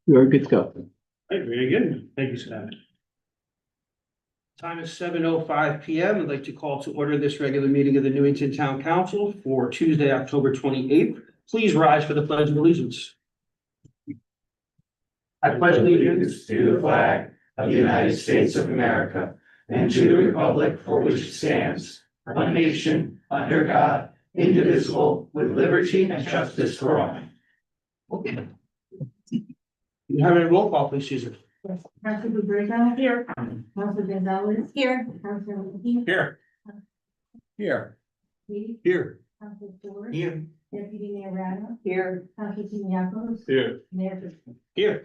You're good to go. Right, very good. Thank you, Scott. Time is 7:05 PM. I'd like to call to order this regular meeting of the Newington Town Council for Tuesday, October 28th. Please rise for the pledge of allegiance. I pledge allegiance to the flag of the United States of America and to the republic for which it stands, one nation, under God, indivisible, with liberty and justice for all. Okay. You have a roll call, please, Susan. Yes, Councilor Bergeron. Here. Councilor Gonzalez. Here. Councilor McKee. Here. Here. Lee. Here. Councilor Ford. Here. Deputy Mayor Rada. Here. Councilor Siniakos. Here. Mayor Fisher. Here.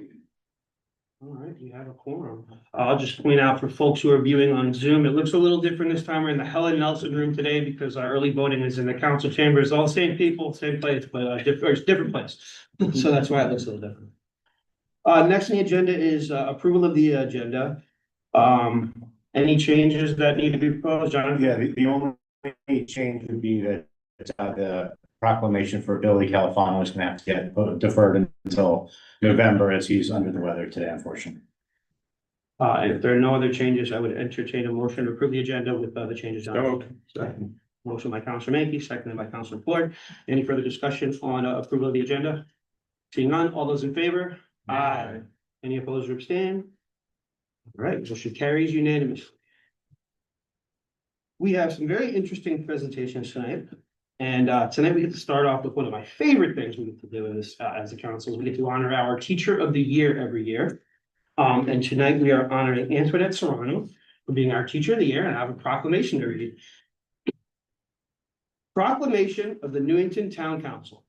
All right, you have a quorum. I'll just point out for folks who are viewing on Zoom, it looks a little different this time. We're in the Helen Nelson room today because our early voting is in the council chambers. All the same people, same place, but different place. So that's why it looks a little different. Next on the agenda is approval of the agenda. Any changes that need to be proposed, John? Yeah, the only change would be that the proclamation for Billy Califano is gonna have to get deferred until November as he's under the weather today, unfortunately. If there are no other changes, I would entertain a motion to approve the agenda with the changes on. Second. Motion by Councilor Mankey, seconded by Councilor Ford. Any further discussion on approval of the agenda? Seeing none, all those in favor? Aye. Any opposed or abstain? All right, motion carries unanimously. We have some very interesting presentations tonight. And tonight we get to start off with one of my favorite things we get to do in this as a council is we get to honor our Teacher of the Year every year. And tonight we are honoring Antoinette Serrano for being our Teacher of the Year, and I have a proclamation to read. Proclamation of the Newington Town Council.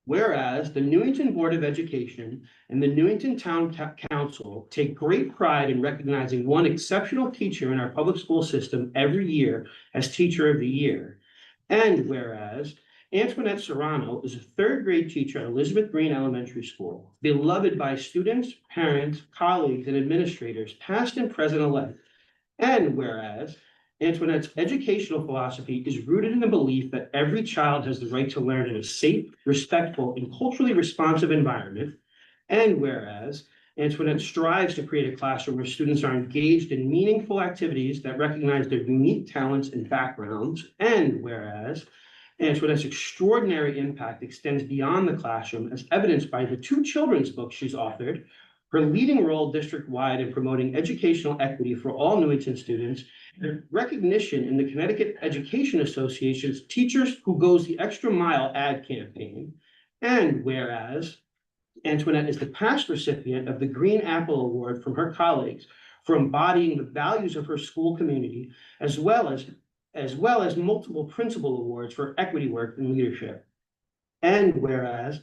Whereas the Newington Board of Education and the Newington Town Council take great pride in recognizing one exceptional teacher in our public school system every year as Teacher of the Year. And whereas Antoinette Serrano is a third grade teacher at Elizabeth Green Elementary School, beloved by students, parents, colleagues, and administrators, past and present alike. And whereas Antoinette's educational philosophy is rooted in the belief that every child has the right to learn in a safe, respectful, and culturally responsive environment. And whereas Antoinette strives to create a classroom where students are engaged in meaningful activities that recognize their unique talents and backgrounds. And whereas Antoinette's extraordinary impact extends beyond the classroom, as evidenced by the 2 children's books she's authored, her leading role district-wide in promoting educational equity for all Newington students, and recognition in the Connecticut Education Association's Teachers Who Goes the Extra Mile ad campaign. And whereas Antoinette is the past recipient of the Green Apple Award from her colleagues for embodying the values of her school community, as well as multiple principal awards for equity work and leadership. And whereas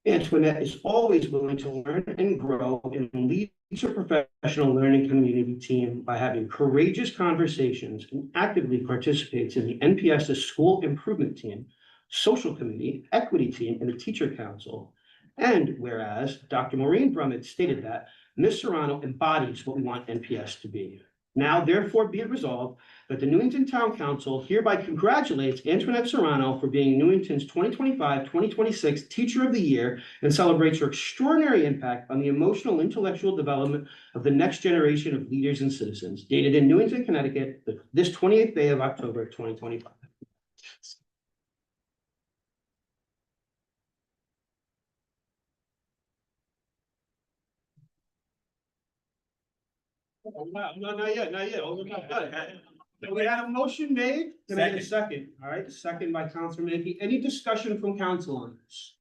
Antoinette is always willing to learn and grow and lead her professional learning community team by having courageous conversations and actively participates in the NPS's school improvement team, social committee, equity team, and the teacher council. And whereas Dr. Maureen Brummett stated that Ms. Serrano embodies what we want NPS to be. Now, therefore, be it resolved that the Newington Town Council hereby congratulates Antoinette Serrano for being Newington's 2025-2026 Teacher of the Year and celebrates her extraordinary impact on the emotional and intellectual development of the next generation of leaders and citizens. Dated in Newington, Connecticut, this 28th day of October, 2025. No, not yet, not yet. Oh, not done. We had a motion made. Can I get a second? All right, second by Councilor Mankey. Any discussion from council on this?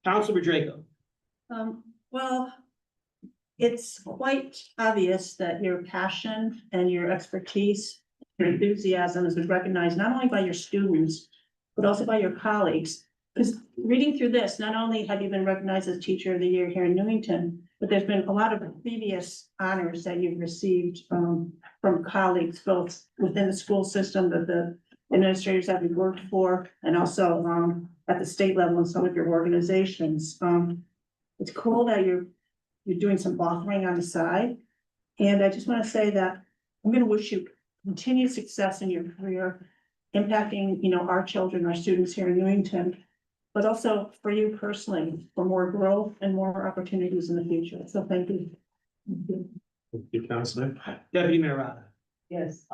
Councilor Draco. Well, it's quite obvious that your passion and your expertise, your enthusiasm is recognized not only by your students, but also by your colleagues. Because reading through this, not only have you been recognized as Teacher of the Year here in Newington, but there's been a lot of previous honors that you've received from colleagues, both within the school system that the administrators that we worked for, and also at the state level in some of your organizations. It's cool that you're doing some authoring on the side. And I just want to say that I'm going to wish you continued success in your career, impacting, our children, our students here in Newington. but also for you personally, for more growth and more opportunities in the future. So thank you. Thank you, Counselor. Deputy Mayor Rada. Yes,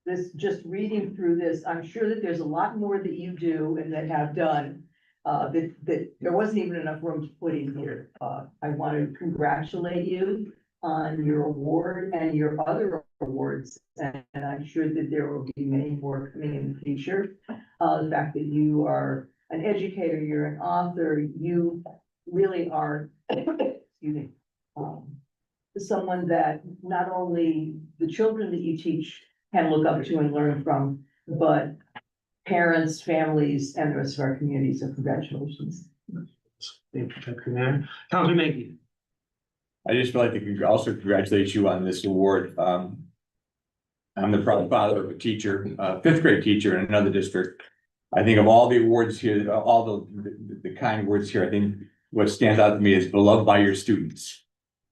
this, just reading through this, I'm sure that there's a lot more that you do and that have done. That there wasn't even enough room to put in here. I want to congratulate you on your award and your other awards. And I'm sure that there will be many more coming in the future. The fact that you are an educator, you're an author, you really are, excuse me, someone that not only the children that you teach can look up to and learn from, but parents, families, and the rest of our community. So congratulations. Thank you, Deputy Mayor. Counselor Maggie. I just would like to also congratulate you on this award. I'm the proud father of a teacher, fifth grade teacher in another district. I think of all the awards here, all the kind words here, I think what stands out to me is beloved by your students.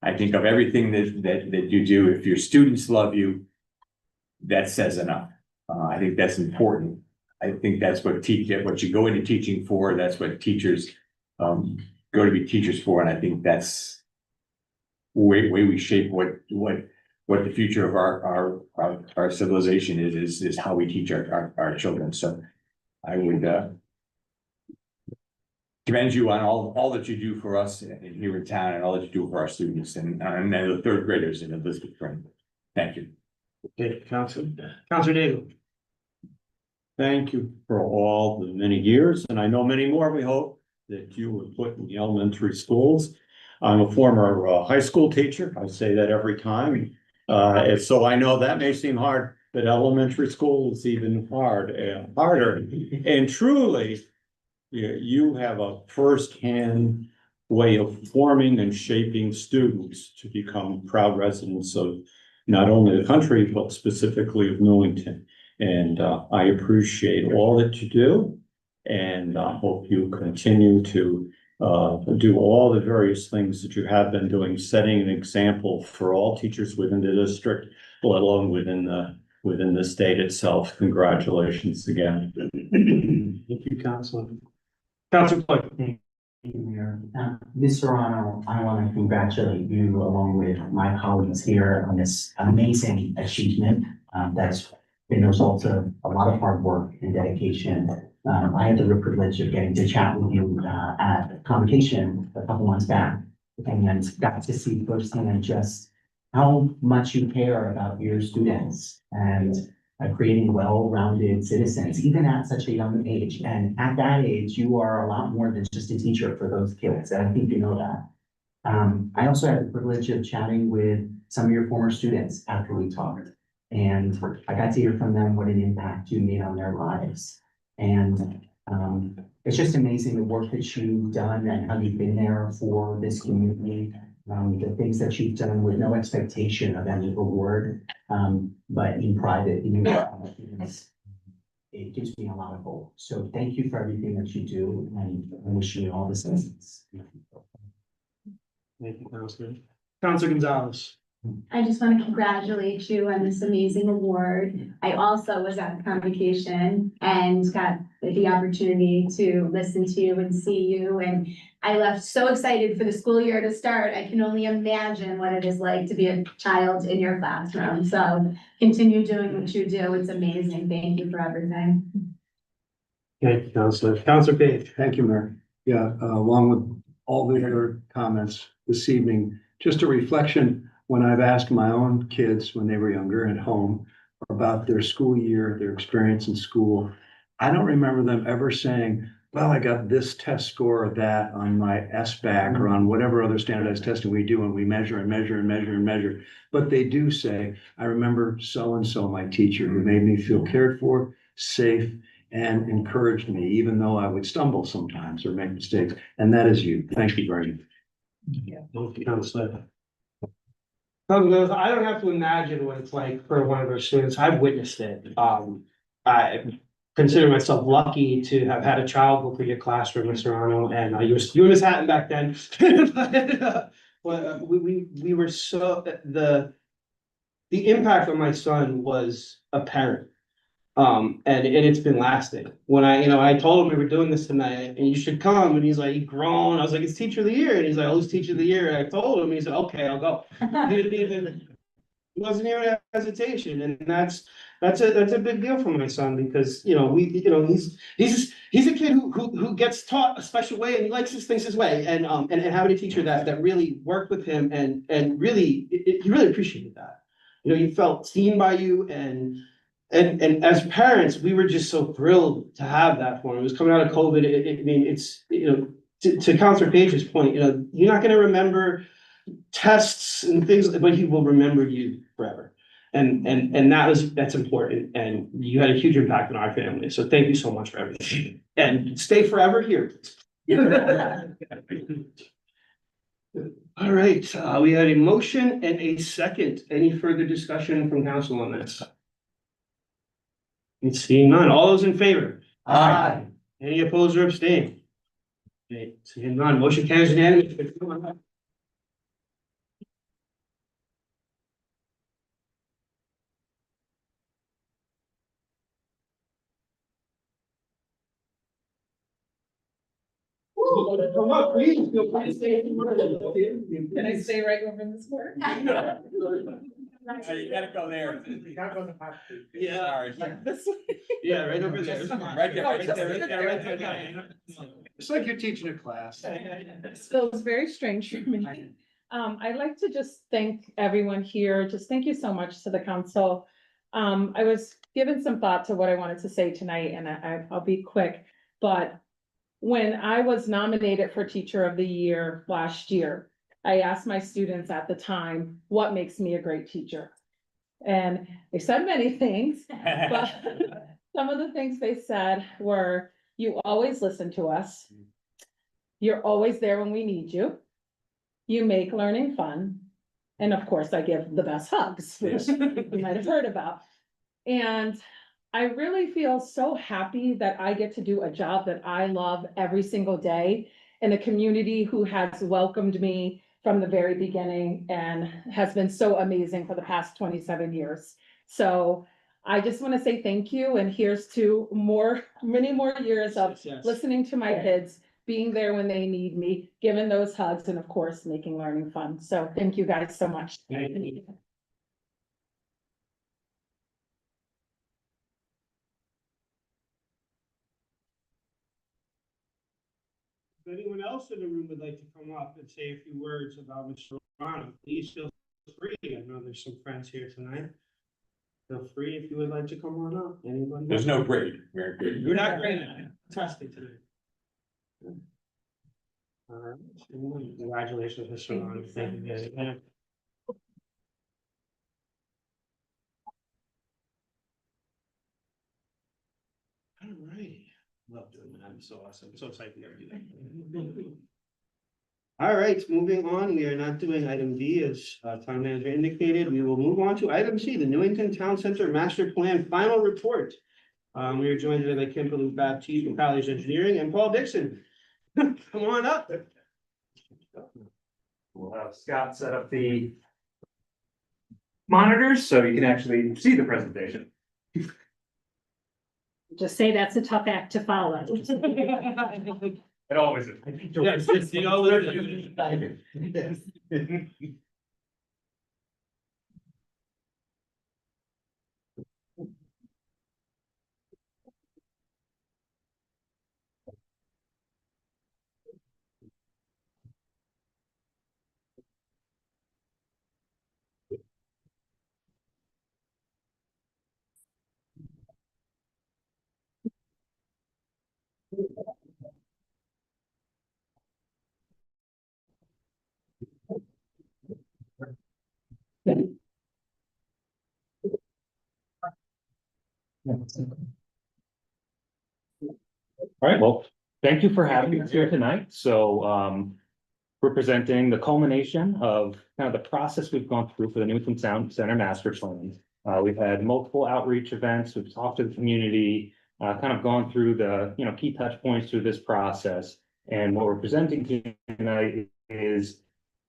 I think of everything that you do. If your students love you, that says enough. I think that's important. I think that's what you go into teaching for. That's what teachers go to be teachers for. And I think that's way we shape what the future of our civilization is how we teach our children. So I would commend you on all that you do for us here in town and all that you do for our students and the third graders in the district. Thank you. Okay, Counselor Nagel. Thank you for all the many years, and I know many more, we hope, that you would put in the elementary schools. I'm a former high school teacher. I say that every time. And so I know that may seem hard, but elementary school is even harder. And truly, you have a firsthand way of forming and shaping students to become proud residents of not only the country, but specifically of Newington. And I appreciate all that you do, and I hope you continue to do all the various things that you have been doing, setting an example for all teachers within the district, let alone within the state itself. Congratulations again. Thank you, Counselor. Counselor Floyd. Thank you, Mayor. Ms. Serrano, I want to congratulate you along with my colleagues here on this amazing achievement that's been the result of a lot of hard work and dedication. I had the real privilege of getting to chat with you at convocation a couple months back and got to see firsthand just how much you care about your students and creating well-rounded citizens, even at such a young age. And at that age, you are a lot more than just a teacher for those kids. And I think you know that. I also had the privilege of chatting with some of your former students after we talked. And I got to hear from them what an impact you made on their lives. And it's just amazing the work that you've done and how you've been there for this community. The things that you've done with no expectation of any reward, but in private, it gives me a lot of hope. So thank you for everything that you do, and I wish you all the success. Thank you, Counselor. Counselor Gonzalez. I just want to congratulate you on this amazing award. I also was at the convocation and got the opportunity to listen to you and see you. And I left so excited for the school year to start. I can only imagine what it is like to be a child in your classroom. So continue doing what you do. It's amazing. Thank you for everything. Thank you, Counselor. Counselor Page. Thank you, Mayor. Yeah, along with all the other comments this evening, just a reflection when I've asked my own kids when they were younger at home about their school year, their experience in school. I don't remember them ever saying, well, I got this test score or that on my SBAC or on whatever other standardized testing we do, and we measure and measure and measure and measure. But they do say, I remember so-and-so, my teacher, who made me feel cared for, safe, and encouraged me, even though I would stumble sometimes or make mistakes. And that is you. Thank you very much. Thank you, Counselor. I don't have to imagine what it's like for one of our students. I've witnessed it. I consider myself lucky to have had a child go through your classroom, Mr. Arno, and you and Miss Hatton back then. But we were so the impact on my son was apparent. And it's been lasting. When I told him we were doing this tonight and you should come, and he's like, he groaned. I was like, it's teacher of the year. And he's like, oh, who's teacher of the year? And I told him, he said, okay, I'll go. He didn't even, it wasn't even a hesitation, and that's a big deal for my son, because, he's a kid who gets taught a special way, and he likes his things his way, and having a teacher that really worked with him and really, he really appreciated that. He felt seen by you, and as parents, we were just so thrilled to have that for him. It was coming out of COVID. I mean, it's, to Counselor Page's point, you're not gonna remember tests and things, but he will remember you forever. And that's important. And you had a huge impact on our family. So thank you so much for everything. And stay forever here. All right, we had a motion and a second. Any further discussion from council on this? Seeing none. All those in favor? Aye. Any opposed or abstain? Okay, seeing none. Motion carries unanimously. Come on, please, feel free to say any word. Can I stay right over this word? You gotta go there. You gotta go to the. Yeah. This way? Yeah, right over there. Right there, right there, right there, right there. It's like you're teaching a class. This feels very strange for me. I'd like to just thank everyone here. Just thank you so much to the council. I was given some thought to what I wanted to say tonight, and I'll be quick. But when I was nominated for Teacher of the Year last year, I asked my students at the time, what makes me a great teacher? And they said many things, but some of the things they said were, you always listen to us. You're always there when we need you. You make learning fun. And of course, I give the best hugs, which you might have heard about. And I really feel so happy that I get to do a job that I love every single day in a community who has welcomed me from the very beginning and has been so amazing for the past 27 years. So I just want to say thank you, and here's to many more years of Yes. listening to my kids, being there when they need me, giving those hugs, and of course, making learning fun. So thank you guys so much. Thank you. If anyone else in the room would like to come up and say a few words about Mr. Romano, please feel free. I know there's some friends here tonight. Feel free if you would like to come on up. Anybody? There's no grade. You're not great at it. Testing today. All right. Congratulations, Mr. Romano. Thank you very much. All right. Love doing that. I'm so awesome. I'm so excited to do that. All right, moving on. We are not doing item D as town manager indicated. We will move on to item C, the Newington Town Center Master Plan Final Report. We are joined today by Kimberly Baptiste from College Engineering and Paul Dixon. Come on up. We'll have Scott set up the monitors so you can actually see the presentation. Just say that's a tough act to follow. It always is. Yes, yes, you know, All right, well, thank you for having us here tonight. So we're presenting the culmination of kind of the process we've gone through for the Newington Town Center Master Plan. We've had multiple outreach events, we've talked to the community, kind of gone through the key touch points through this process. And what we're presenting tonight is,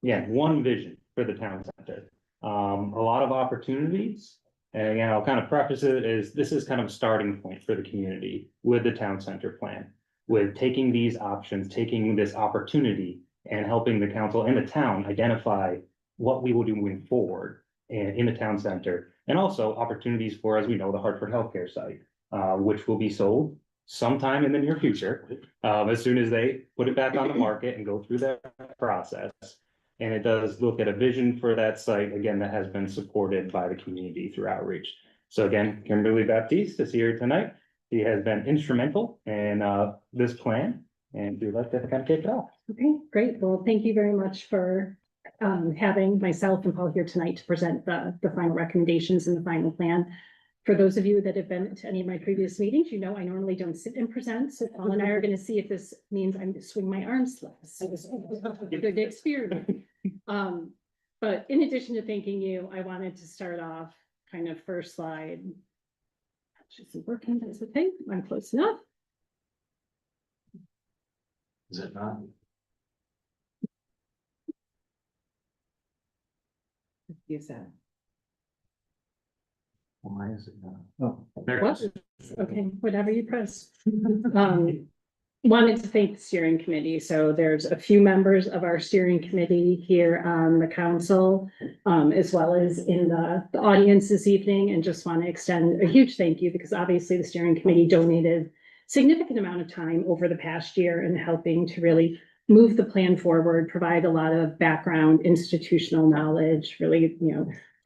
one vision for the town center. A lot of opportunities And again, I'll kind of preface it as this is kind of a starting point for the community with the town center plan. With taking these options, taking this opportunity and helping the council and the town identify what we will do moving forward in the town center. And also opportunities for, as we know, the Hartford Healthcare site, which will be sold sometime in the near future, as soon as they put it back on the market and go through that process. And it does look at a vision for that site, again, that has been supported by the community through outreach. So again, Kimberly Baptiste is here tonight. She has been instrumental in this plan, and we'd like to kind of kick it off. Okay, great. Well, thank you very much for having myself and Paul here tonight to present the final recommendations and the final plan. For those of you that have been to any of my previous meetings, you know I normally don't sit and present, so Paul and I are going to see if this means I'm to swing my arms less. Good experiment. But in addition to thanking you, I wanted to start off kind of first slide. Isn't working, that's the thing. I'm close enough. Is it not? Use that. Why is it not? Oh. What? Okay, whatever you press. Wanted to thank the steering committee. So there's a few members of our steering committee here on the council, as well as in the audience this evening, and just want to extend a huge thank you because obviously the steering committee donated significant amount of time over the past year in helping to really move the plan forward, provide a lot of background, institutional knowledge, really,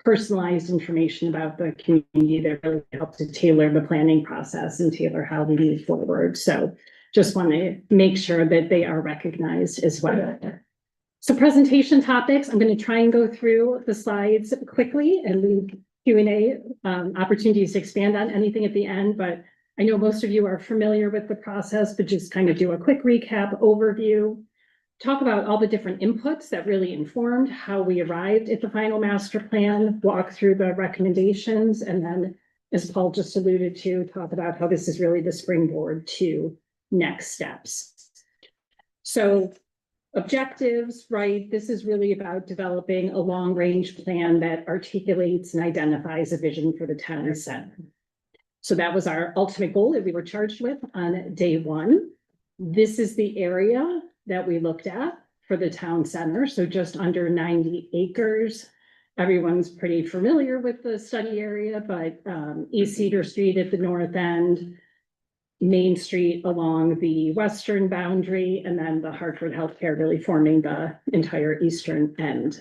personalized information about the community that really helped to tailor the planning process and tailor how we move forward. So just want to make sure that they are recognized as well. So presentation topics, I'm going to try and go through the slides quickly and leave Q&A opportunities to expand on anything at the end, but I know most of you are familiar with the process, but just kind of do a quick recap overview. Talk about all the different inputs that really informed how we arrived at the final master plan, walk through the recommendations, and then, as Paul just alluded to, talk about how this is really the springboard to next steps. So objectives, right? This is really about developing a long-range plan that articulates and identifies a vision for the town center. So that was our ultimate goal that we were charged with on day one. This is the area that we looked at for the town center. So just under 90 acres. Everyone's pretty familiar with the study area, but East Cedar Street at the north end, Main Street along the western boundary, and then the Hartford Healthcare really forming the entire eastern end.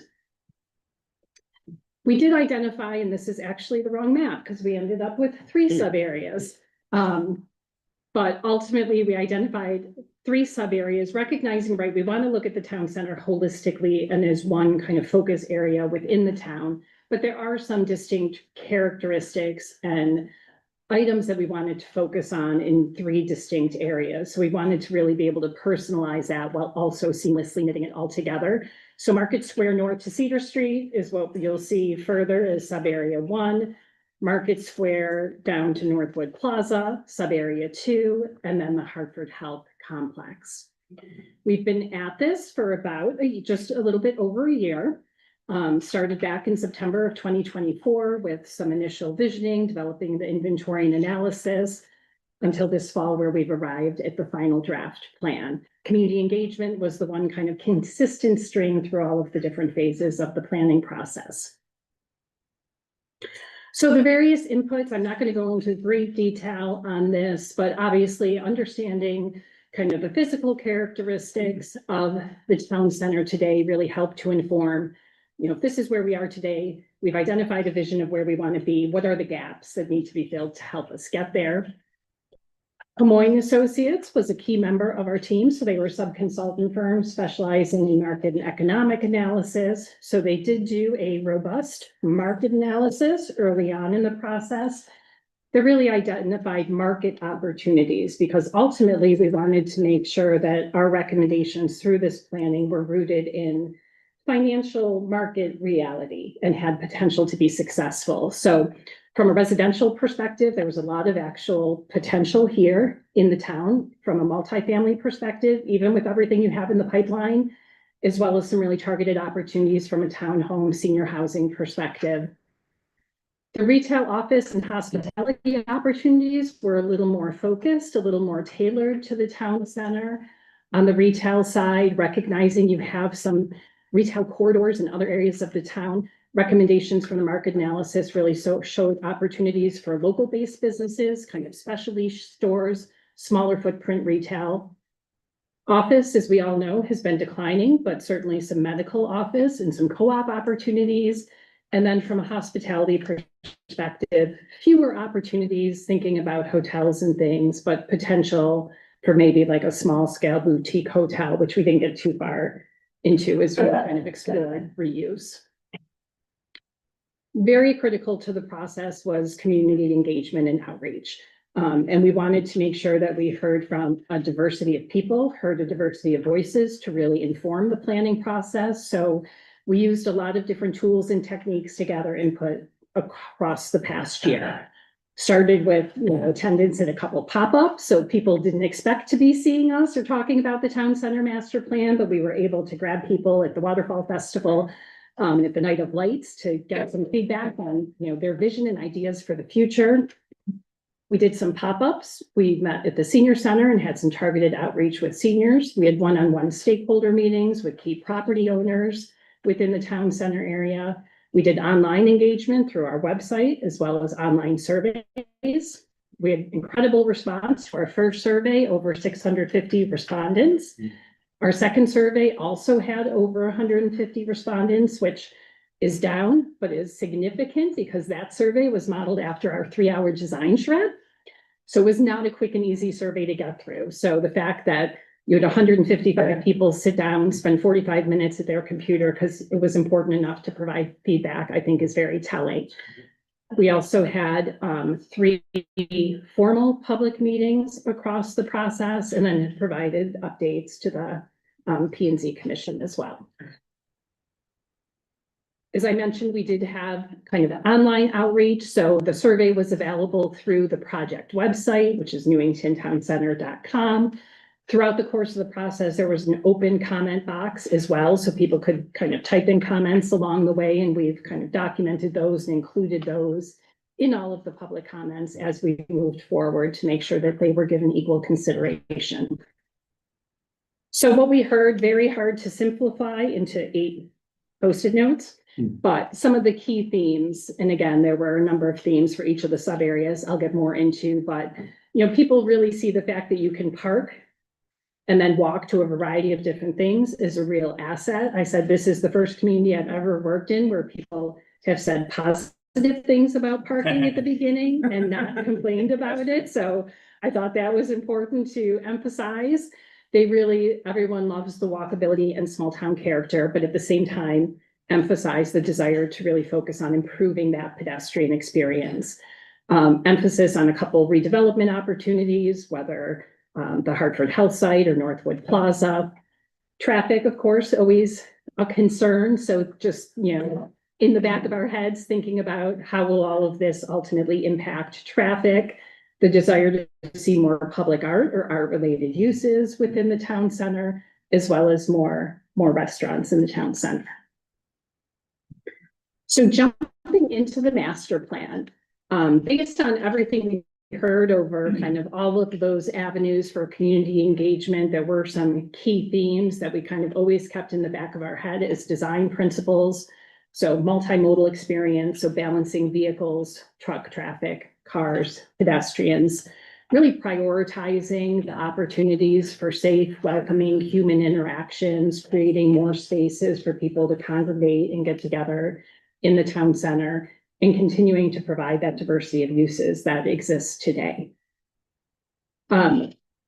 We did identify, and this is actually the wrong map because we ended up with 3 sub areas. But ultimately we identified 3 sub areas, recognizing, right, we want to look at the town center holistically and as one kind of focus area within the town, but there are some distinct characteristics and items that we wanted to focus on in 3 distinct areas. So we wanted to really be able to personalize that while also seamlessly knitting it all together. So Market Square North to Cedar Street is what you'll see further as sub area 1. Market Square down to Northwood Plaza, sub area 2, and then the Hartford Health Complex. We've been at this for about just a little bit over a year. Started back in September of 2024 with some initial visioning, developing the inventory and analysis until this fall where we've arrived at the final draft plan. Community engagement was the one kind of consistent string through all of the different phases of the planning process. So the various inputs, I'm not going to go into great detail on this, but obviously understanding kind of the physical characteristics of the town center today really helped to inform, if this is where we are today, we've identified a vision of where we want to be. What are the gaps that need to be filled to help us get there? Pomoyne Associates was a key member of our team. So they were a sub-consultant firm specializing in market and economic analysis. So they did do a robust market analysis early on in the process. They really identified market opportunities because ultimately we wanted to make sure that our recommendations through this planning were rooted in financial market reality and had potential to be successful. So from a residential perspective, there was a lot of actual potential here in the town from a multifamily perspective, even with everything you have in the pipeline, as well as some really targeted opportunities from a townhome senior housing perspective. The retail office and hospitality opportunities were a little more focused, a little more tailored to the town center. On the retail side, recognizing you have some retail corridors in other areas of the town, recommendations from the market analysis really showed opportunities for local-based businesses, kind of specialty stores, smaller footprint retail. Office, as we all know, has been declining, but certainly some medical office and some co-op opportunities. And then from a hospitality perspective, fewer opportunities thinking about hotels and things, but potential for maybe like a small scale boutique hotel, which we didn't get too far into as we kind of explored reuse. Very critical to the process was community engagement and outreach. And we wanted to make sure that we heard from a diversity of people, heard a diversity of voices to really inform the planning process. So we used a lot of different tools and techniques to gather input across the past year. Started with attendance at a couple pop-ups, so people didn't expect to be seeing us or talking about the town center master plan, but we were able to grab people at the Waterfall Festival and at the Night of Lights to get some feedback on their vision and ideas for the future. We did some pop-ups. We met at the senior center and had some targeted outreach with seniors. We had one-on-one stakeholder meetings with key property owners within the town center area. We did online engagement through our website as well as online surveys. We had incredible response to our first survey, over 650 respondents. Our second survey also had over 150 respondents, which is down, but is significant because that survey was modeled after our 3-hour design shred. So it was not a quick and easy survey to get through. So the fact that you had 155 people sit down, spend 45 minutes at their computer because it was important enough to provide feedback, I think is very telling. We also had 3 formal public meetings across the process and then provided updates to the P&Z Commission as well. As I mentioned, we did have kind of an online outreach. So the survey was available through the project website, which is newingtontowncenter.com. Throughout the course of the process, there was an open comment box as well, so people could kind of type in comments along the way, and we've kind of documented those and included those in all of the public comments as we moved forward to make sure that they were given equal consideration. So what we heard, very hard to simplify into 8 Post-it notes, but some of the key themes, and again, there were a number of themes for each of the sub areas I'll get more into, but people really see the fact that you can park and then walk to a variety of different things is a real asset. I said, this is the first community I've ever worked in where people have said positive things about parking at the beginning and not complained about it. So I thought that was important to emphasize. Everyone loves the walkability and small town character, but at the same time, emphasize the desire to really focus on improving that pedestrian experience. Emphasis on a couple redevelopment opportunities, whether the Hartford Health Site or Northwood Plaza. Traffic, of course, always a concern. So just, in the back of our heads, thinking about how will all of this ultimately impact traffic, the desire to see more public art or art-related uses within the town center, as well as more restaurants in the town center. So jumping into the master plan, based on everything we heard over kind of all of those avenues for community engagement, there were some key themes that we kind of always kept in the back of our head as design principles. So multimodal experience, so balancing vehicles, truck traffic, cars, pedestrians, really prioritizing the opportunities for safe, welcoming human interactions, creating more spaces for people to congregate and get together in the town center, and continuing to provide that diversity of uses that exists today.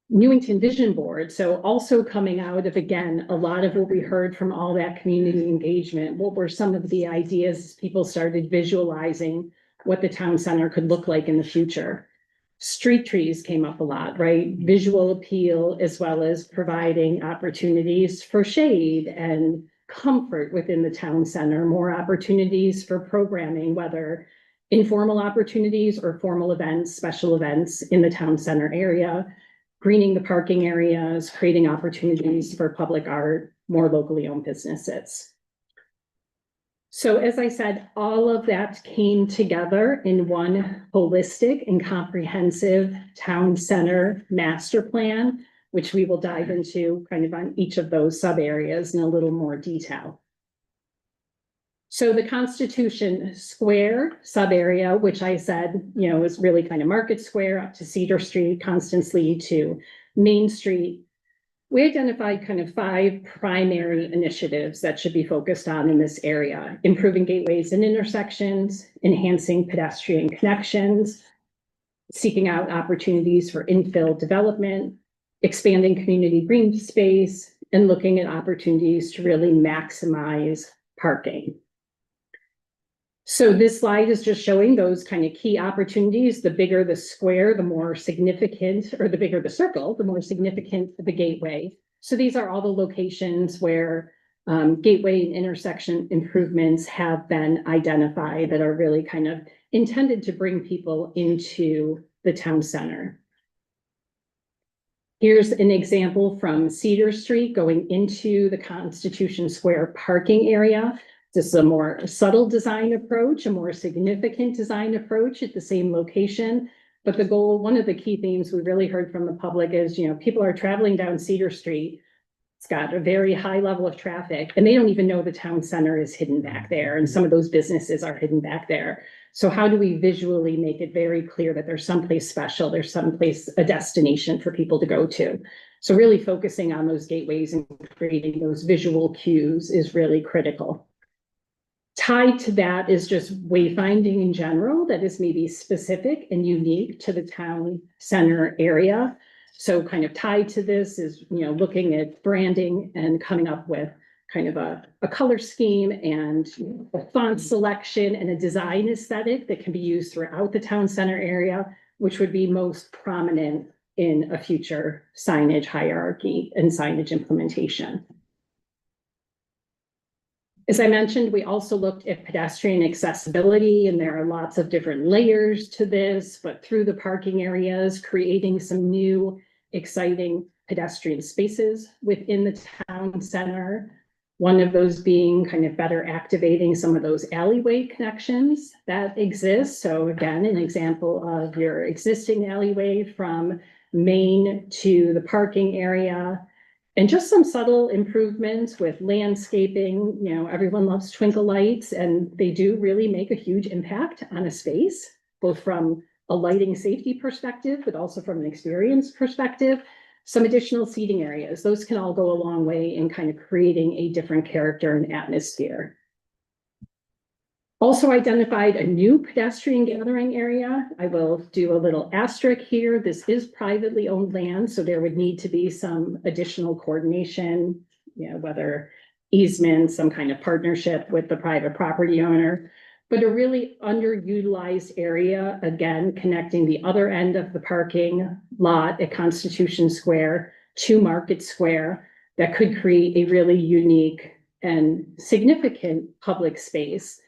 Newington Vision Board, so also coming out of, again, a lot of what we heard from all that community engagement. What were some of the ideas people started visualizing what the town center could look like in the future? Street trees came up a lot, right? Visual appeal, as well as providing opportunities for shade and comfort within the town center, more opportunities for programming, whether informal opportunities or formal events, special events in the town center area, greening the parking areas, creating opportunities for public art, more locally owned businesses. So as I said, all of that came together in one holistic and comprehensive town center master plan, which we will dive into kind of on each of those sub areas in a little more detail. So the Constitution Square sub area, which I said, is really kind of Market Square up to Cedar Street, Constance Lee to Main Street. We identified kind of 5 primary initiatives that should be focused on in this area: improving gateways and intersections, enhancing pedestrian connections, seeking out opportunities for infill development, expanding community green space, and looking at opportunities to really maximize parking. So this slide is just showing those kind of key opportunities. The bigger the square, the more significant, or the bigger the circle, the more significant the gateway. So these are all the locations where gateway and intersection improvements have been identified that are really kind of intended to bring people into the town center. Here's an example from Cedar Street going into the Constitution Square parking area. This is a more subtle design approach, a more significant design approach at the same location. But the goal, one of the key themes we really heard from the public is, people are traveling down Cedar Street. It's got a very high level of traffic, and they don't even know the town center is hidden back there. And some of those businesses are hidden back there. So how do we visually make it very clear that there's someplace special, there's someplace, a destination for people to go to? So really focusing on those gateways and creating those visual cues is really critical. Tied to that is just wayfinding in general that is maybe specific and unique to the town center area. So kind of tied to this is, looking at branding and coming up with kind of a color scheme and a font selection and a design aesthetic that can be used throughout the town center area, which would be most prominent in a future signage hierarchy and signage implementation. As I mentioned, we also looked at pedestrian accessibility, and there are lots of different layers to this, but through the parking areas, creating some new exciting pedestrian spaces within the town center. One of those being kind of better activating some of those alleyway connections that exist. So again, an example of your existing alleyway from Main to the parking area. And just some subtle improvements with landscaping. Everyone loves twinkle lights, and they do really make a huge impact on a space, both from a lighting safety perspective, but also from an experience perspective. Some additional seating areas, those can all go a long way in kind of creating a different character and atmosphere. Also identified a new pedestrian gathering area. I will do a little asterisk here. This is privately owned land, so there would need to be some additional coordination, whether easement, some kind of partnership with the private property owner, but a really underutilized area, again, connecting the other end of the parking lot at Constitution Square to Market Square that could create a really unique and significant public space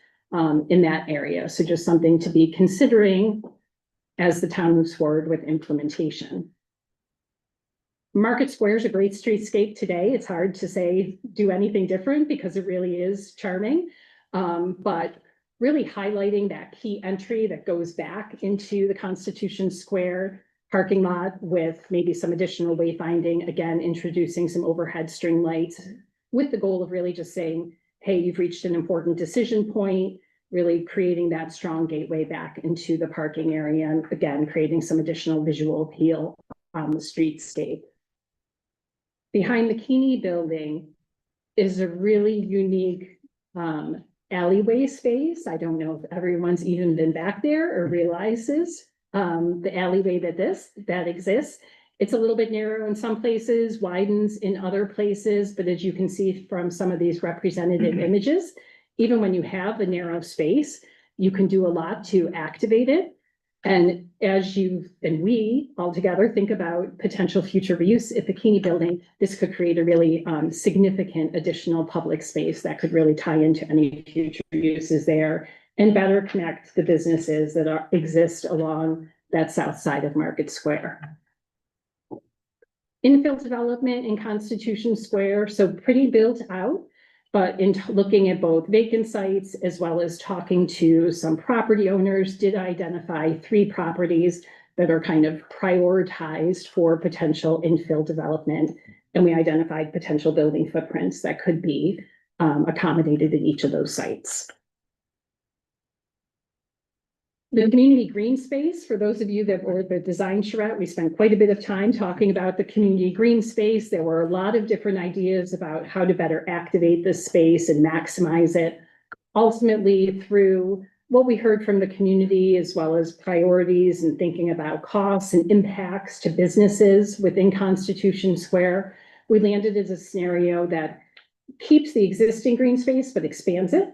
in that area. So just something to be considering as the town moves forward with implementation. Market Square is a great streetscape today. It's hard to say do anything different because it really is charming, but really highlighting that key entry that goes back into the Constitution Square parking lot with maybe some additional wayfinding, again, introducing some overhead string lights with the goal of really just saying, hey, you've reached an important decision point, really creating that strong gateway back into the parking area, and again, creating some additional visual appeal on the streetscape. Behind the Keeney building is a really unique alleyway space. I don't know if everyone's even been back there or realizes the alleyway that exists. It's a little bit narrow in some places, widens in other places, but as you can see from some of these representative images, even when you have a narrow space, you can do a lot to activate it. And as you and we all together think about potential future reuse at the Keeney building, this could create a really significant additional public space that could really tie into any future uses there and better connect the businesses that exist along that south side of Market Square. Infill development in Constitution Square, so pretty built out. But in looking at both vacant sites as well as talking to some property owners, did identify 3 properties that are kind of prioritized for potential infill development. And we identified potential building footprints that could be accommodated in each of those sites. The community green space, for those of you that were the design charrette, we spent quite a bit of time talking about the community green space. There were a lot of different ideas about how to better activate this space and maximize it. Ultimately, through what we heard from the community, as well as priorities and thinking about costs and impacts to businesses within Constitution Square, we landed as a scenario that keeps the existing green space, but expands it.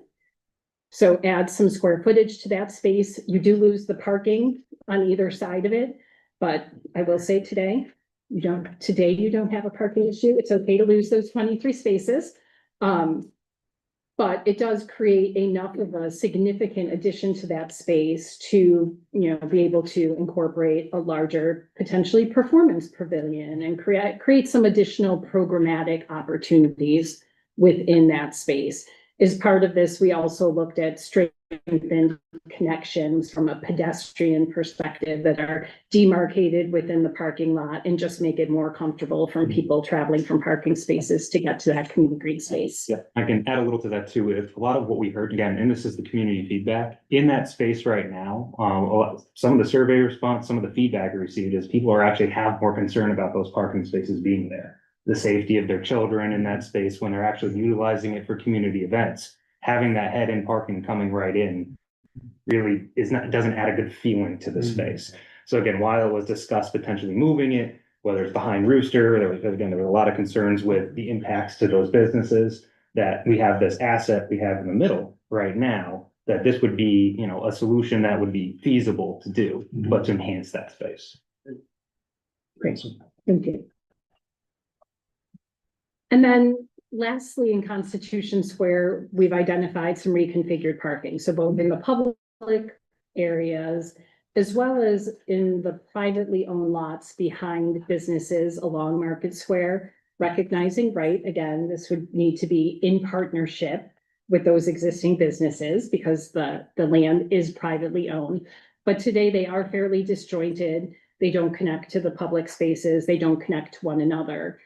So add some square footage to that space. You do lose the parking on either side of it, but I will say today you don't have a parking issue. It's okay to lose those 23 spaces. But it does create enough of a significant addition to that space to, be able to incorporate a larger, potentially performance pavilion and create some additional programmatic opportunities within that space. As part of this, we also looked at strengthened connections from a pedestrian perspective that are demarcated within the parking lot and just make it more comfortable from people traveling from parking spaces to get to that community green space. Yeah, I can add a little to that too. If a lot of what we heard again, and this is the community feedback in that space right now, some of the survey response, some of the feedback we received is people are actually have more concern about those parking spaces being there. The safety of their children in that space when they're actually utilizing it for community events. Having that head-in parking coming right in really doesn't add a good feeling to the space. So again, while it was discussed potentially moving it, whether it's behind Rooster, there were a lot of concerns with the impacts to those businesses, that we have this asset we have in the middle right now, that this would be, a solution that would be feasible to do, but to enhance that space. Great, thank you. And then lastly, in Constitution Square, we've identified some reconfigured parking. So both in the public areas, as well as in the privately owned lots behind businesses along Market Square, recognizing, right, again, this would need to be in partnership with those existing businesses because the land is privately owned. But today they are fairly disjointed. They don't connect to the public spaces. They don't connect to one another.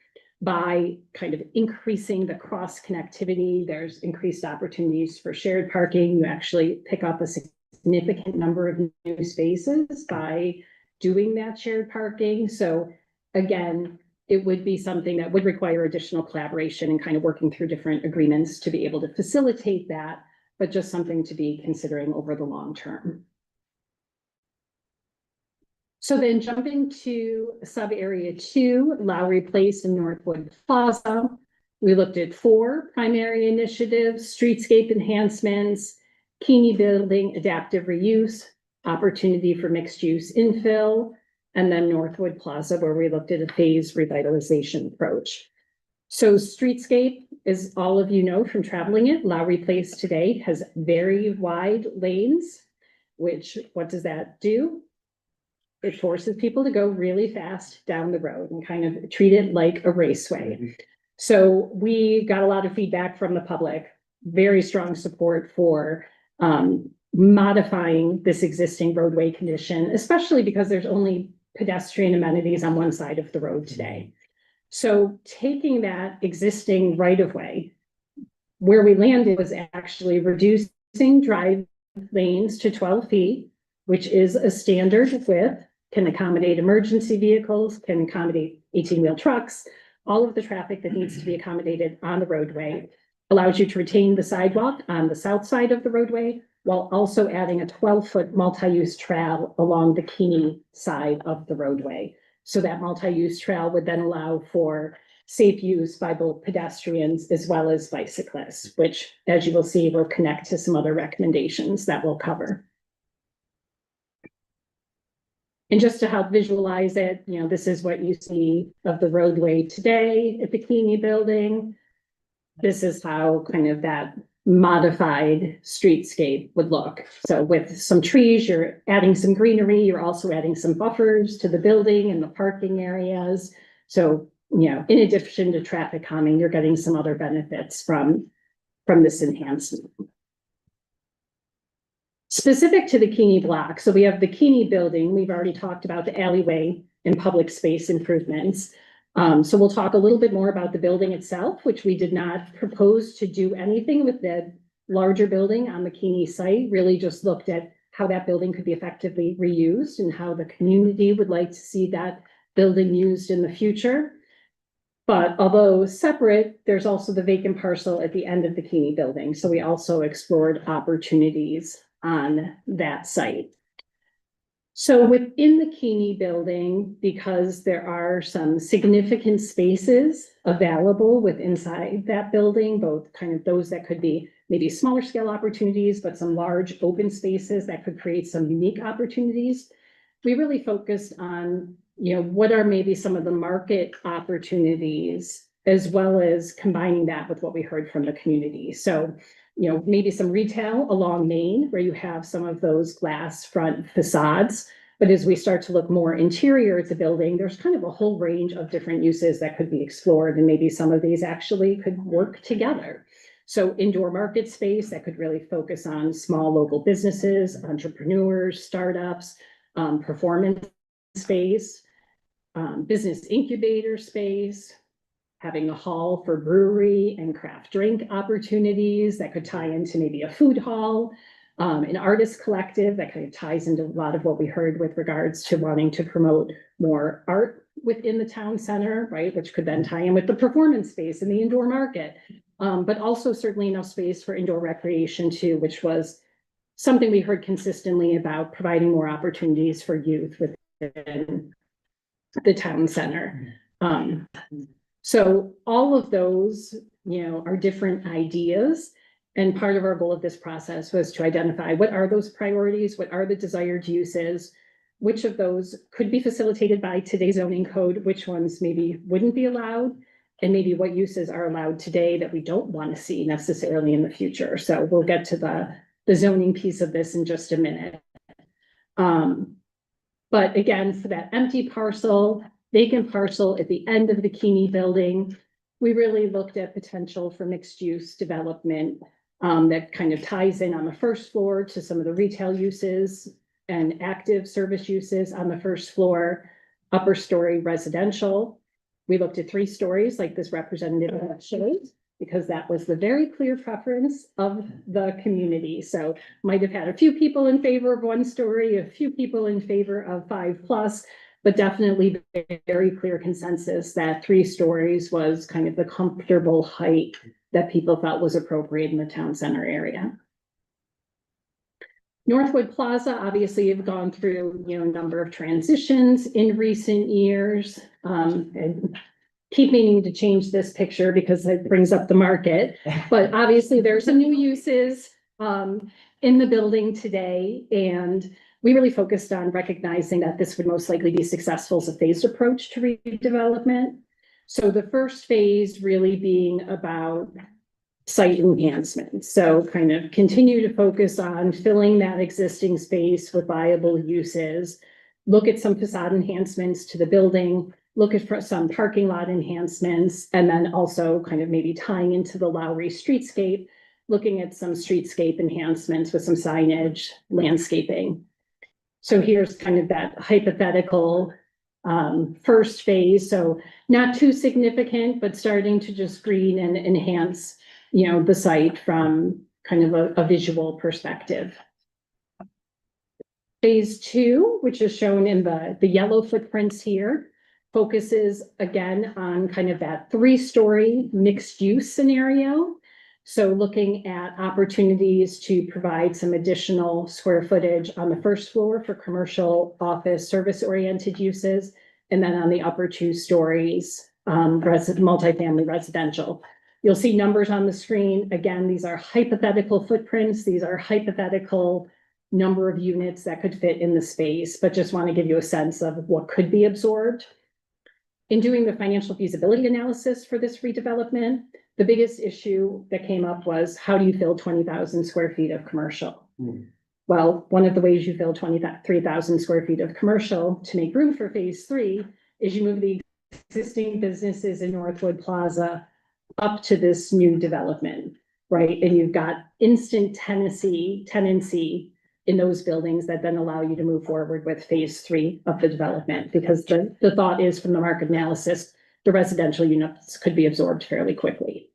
By kind of increasing the cross connectivity, there's increased opportunities for shared parking. You actually pick up a significant number of new spaces by doing that shared parking. So again, it would be something that would require additional collaboration and kind of working through different agreements to be able to facilitate that, but just something to be considering over the long term. So then jumping to sub area 2, Lowry Place and Northwood Plaza, we looked at 4 primary initiatives: streetscape enhancements, Keeney building adaptive reuse, opportunity for mixed use infill, and then Northwood Plaza, where we looked at a phased revitalization approach. So streetscape, as all of you know from traveling it, Lowry Place today has very wide lanes, which what does that do? It forces people to go really fast down the road and kind of treat it like a raceway. So we got a lot of feedback from the public, very strong support for modifying this existing roadway condition, especially because there's only pedestrian amenities on one side of the road today. So taking that existing right-of-way, where we landed was actually reducing drive lanes to 12 feet, which is a standard width, can accommodate emergency vehicles, can accommodate 18-wheel trucks, all of the traffic that needs to be accommodated on the roadway, allows you to retain the sidewalk on the south side of the roadway, while also adding a 12-foot multi-use trail along the Keeney side of the roadway. So that multi-use trail would then allow for safe use by both pedestrians as well as bicyclists, which, as you will see, will connect to some other recommendations that we'll cover. And just to help visualize it, this is what you see of the roadway today at the Keeney building. This is how kind of that modified streetscape would look. So with some trees, you're adding some greenery, you're also adding some buffers to the building and the parking areas. So, in addition to traffic calming, you're getting some other benefits from from this enhancement. Specific to the Keeney block, so we have the Keeney building, we've already talked about the alleyway and public space improvements. So we'll talk a little bit more about the building itself, which we did not propose to do anything with the larger building on the Keeney site, really just looked at how that building could be effectively reused and how the community would like to see that building used in the future. But although separate, there's also the vacant parcel at the end of the Keeney building. So we also explored opportunities on that site. So within the Keeney building, because there are some significant spaces available with inside that building, both kind of those that could be maybe smaller scale opportunities, but some large open spaces that could create some unique opportunities. We really focused on, what are maybe some of the market opportunities, as well as combining that with what we heard from the community. So, maybe some retail along Main where you have some of those glass front facades. But as we start to look more interior at the building, there's kind of a whole range of different uses that could be explored, and maybe some of these actually could work together. So indoor market space that could really focus on small local businesses, entrepreneurs, startups, performance space, business incubator space, having a hall for brewery and craft drink opportunities that could tie into maybe a food hall, an artist collective that kind of ties into a lot of what we heard with regards to wanting to promote more art within the town center, right? Which could then tie in with the performance space and the indoor market, but also certainly enough space for indoor recreation too, which was something we heard consistently about providing more opportunities for youth within the town center. So all of those, are different ideas. And part of our goal of this process was to identify what are those priorities, what are the desired uses, which of those could be facilitated by today's zoning code, which ones maybe wouldn't be allowed, and maybe what uses are allowed today that we don't want to see necessarily in the future. So we'll get to the zoning piece of this in just a minute. But again, for that empty parcel, vacant parcel at the end of the Keeney building, we really looked at potential for mixed use development that kind of ties in on the first floor to some of the retail uses and active service uses on the first floor, upper story residential. We looked at 3 stories like this representative showed, because that was the very clear preference of the community. So might have had a few people in favor of 1 story, a few people in favor of 5+, but definitely very clear consensus that 3 stories was kind of the comfortable height that people felt was appropriate in the town center area. Northwood Plaza, obviously, have gone through, a number of transitions in recent years, and keep meaning to change this picture because it brings up the market. But obviously, there's some new uses in the building today, and we really focused on recognizing that this would most likely be successful as a phased approach to redevelopment. So the first phase really being about site enhancement. So kind of continue to focus on filling that existing space with viable uses, look at some facade enhancements to the building, look at some parking lot enhancements, and then also kind of maybe tying into the Lowry streetscape, looking at some streetscape enhancements with some signage, landscaping. So here's kind of that hypothetical first phase. So not too significant, but starting to just green and enhance, the site from kind of a visual perspective. Phase 2, which is shown in the yellow footprints here, focuses again on kind of that 3-story mixed use scenario. So looking at opportunities to provide some additional square footage on the first floor for commercial, office, service-oriented uses, and then on the upper 2 stories, multifamily residential. You'll see numbers on the screen. Again, these are hypothetical footprints. These are hypothetical number of units that could fit in the space, but just want to give you a sense of what could be absorbed. In doing the financial feasibility analysis for this redevelopment, the biggest issue that came up was how do you fill 20,000 square feet of commercial? Well, one of the ways you fill 23,000 square feet of commercial to make room for phase 3 is you move the existing businesses in Northwood Plaza up to this new development. right? And you've got instant tenancy in those buildings that then allow you to move forward with phase 3 of the development, because the thought is from the market analysis, the residential units could be absorbed fairly quickly.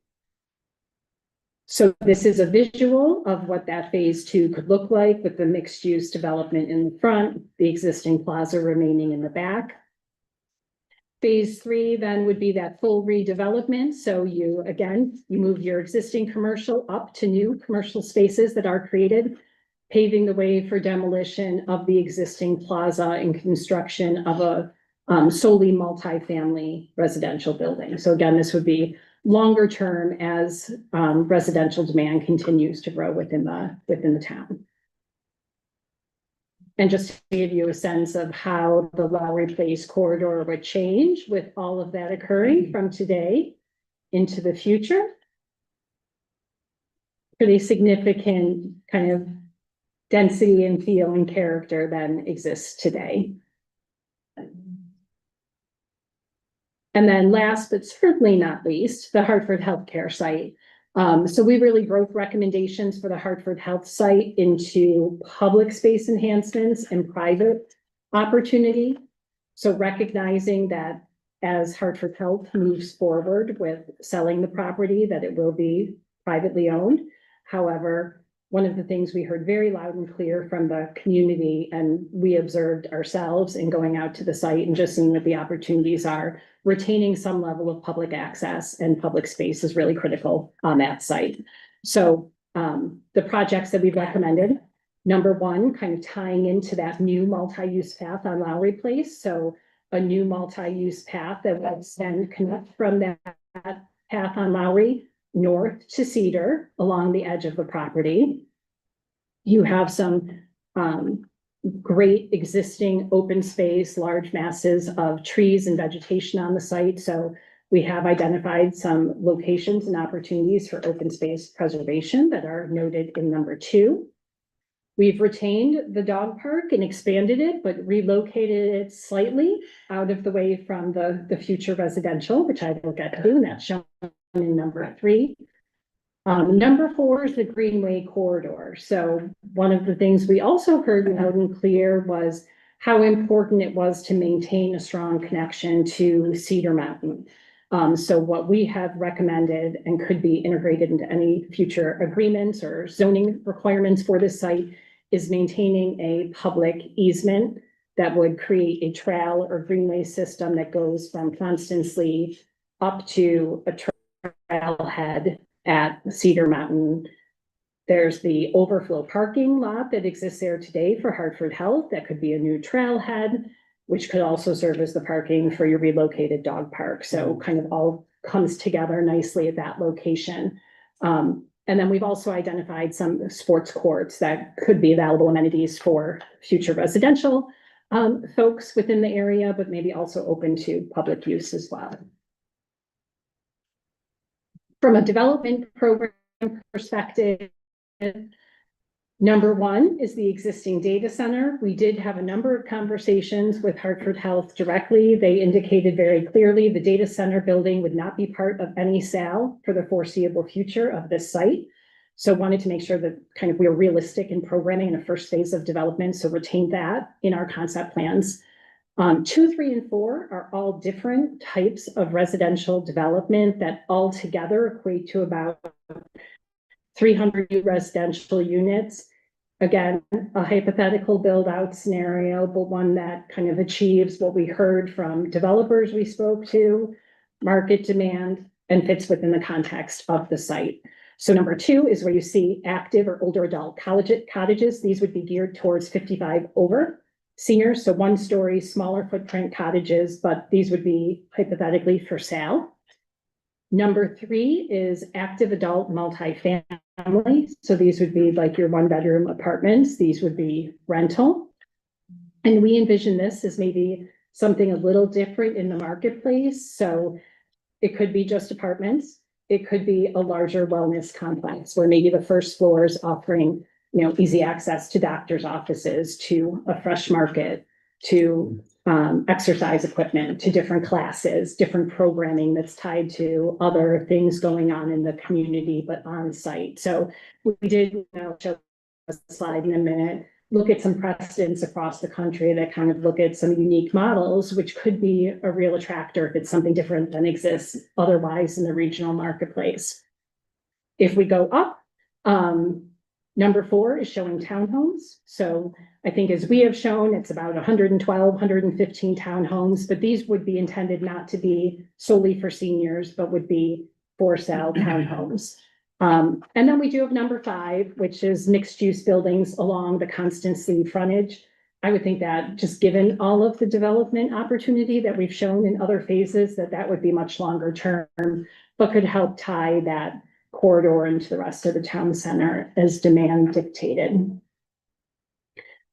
So this is a visual of what that phase 2 could look like, with the mixed use development in the front, the existing plaza remaining in the back. Phase 3 then would be that full redevelopment. So you move your existing commercial up to new commercial spaces that are created, paving the way for demolition of the existing plaza and construction of a solely multifamily residential building. So again, this would be longer term as residential demand continues to grow within the town. And just to give you a sense of how the Lowry Place corridor would change with all of that occurring from today into the future. Pretty significant kind of density and feel and character than exists today. And then last, but certainly not least, the Hartford Healthcare site. So we really broke recommendations for the Hartford Health site into public space enhancements and private opportunity. So recognizing that as Hartford Health moves forward with selling the property, that it will be privately owned. However, one of the things we heard very loud and clear from the community, and we observed ourselves in going out to the site and just seeing what the opportunities are, retaining some level of public access and public space is really critical on that site. So the projects that we've recommended, number one, kind of tying into that new multi-use path on Lowry Place. So a new multi-use path that will then connect from that path on Lowry north to Cedar along the edge of the property. You have some great existing open space, large masses of trees and vegetation on the site. So we have identified some locations and opportunities for open space preservation that are noted in number 2. We've retained the dog park and expanded it, but relocated it slightly out of the way from the future residential, which I will get to, and that's shown in number 3. Number 4 is the Greenway corridor. So one of the things we also heard loud and clear was how important it was to maintain a strong connection to Cedar Mountain. So what we have recommended and could be integrated into any future agreements or zoning requirements for this site is maintaining a public easement that would create a trail or greenway system that goes from Constance Lee up to a trailhead at Cedar Mountain. There's the overflow parking lot that exists there today for Hartford Health. That could be a new trailhead, which could also serve as the parking for your relocated dog park. So kind of all comes together nicely at that location. And then we've also identified some sports courts that could be valuable amenities for future residential folks within the area, but maybe also open to public use as well. From a development program perspective, number 1 is the existing data center. We did have a number of conversations with Hartford Health directly. They indicated very clearly the data center building would not be part of any sale for the foreseeable future of this site. So wanted to make sure that kind of we are realistic in programming in a first phase of development. So retained that in our concept plans. 2, 3, and 4 are all different types of residential development that all together equate to about 300 new residential units. Again, a hypothetical build out scenario, but one that kind of achieves what we heard from developers we spoke to, market demand, and fits within the context of the site. So number 2 is where you see active or older adult cottages. These would be geared towards 55 over seniors. So 1-story, smaller footprint cottages, but these would be hypothetically for sale. Number 3 is active adult multifamily. So these would be like your 1-bedroom apartments. These would be rental. And we envision this as maybe something a little different in the marketplace. So it could be just apartments. It could be a larger wellness complex where maybe the first floor is offering, easy access to doctor's offices, to a fresh market, to exercise equipment, to different classes, different programming that's tied to other things going on in the community, but on site. So we did show a slide in a minute, look at some precedents across the country that kind of look at some unique models, which could be a real attractor if it's something different than exists otherwise in the regional marketplace. If we go up, number 4 is showing townhomes. So I think as we have shown, it's about 112, 115 townhomes, but these would be intended not to be solely for seniors, but would be for sale townhomes. And then we do have number 5, which is mixed use buildings along the Constance-Lee frontage. I would think that just given all of the development opportunity that we've shown in other phases, that would be much longer term, but could help tie that corridor into the rest of the town center as demand dictated.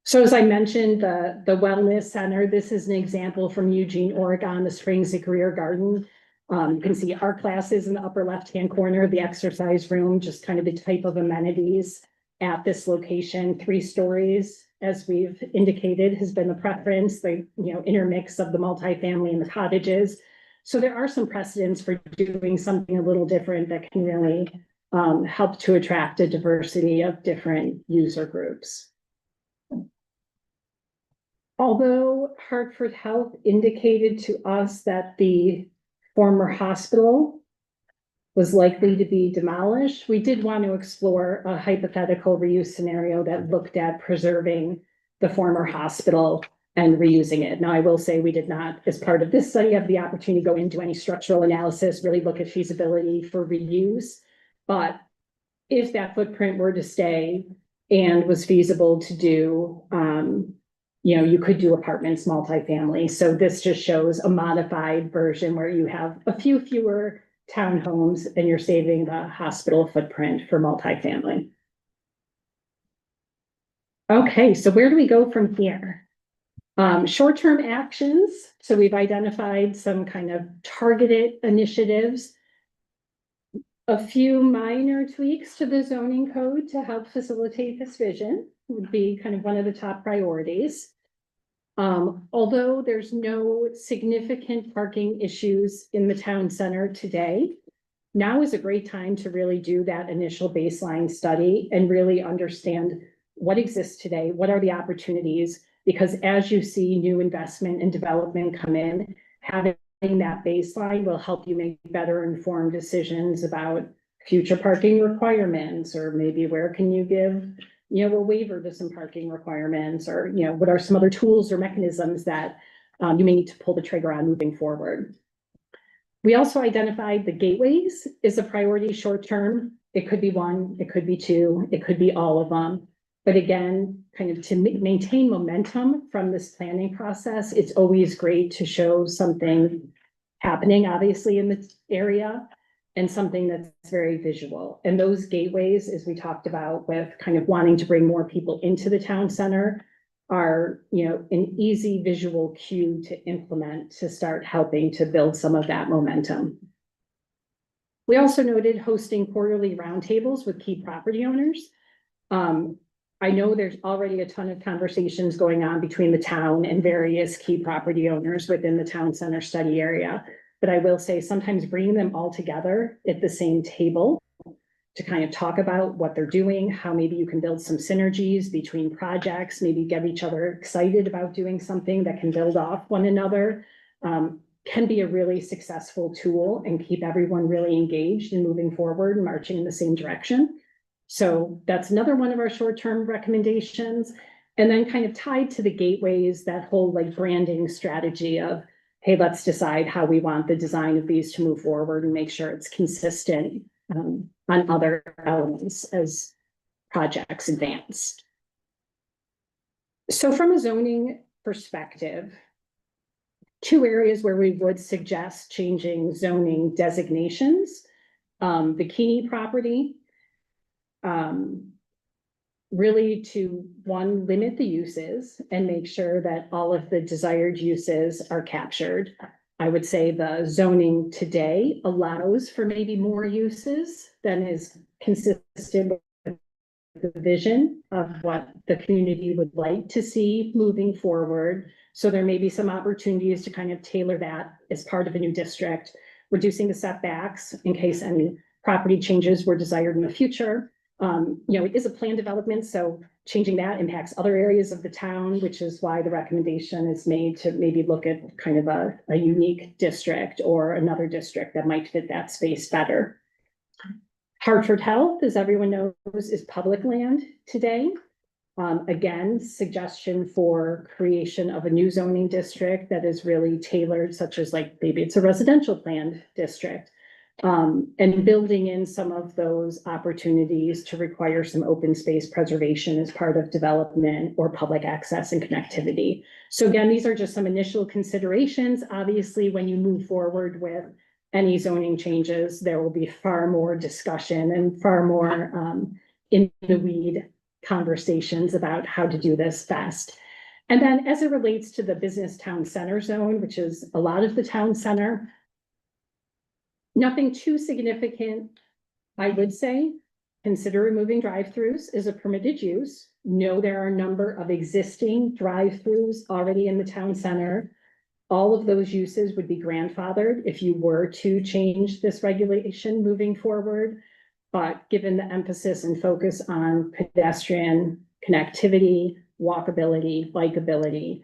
So as I mentioned, the wellness center, this is an example from Eugene, Oregon, the Springs at Greer Garden. You can see our classes in the upper left-hand corner, the exercise room, just kind of the type of amenities at this location. 3 stories, as we've indicated, has been the preference, the intermix of the multifamily and the cottages. So there are some precedents for doing something a little different that can really help to attract a diversity of different user groups. Although Hartford Health indicated to us that the former hospital was likely to be demolished, we did want to explore a hypothetical reuse scenario that looked at preserving the former hospital and reusing it. Now, I will say we did not, as part of this study, have the opportunity to go into any structural analysis, really look at feasibility for reuse. But if that footprint were to stay and was feasible to do, you could do apartments, multifamily. So this just shows a modified version where you have a few fewer townhomes and you're saving the hospital footprint for multifamily. Okay, so where do we go from here? Short-term actions. So we've identified some kind of targeted initiatives, a few minor tweaks to the zoning code to help facilitate this vision would be kind of one of the top priorities. Although there's no significant parking issues in the town center today, now is a great time to really do that initial baseline study and really understand what exists today, what are the opportunities, because as you see new investment and development come in, having that baseline will help you make better informed decisions about future parking requirements, or maybe where can you give a waiver to some parking requirements, or what are some other tools or mechanisms that you may need to pull the trigger on moving forward. We also identified the gateways is a priority short term. It could be 1, it could be 2, it could be all of them. But again, kind of to maintain momentum from this planning process, it's always great to show something happening, obviously, in the area, and something that's very visual. And those gateways, as we talked about with kind of wanting to bring more people into the town center, are, an easy visual cue to implement to start helping to build some of that momentum. We also noted hosting quarterly roundtables with key property owners. I know there's already a ton of conversations going on between the town and various key property owners within the town center study area. But I will say sometimes bringing them all together at the same table to kind of talk about what they're doing, how maybe you can build some synergies between projects, maybe get each other excited about doing something that can build off one another, can be a really successful tool and keep everyone really engaged and moving forward and marching in the same direction. So that's another one of our short-term recommendations. And then kind of tied to the gateways, that whole branding strategy of, hey, let's decide how we want the design of these to move forward and make sure it's consistent on other elements as projects advance. So from a zoning perspective, 2 areas where we would suggest changing zoning designations, the Keeney property, really to, 1, limit the uses and make sure that all of the desired uses are captured. I would say the zoning today allows for maybe more uses than is consistent with the vision of what the community would like to see moving forward. So there may be some opportunities to kind of tailor that as part of a new district, reducing the setbacks in case any property changes were desired in the future. It is a plan development, so changing that impacts other areas of the town, which is why the recommendation is made to maybe look at kind of a unique district or another district that might fit that space better. Hartford Health, as everyone knows, is public land today. Again, suggestion for creation of a new zoning district that is really tailored, such as like maybe it's a residential planned district. And building in some of those opportunities to require some open space preservation as part of development or public access and connectivity. So again, these are just some initial considerations. Obviously, when you move forward with any zoning changes, there will be far more discussion and far more in the weed conversations about how to do this best. And then as it relates to the business town center zone, which is a lot of the town center, nothing too significant, I would say. Consider removing drive-throughs as a permitted use. No, there are a number of existing drive-throughs already in the town center. All of those uses would be grandfathered if you were to change this regulation moving forward. But given the emphasis and focus on pedestrian connectivity, walkability, bikeability,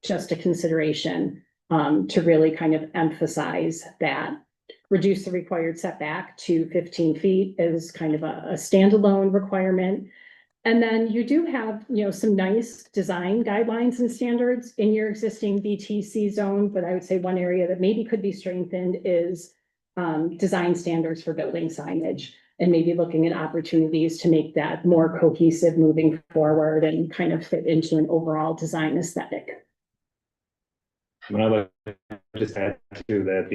just a consideration to really kind of emphasize that. Reduce the required setback to 15 feet is kind of a standalone requirement. And then you do have, some nice design guidelines and standards in your existing BTC zone, but I would say one area that maybe could be strengthened is design standards for building signage, and maybe looking at opportunities to make that more cohesive moving forward and kind of fit into an overall design aesthetic. When I like to just add to that,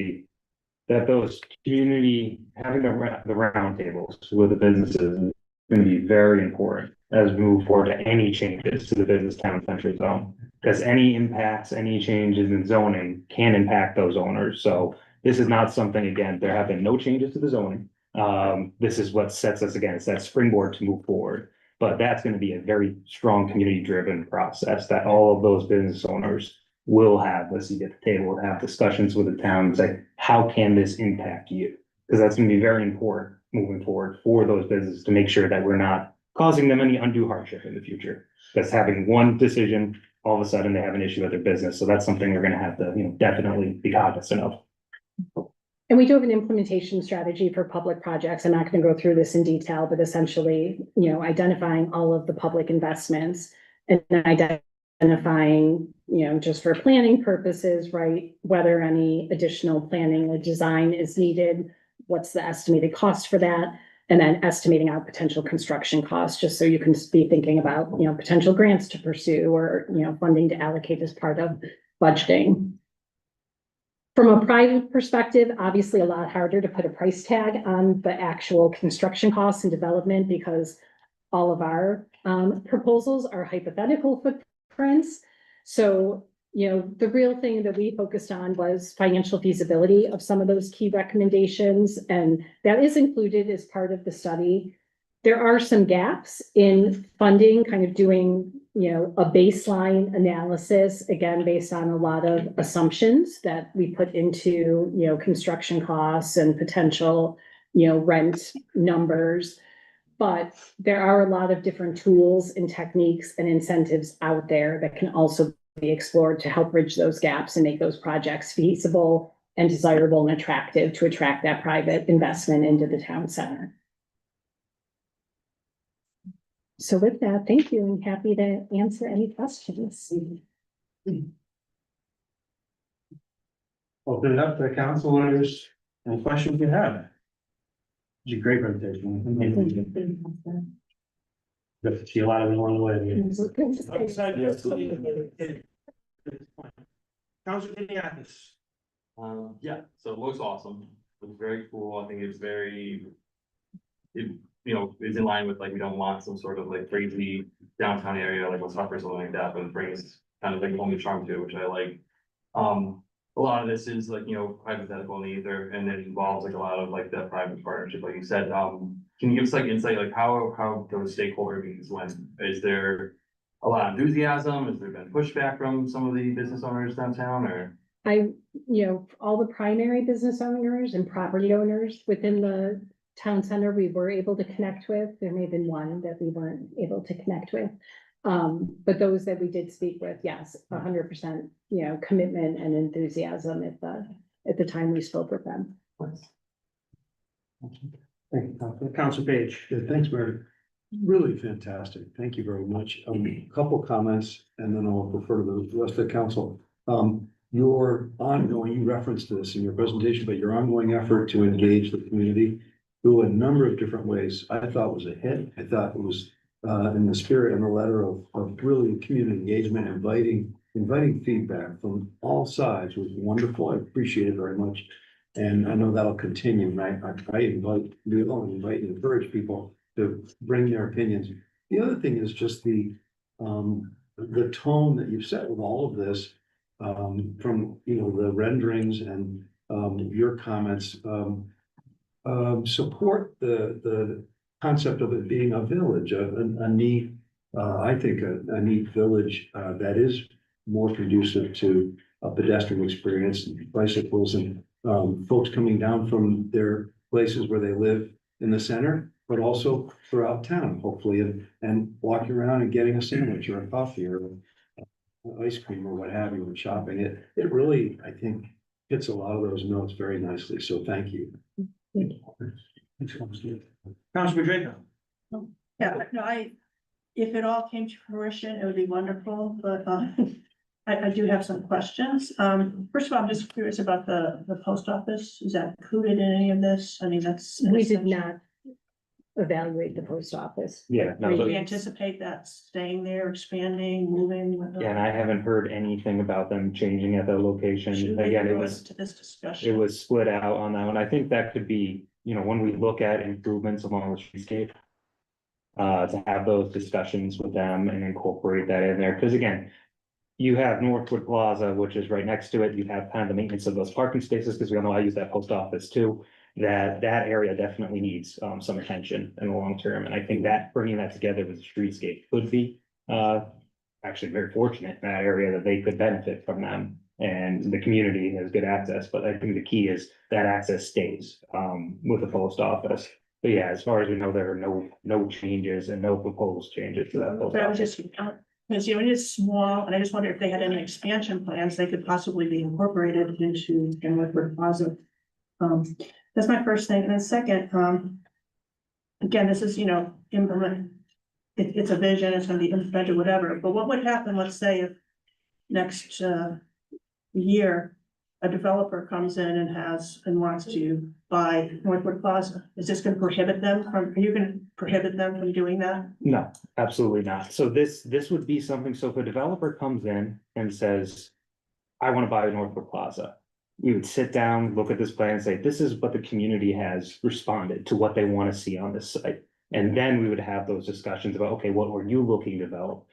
that those community, having the round tables with the businesses is going to be very important as we move forward to any changes to the business town center zone. Because any impacts, any changes in zoning can impact those owners. So this is not something, again, there have been no changes to the zoning. This is what sets us, again, it's that springboard to move forward. But that's going to be a very strong community driven process that all of those business owners will have, let's see, at the table, have discussions with the town and say, how can this impact you? Because that's going to be very important moving forward for those businesses to make sure that we're not causing them any undue hardship in the future. Because having one decision, all of a sudden they have an issue with their business. So that's something we're going to have to, definitely be cognizant of. And we do have an implementation strategy for public projects. I'm not going to go through this in detail, but essentially, identifying all of the public investments and identifying, just for planning purposes, right, whether any additional planning or design is needed, what's the estimated cost for that, and then estimating out potential construction costs, just so you can be thinking about, potential grants to pursue or, funding to allocate as part of budgeting. From a private perspective, obviously a lot harder to put a price tag on the actual construction costs and development because all of our proposals are hypothetical footprints. So, the real thing that we focused on was financial feasibility of some of those key recommendations, and that is included as part of the study. There are some gaps in funding, kind of doing, a baseline analysis, again, based on a lot of assumptions that we put into, construction costs and potential, rent numbers. But there are a lot of different tools and techniques and incentives out there that can also be explored to help bridge those gaps and make those projects feasible and desirable and attractive to attract that private investment into the town center. So with that, thank you. I'm happy to answer any questions. Open it up to the councilors. Any questions you have? It's a great presentation. Good to see a lot of them along the way. Councilor Kenyatis. Yeah, so it looks awesome. It was very cool. I think it's very, it's in line with like, we don't want some sort of like crazy downtown area like West Hartford or something like that, but it brings kind of like home charm to it, which I like. A lot of this is like, hypothetical in the ether, and it involves like a lot of like that private partnership, like you said. Can you give us like insight, like how those stakeholder meetings went? Is there a lot of enthusiasm? Has there been pushback from some of the business owners downtown or? All the primary business owners and property owners within the town center, we were able to connect with. There may have been one that we weren't able to connect with. But those that we did speak with, yes, 100%, commitment and enthusiasm at the time we spoke with them. Thank you, Council Page. Yeah, thanks, Mary. Really fantastic. Thank you very much. A couple comments and then I'll refer to the rest of the council. Your ongoing, you referenced this in your presentation, but your ongoing effort to engage the community through a number of different ways, I thought was a hit. I thought it was in the spirit and the letter of really community engagement, inviting feedback from all sides was wonderful. I appreciate it very much. And I know that'll continue. And I invite and encourage people to bring their opinions. The other thing is just the tone that you've set with all of this, from, the renderings and, your comments, support the concept of it being a village, a neat, I think a neat village, that is more conducive to a pedestrian experience, bicycles and, folks coming down from their places where they live in the center, but also throughout town, hopefully, and walking around and getting a sandwich or a coffee or ice cream or what have you and shopping. It really, I think, hits a lot of those notes very nicely. So thank you. Councilman Draco. Yeah, no, if it all came to fruition, it would be wonderful, but, I do have some questions. First of all, I'm just curious about the post office. Is that included in any of this? I mean, that's. We did not evaluate the post office. Yeah, no, Do we but- anticipate that staying there, expanding, moving? Yeah, and I haven't heard anything about them changing at the location. Should we Again, it go was, into this discussion? it was split out on that one. I think that could be, when we look at improvements along the streetscape. To have those discussions with them and incorporate that in there, because again. You have Northwood Plaza, which is right next to it. You have kind of the maintenance of those parking spaces, because we all know I use that post office too. That area definitely needs some attention in the long term, and I think that bringing that together with the streetscape could be actually very fortunate in that area that they could benefit from them. And the community has good access, but I think the key is that access stays with the post office. But yeah, as far as we know, there are no changes and no proposed changes to that post But I was office. just, because, it is small, and I just wonder if they had any expansion plans, they could possibly be incorporated into Northwood Plaza. That's my first thing, and then second, again, this is, implement. It's a vision, it's gonna be implemented, whatever, but what would happen, let's say, if next, year, a developer comes in and wants to buy Northwood Plaza? Is this gonna prohibit them are you gonna prohibit them from doing that? No, absolutely not. So this would be something, so if a developer comes in and says, I want to buy Northwood Plaza. We would sit down, look at this plan and say, this is what the community has responded to what they want to see on this site. And then we would have those discussions about, okay, what were you looking to develop?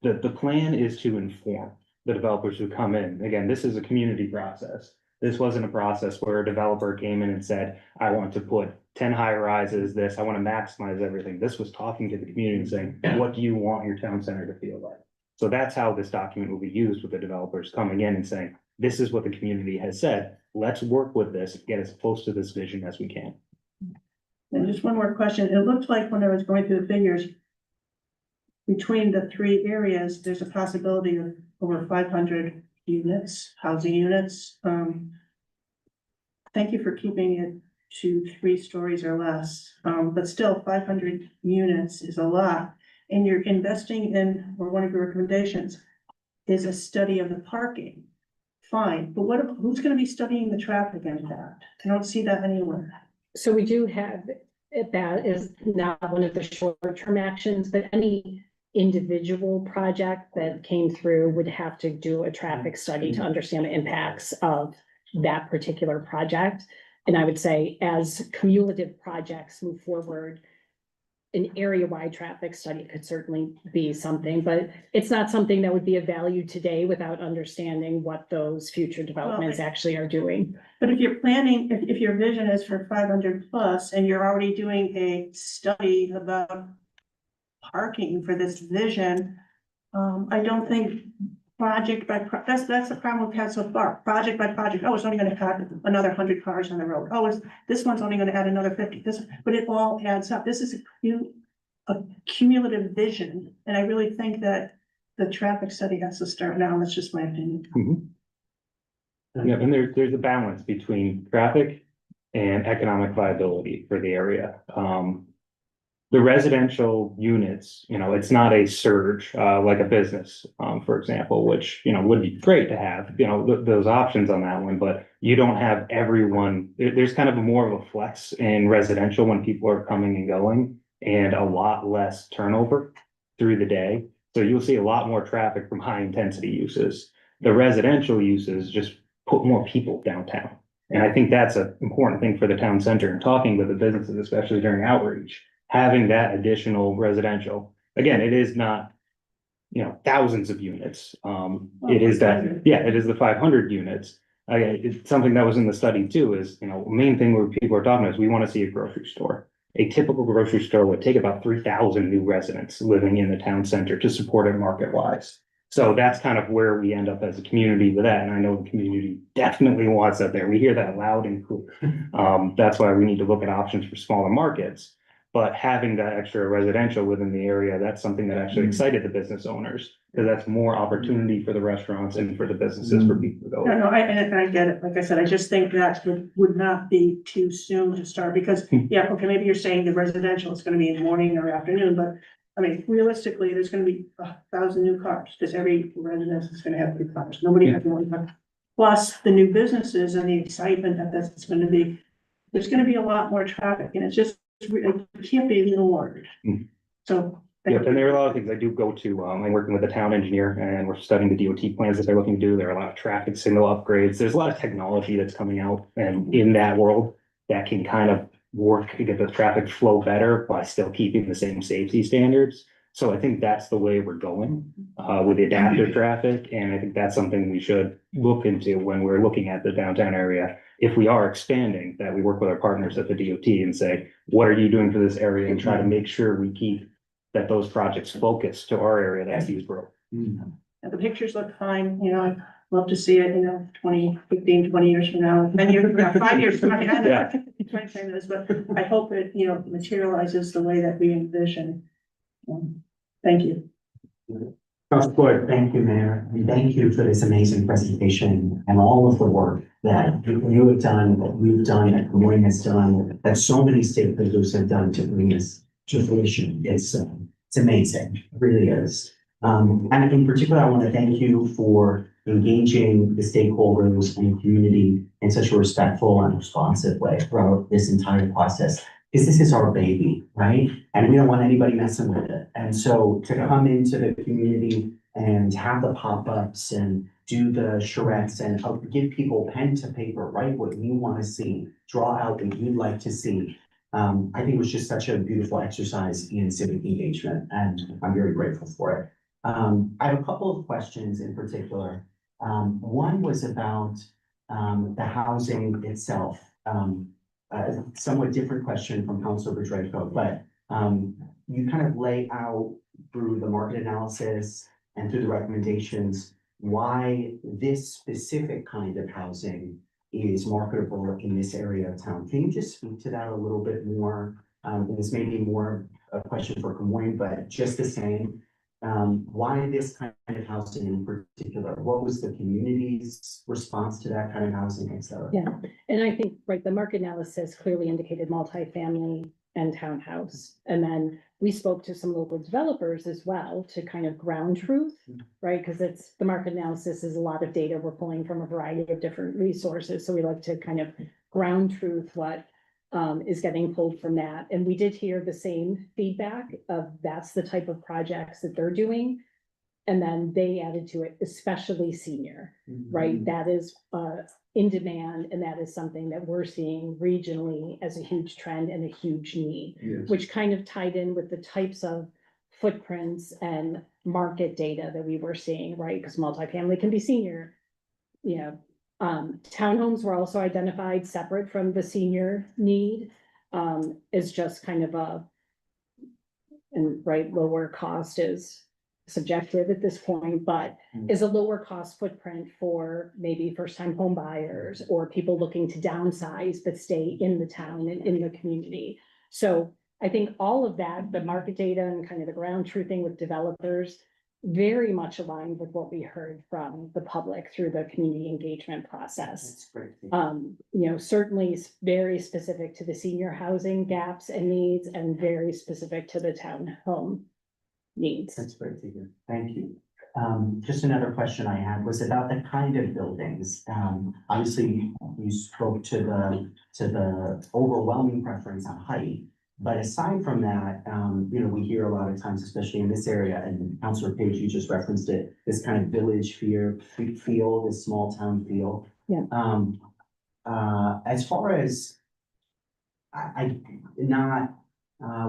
The plan is to inform the developers who come in. Again, this is a community process. This wasn't a process where a developer came in and said, I want to put 10 high rises, I want to maximize everything. This was talking to the community and saying, what do you want your town center to feel like? So that's how this document will be used with the developers coming in and saying, this is what the community has said. Let's work with this, get as close to this vision as we can. And just one more question. It looked like when I was going through the figures, between the three areas, there's a possibility of over 500 units, housing units. Thank you for keeping it to 3 stories or less, but still 500 units is a lot. And you're investing in, or one of your recommendations is a study of the parking. Fine, but who's gonna be studying the traffic impact? I don't see that anywhere. So we do have, that is not one of the short-term actions, but any individual project that came through would have to do a traffic study to understand the impacts of that particular project. And I would say as cumulative projects move forward, an area-wide traffic study could certainly be something, but it's not something that would be of value today without understanding what those future developments actually are doing. But if you're planning, if your vision is for 500 plus and you're already doing a study about parking for this vision, I don't think project by, that's the problem we've had so far, project by project, oh, it's only gonna add another 100 cars on the road, oh, this one's only gonna add another 50, but it all adds up, this is a cumulative vision, and I really think that the traffic study has to start now, that's just my opinion. Yeah, and there's a balance between traffic and economic viability for the area. The residential units, it's not a surge, like a business, for example, which, would be great to have, those options on that one, but you don't have everyone, there's kind of more of a flex in residential when people are coming and going and a lot less turnover through the day. So you'll see a lot more traffic from high intensity uses. The residential uses just put more people downtown. And I think that's an important thing for the town center and talking with the businesses, especially during outreach, having that additional residential. Again, it is not, thousands of units. It is that, yeah, it is the 500 units. It's something that was in the study too, is, main thing where people are talking about is we want to see a grocery store. A typical grocery store would take about 3,000 new residents living in the town center to support it market wise. So that's kind of where we end up as a community with that. And I know the community definitely wants that there. We hear that loud and clear. That's why we need to look at options for smaller markets. But having that extra residential within the area, that's something that actually excited the business owners, because that's more opportunity for the restaurants and for the businesses for people to go. No, I get it. Like I said, I just think that would not be too soon to start because, yeah, okay, maybe you're saying the residential is gonna be in the morning or afternoon, but I mean, realistically, there's gonna be 1,000 new cars, because every residence is gonna have 3 cars. Nobody has one car. Plus the new businesses and the excitement that's gonna be, there's gonna be a lot more traffic and it can't be ignored. So. Yeah, and there are a lot of things I do go to. I'm working with a town engineer and we're studying the DOT plans that they're looking to do. There are a lot of traffic signal upgrades. There's a lot of technology that's coming out and in that world that can kind of work to get the traffic flow better by still keeping the same safety standards. So I think that's the way we're going with the adaptive traffic. And I think that's something we should look into when we're looking at the downtown area. If we are expanding, that we work with our partners at the DOT and say, what are you doing for this area? And try to make sure we keep that those projects focus to our area that sees growth. And the pictures look fine, I'd love to see it, 15, 20 years from now, 10 years from now, 5 years from now. Yeah. But I hope it, materializes the way that we envision. Thank you. Thank you, Mayor, and thank you for this amazing presentation and all of the work that you have done, that we've done, that Moyne has done, that so many stakeholders have done to bring this to fruition. It's amazing, it really is. And in particular, I want to thank you for engaging the stakeholders and the community in such a respectful and responsive way throughout this entire process. Because this is our baby, right? And we don't want anybody messing with it. And so to come into the community and have the pop-ups and do the charrettes and give people pen to paper, write what you want to see, draw out what you'd like to see. I think it was just such a beautiful exercise in civic engagement, and I'm very grateful for it. I have a couple of questions in particular. One was about the housing itself. A somewhat different question from Councilor Draco, but you kind of lay out through the market analysis and through the recommendations why this specific kind of housing is marketable in this area of town. Can you just speak to that a little bit more? This may be more a question for Moyne, but just the same. Why this kind of housing in particular? What was the community's response to that kind of housing, et cetera? Yeah, and I think, right, the market analysis clearly indicated multifamily and townhouse. And then we spoke to some local developers as well to kind of ground truth, right? Because it's the market analysis is a lot of data we're pulling from a variety of different resources. So we like to kind of ground truth what is getting pulled from that. And we did hear the same feedback of that's the type of projects that they're doing. And then they added to it, especially senior, right? That is in demand, and that is something that we're seeing regionally as a huge trend and a huge need, which kind of tied in with the types of footprints and market data that we were seeing, right? Because multifamily can be senior, townhomes were also identified separate from the senior need, as just kind of lower cost is subjective at this point, but is a lower cost footprint for maybe first time home buyers or people looking to downsize but stay in the town and in the community. So I think all of that, the market data and kind of the ground truthing with developers, very much aligned with what we heard from the public through the community engagement process. Certainly very specific to the senior housing gaps and needs and very specific to the town home needs. That's great to hear. Thank you. Just another question I had was about the kind of buildings. Obviously, you spoke to the overwhelming preference on height. But aside from that, we hear a lot of times, especially in this area, and Councilor Page, you just referenced it, this kind of village feel, this small town feel. Yeah. As far as,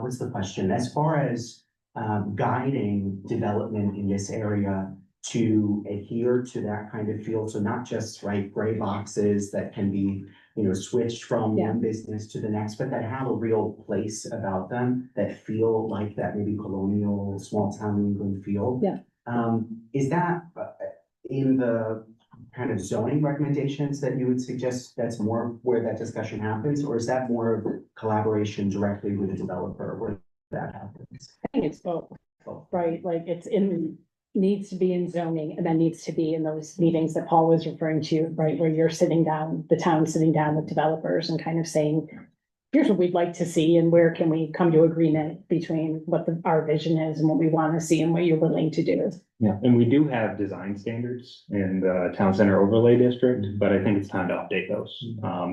what's the question? As far as guiding development in this area to adhere to that kind of feel, so not just gray boxes that can be switched from one business to the next, but that have a real place about them, that feel like that maybe colonial, small town England feel. Yeah. Is that in the kind of zoning recommendations that you would suggest that's more where that discussion happens, or is that more of collaboration directly with the developer where that happens? I think it's both, right? Like needs to be in zoning and then needs to be in those meetings that Paul was referring to, right? Where you're sitting down, the town sitting down with developers and kind of saying, here's what we'd like to see and where can we come to agreement between what our vision is and what we want to see and what you're willing to do. Yeah, and we do have design standards in the town center overlay district, but I think it's time to update those.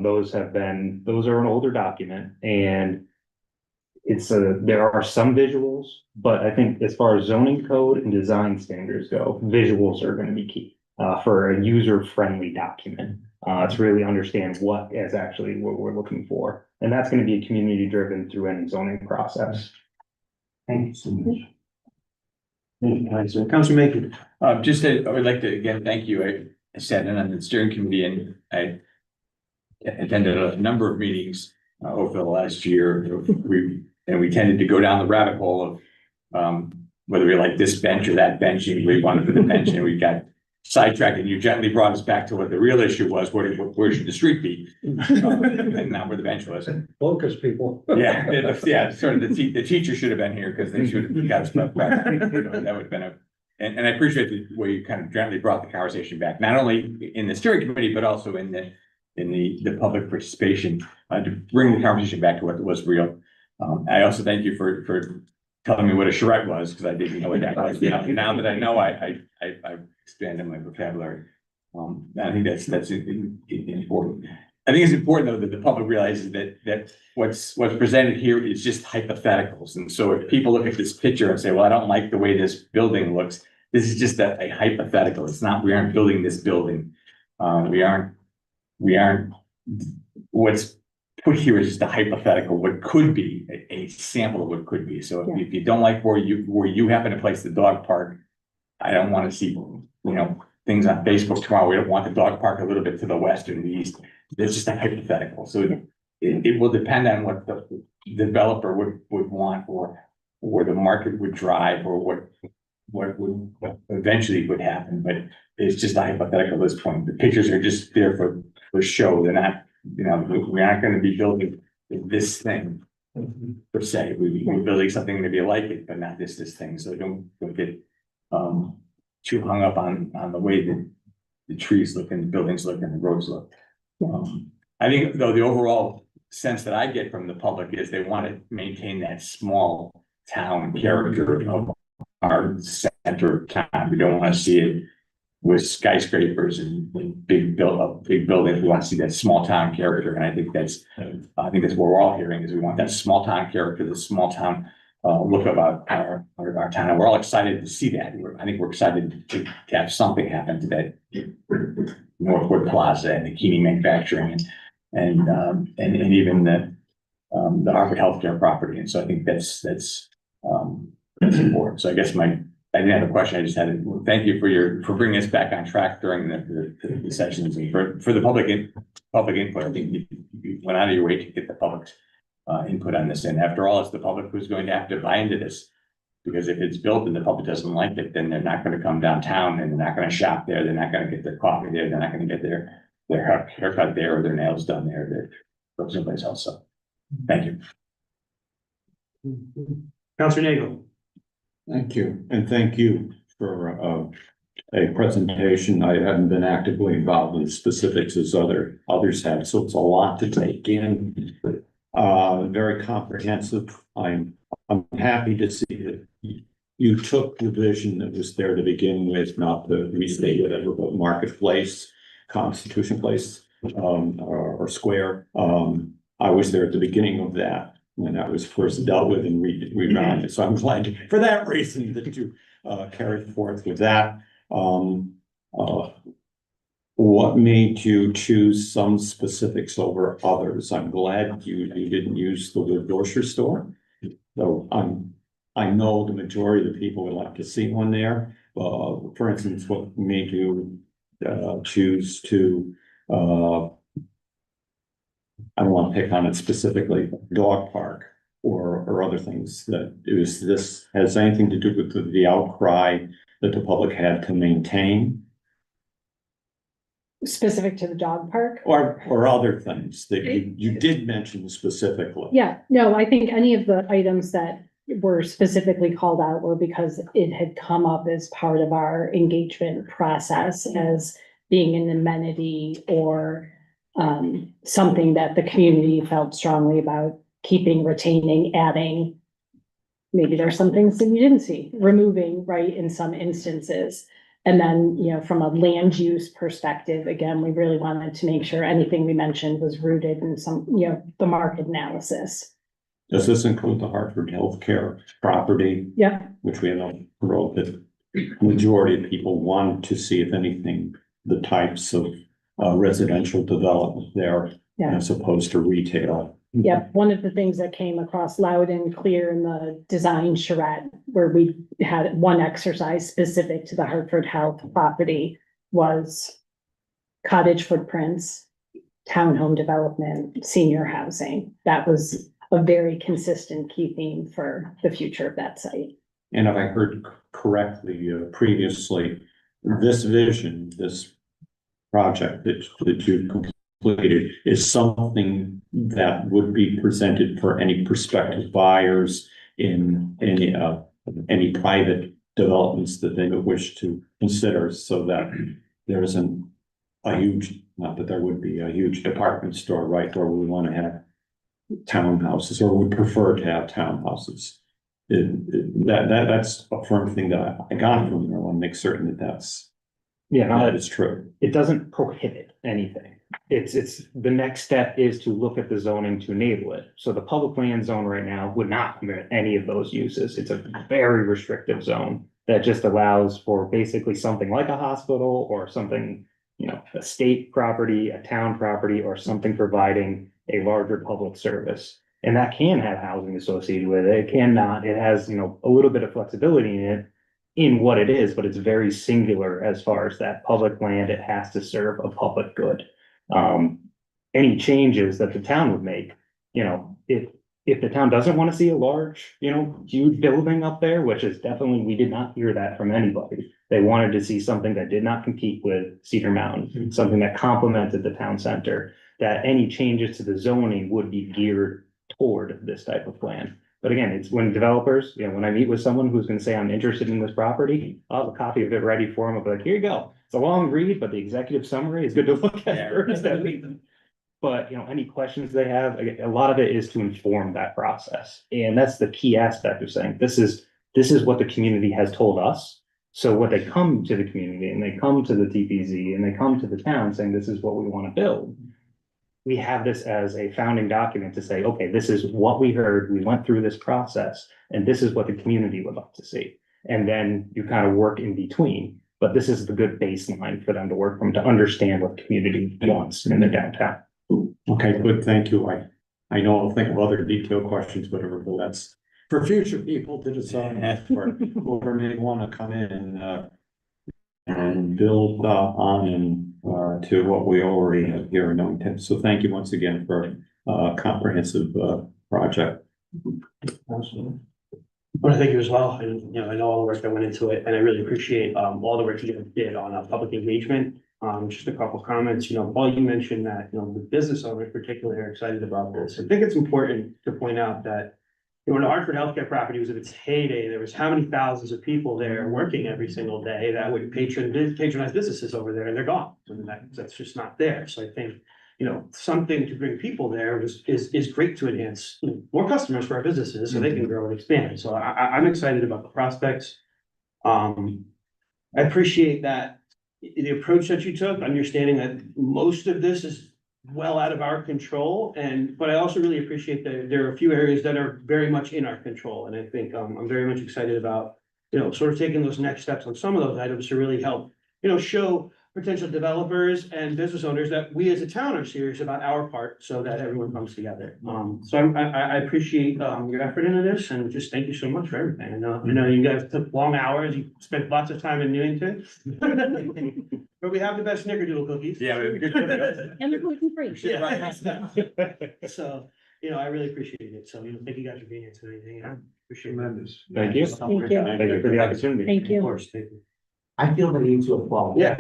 Those are an older document and there are some visuals, but I think as far as zoning code and design standards go, visuals are going to be key for a user-friendly document. To really understand what we're looking for. And that's going to be community-driven through any zoning process. Thank you so much. Councilor Macon. I would like to again, thank you. I sat in on the steering committee and I attended a number of meetings over the last year. We tended to go down the rabbit hole of whether we like this bench or that bench, and we wanted for the bench, and we got sidetracked, and you gently brought us back to what the real issue was, where should the street be? And not where the bench was. Focus, people. Yeah, sort of the teacher should have been here because they should have got us back. That would have been and I appreciate the way you kind of gently brought the conversation back, not only in the steering committee, but also in the public participation, to bring the conversation back to what was real. I also thank you for telling me what a charrette was, because I didn't know what that was. Now that I know, I've expanded my vocabulary. I think that's important. I think it's important though that the public realizes that what's presented here is just hypotheticals. And so if people look at this picture and say, well, I don't like the way this building looks, this is just a hypothetical. It's not, we aren't building this building. We aren't, what's put here is just a hypothetical, what could be a sample of what could be. So if you don't like where you happen to place the dog park, I don't want to see, things on Facebook tomorrow. We don't want the dog park a little bit to the west or the east. It's just a hypothetical. So it will depend on what the developer would want, or the market would drive, or what eventually would happen. But it's just a hypothetical at this point. The pictures are just there for show. They're not, we're not going to be building this thing per se. We're building something maybe like it, but not this thing. So don't get too hung up on the way that the trees look and the buildings look and the roads look. I think though the overall sense that I get from the public is they want to maintain that small town character of our center of town. We don't want to see it with skyscrapers and big buildings. We want to see that small town character. And I think that's what we're all hearing is we want that small town character, the small town look about our town. And we're all excited to see that. I think we're excited to have something happen to that Northwood Plaza and the Keeney Manufacturing and even the Harvard Healthcare property. And so I think that's important. So I guess I didn't have a question. I just had to thank you for bringing us back on track during the sessions and for the public input. I think you went out of your way to get the public's input on this. And after all, it's the public who's going to have to buy into this. Because if it's built and the public doesn't like it, then they're not gonna come downtown and they're not gonna shop there, they're not gonna get their coffee there, they're not gonna get their haircut there or their nails done there, they're go someplace else, so. Thank you. Counselor Nagel. Thank you, and thank you for a presentation. I haven't been actively involved in specifics as others have, so it's a lot to take in. Very comprehensive. I'm happy to see that you took the vision that was there to begin with, not the restate whatever, but Marketplace, Constitution Place, or Square. I was there at the beginning of that when that was first dealt with and revamped. So I'm glad for that reason that you carried forth with that. What made you choose some specifics over others? I'm glad you didn't use the word grocery store. So I know the majority of the people would like to see one there. For instance, what made you choose to I don't want to pick on it specifically, dog park or other things that this has anything to do with the outcry that the public had to maintain? Specific to the dog park? Or other things that you did mention specifically? Yeah, no, I think any of the items that were specifically called out were because it had come up as part of our engagement process as being an amenity or something that the community felt strongly about keeping, retaining, adding. Maybe there's some things that you didn't see, removing, right, in some instances. And then, you know, from a land use perspective, again, we really wanted to make sure anything we mentioned was rooted in some, you know, the market analysis. Does this include the Hartford Healthcare property? Yeah. Which we have wrote that majority of people want to see, if anything, the types of residential development there Yeah. as opposed to retail. Yep, one of the things that came across loud and clear in the design charrette, where we had one exercise specific to the Hartford Health property, was cottage footprints, townhome development, senior housing. That was a very consistent key theme for the future of that site. And if I heard correctly previously, this vision, this project that you completed is something that would be presented for any prospective buyers in any private developments that they would wish to consider, so that there isn't a huge, not that there would be a huge department store, right, where we want to have townhouses or would prefer to have townhouses. That's a firm thing that I got from there. I want to make certain that that is true. It doesn't prohibit anything. It's the next step is to look at the zoning to enable it. So the public land zone right now would not permit any of those uses. It's a very restrictive zone that just allows for basically something like a hospital or something, you know, a state property, a town property, or something providing a larger public service. And that can have housing associated with it. It cannot. It has, you know, a little bit of flexibility in it, in what it is, but it's very singular as far as that public land. It has to serve a public good. Any changes that the town would make, you know, if the town doesn't want to see a large, you know, huge building up there, which is definitely, we did not hear that from anybody. They wanted to see something that did not compete with Cedar Mountain, something that complemented the town center, that any changes to the zoning would be geared toward this type of plan. But again, it's when developers, you know, when I meet with someone who's gonna say, I'm interested in this property, I'll have a copy of it ready for them. I'll be like, here you go. It's a long read, but the executive summary is good to look at first. But, you know, any questions they have, a lot of it is to inform that process. And that's the key aspect of saying, this is what the community has told us. So what they come to the community and they come to the TPZ and they come to the town saying, this is what we want to build. We have this as a founding document to say, okay, this is what we heard. We went through this process and this is what the community would like to see. And then you kind of work in between, but this is the good baseline for them to work from, to understand what the community wants in their downtown. Okay, good, thank you. I know I'll think of other detailed questions, but that's for future people to decide, for whoever may want to come in and build on and to what we already have here in Newington. So thank you once again for a comprehensive project. want to thank you as well, and, I know all the work that went into it, and I really appreciate, all the work you guys did on, public engagement. Just a couple comments, Paul, you mentioned that, the business owners particularly are excited about this. I think it's important to point out that, when the Hartford Healthcare property was at its heyday, there was how many thousands of people there working every single day that would patronize businesses over there, and they're gone. And that's just not there. So I think, something to bring people there is great to enhance more customers for our businesses so they can grow and expand. So I'm excited about the prospects. I appreciate that the approach that you took, understanding that most of this is well out of our control, but I also really appreciate that there are a few areas that are very much in our control, and I think I'm very much excited about, sort of taking those next steps on some of those items to really help, show potential developers and business owners that we as a town are serious about our part so that everyone comes together. So I appreciate your effort into this, and just thank you so much for everything. I know you guys took long hours, you spent lots of time in Newington. But we have the best snickerdoodle cookies. Yeah. And they're gluten free. Yeah. So, I really appreciate it. So, thank you guys for being here tonight. Appreciate it. Tremendous. Thank you. Thank you. Thank you for the opportunity. Thank Of you. course, thank you. I feel the need to applaud. Yeah.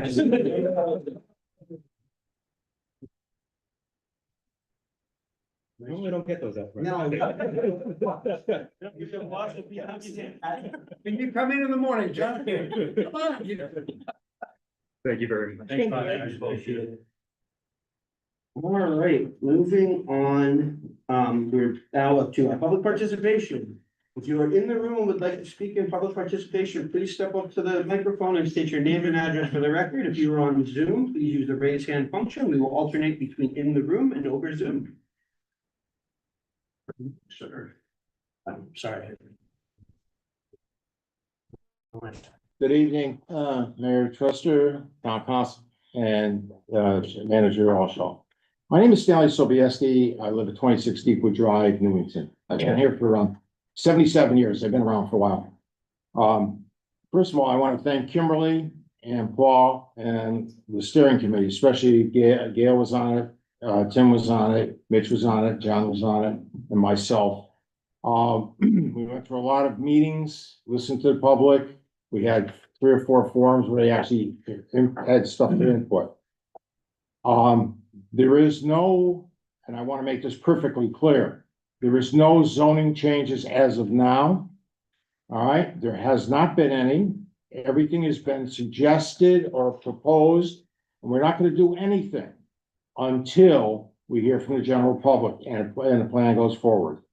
Normally don't get those up. No. Can you come in the morning, John? Come on, Thank you very much. Thanks, Bob. I appreciate it. All right, moving on, we're now up to our public participation. If you are in the room and would like to speak in public participation, please step up to the microphone and state your name and address for the record. If you are on Zoom, please use the raise hand function. We will alternate between in the room and over Zoom. Sure. I'm sorry. Good evening, Mayor Truster, Town Council, and Manager Allshaw. My name is Stanley Sobieski. I live at 26 Deepwood Drive, Newington. I've been here for around 77 years. I've been around for a while. First of all, I want to thank Kimberly and Paul and the steering committee, especially Gail was on it, Tim was on it, Mitch was on it, John was on it, and myself. We went through a lot of meetings, listened to the public. We had 3 or 4 forums where they actually had stuff to input. There is no, and I want to make this perfectly clear, there is no zoning changes as of now. All right, there has not been any. Everything has been suggested or proposed, and we're not going to do anything until we hear from the general public and the plan goes forward.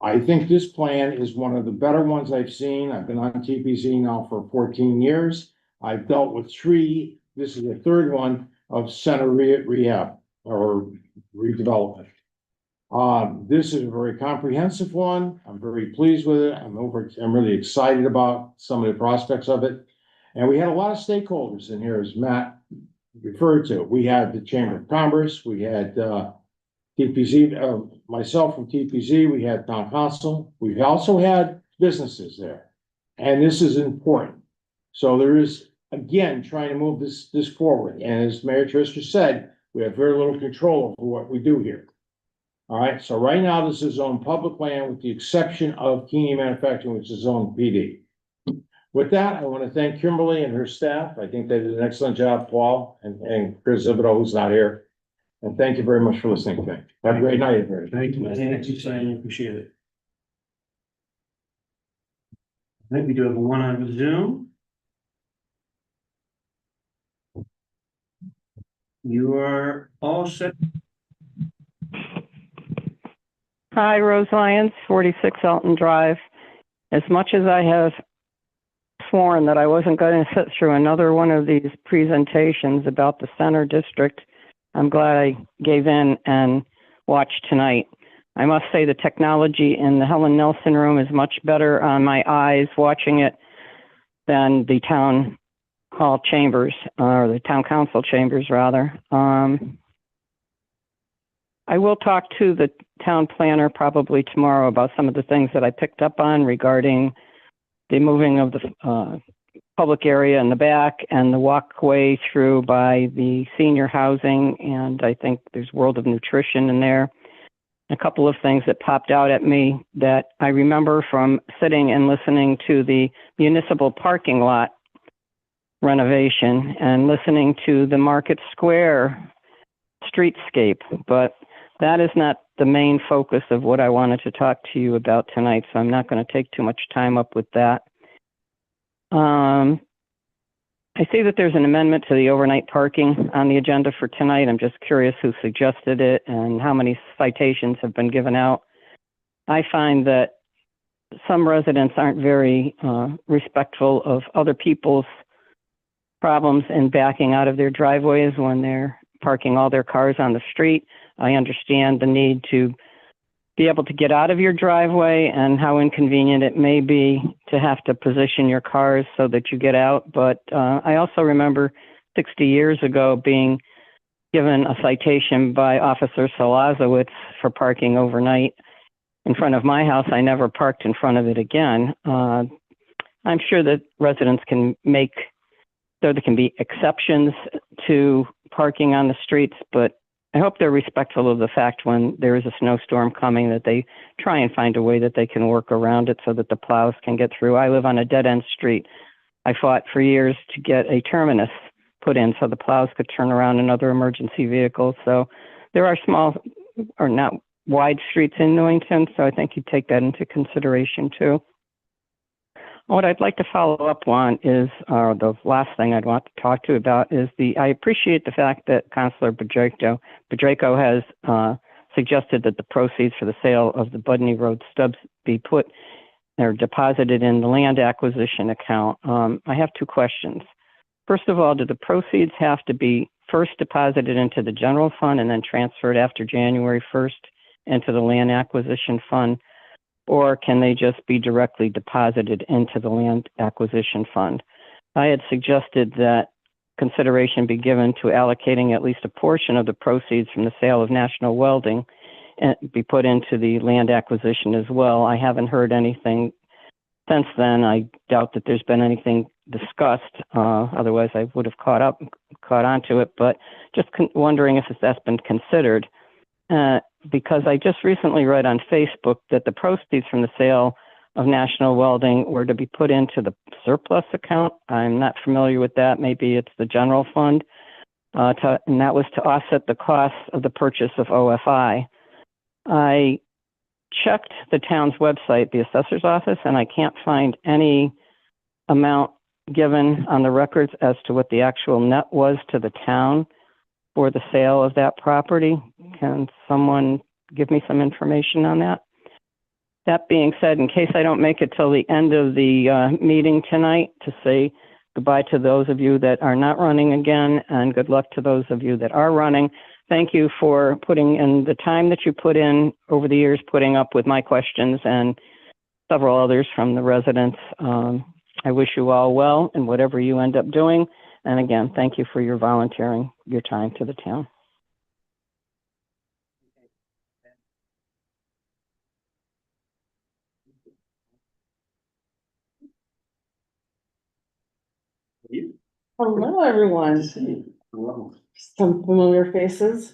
I think this plan is one of the better ones I've seen. I've been on TPZ now for 14 years. I've dealt with 3, this is the 3rd one of center rehab or redevelopment. This is a very comprehensive one. I'm very pleased with it. I'm really excited about some of the prospects of it. And we had a lot of stakeholders in here, as Matt referred to. We had the Chamber of Commerce, we had TPZ, myself from TPZ, we had Town Council. We've also had businesses there. And this is important. So there is, again, trying to move this forward. And as Mayor Trister said, we have very little control over what we do here. All right, so right now this is on public land with the exception of Keeney Manufacturing, which is on PD. With that, I want to thank Kimberly and her staff. I think they did an excellent job, Paul and Chris Zibido, who's not here. And thank you very much for listening to me. Have a great night, everybody. Thank you, man. Thank you, Simon. Appreciate it. I think we do have one on Zoom. You are all set. Hi, Rose Lyons, 46 Elton Drive. As much as I have sworn that I wasn't going to sit through another one of these presentations about the center district, I'm glad I gave in and watched tonight. I must say the technology in the Helen Nelson room is much better on my eyes watching it than the town hall chambers, or the town council chambers rather. I will talk to the town planner probably tomorrow about some of the things that I picked up on regarding the moving of the public area in the back and the walkway through by the senior housing. And I think there's World of Nutrition in there. a couple of things that popped out at me that I remember from sitting and listening to the municipal parking lot renovation and listening to the Market Square streetscape, but that is not the main focus of what I wanted to talk to you about tonight, so I'm not going to take too much time up with that. I see that there's an amendment to the overnight parking on the agenda for tonight. I'm just curious who suggested it and how many citations have been given out. I find that some residents aren't very respectful of other people's problems in backing out of their driveways when they're parking all their cars on the street. I understand the need to be able to get out of your driveway and how inconvenient it may be to have to position your cars so that you get out. But I also remember 60 years ago being given a citation by Officer Salazowitz for parking overnight in front of my house. I never parked in front of it again. I'm sure that residents can there can be exceptions to parking on the streets, but I hope they're respectful of the fact when there is a snowstorm coming that they try and find a way that they can work around it so that the plows can get through. I live on a dead-end street. I fought for years to get a terminus put in so the plows could turn around in other emergency vehicles. So there are small or not wide streets in Newington, so I think you take that into consideration too. What I'd like to follow up on is, the last thing I'd want to talk to you about is I appreciate the fact that Councilor Bedrejko has suggested that the proceeds for the sale of the Budney Road stubs be put or deposited in the land acquisition account. I have two questions. First of all, do the proceeds have to be first deposited into the general fund and then transferred after January 1st into the land acquisition fund? Or can they just be directly deposited into the land acquisition fund? I had suggested that consideration be given to allocating at least a portion of the proceeds from the sale of National Welding and be put into the land acquisition as well. I haven't heard anything since then. I doubt that there's been anything discussed. Otherwise, I would have caught on to it, but just wondering if that's been considered. Because I just recently read on Facebook that the proceeds from the sale of National Welding were to be put into the surplus account. I'm not familiar with that. Maybe it's the general fund. And that was to offset the costs of the purchase of OFI. I checked the town's website, the assessor's office, and I can't find any amount given on the records as to what the actual net was to the town for the sale of that property. Can someone give me some information on that? That being said, in case I don't make it till the end of the meeting tonight, to say goodbye to those of you that are not running again and good luck to those of you that are running. Thank you for putting in the time that you put in over the years, putting up with my questions and several others from the residents. I wish you all well in whatever you end up doing. And again, thank you for your volunteering your time to the town. Hello, everyone. Some familiar faces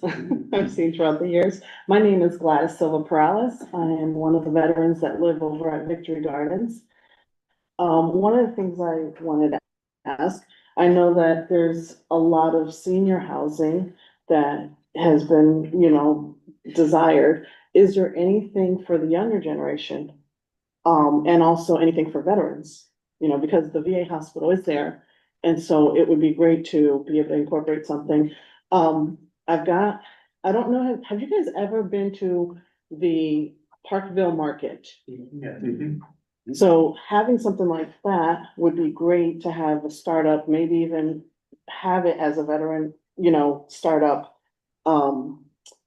I've seen throughout the years. My name is Gladys Silva Perales. I am one of the veterans that live over at Victory Gardens. One of the things I wanted to ask, I know that there's a lot of senior housing that has been, desired. Is there anything for the younger generation? And also anything for veterans, because the VA hospital is there. And so it would be great to be able to incorporate something. I don't know, have you guys ever been to the Parkville Market? Yeah. So having something like that would be great to have a startup, maybe even have it as a veteran, startup.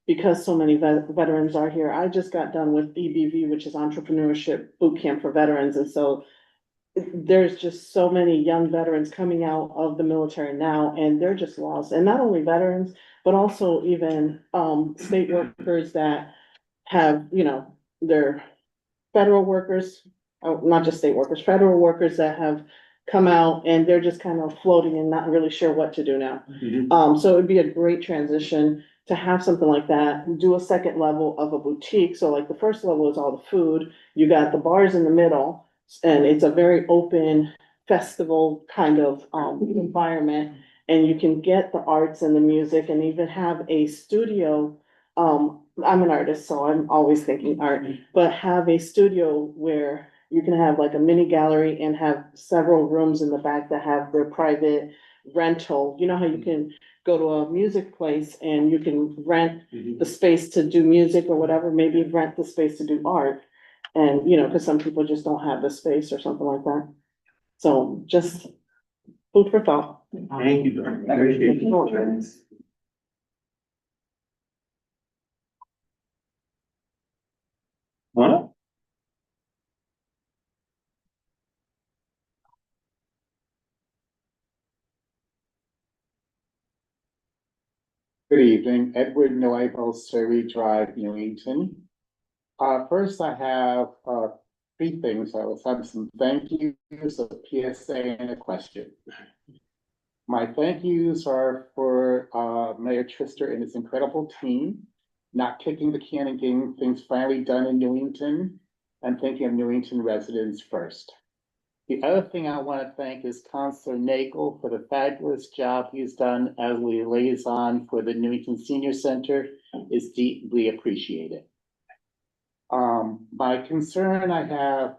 Because so many veterans are here. I just got done with EBV, which is Entrepreneurship Boot Camp for Veterans. And so there's just so many young veterans coming out of the military now, and they're just lost. And not only veterans, but also even state workers that have, they're federal workers, not just state workers, federal workers that have come out and they're just kind of floating and not really sure what to do now. So it'd be a great transition to have something like that, do a second level of a boutique. So like the first level is all the food, you got the bars in the middle, and it's a very open festival kind of environment. And you can get the arts and the music and even have a studio. I'm an artist, so I'm always thinking art, but have a studio where you can have like a mini gallery and have several rooms in the back that have their private rental. You know how you can go to a music place and you can rent the space to do music or whatever, maybe rent the space to do art. And, you know, because some people just don't have the space or something like that. So just food for thought. Thank you, Dorothy. Appreciate it. What? Good evening, Edward Nuevo, Surrey Drive, Newington. First I have, three things. I will have some thank yous, a PSA, and a question. My thank yous are for, Mayor Trister and his incredible team, not kicking the can and getting things finally done in Newington, and thinking of Newington residents first. The other thing I want to thank is Councilor Nagel for the fabulous job he's done as the liaison for the Newington Senior Center is deeply appreciated. My concern I have,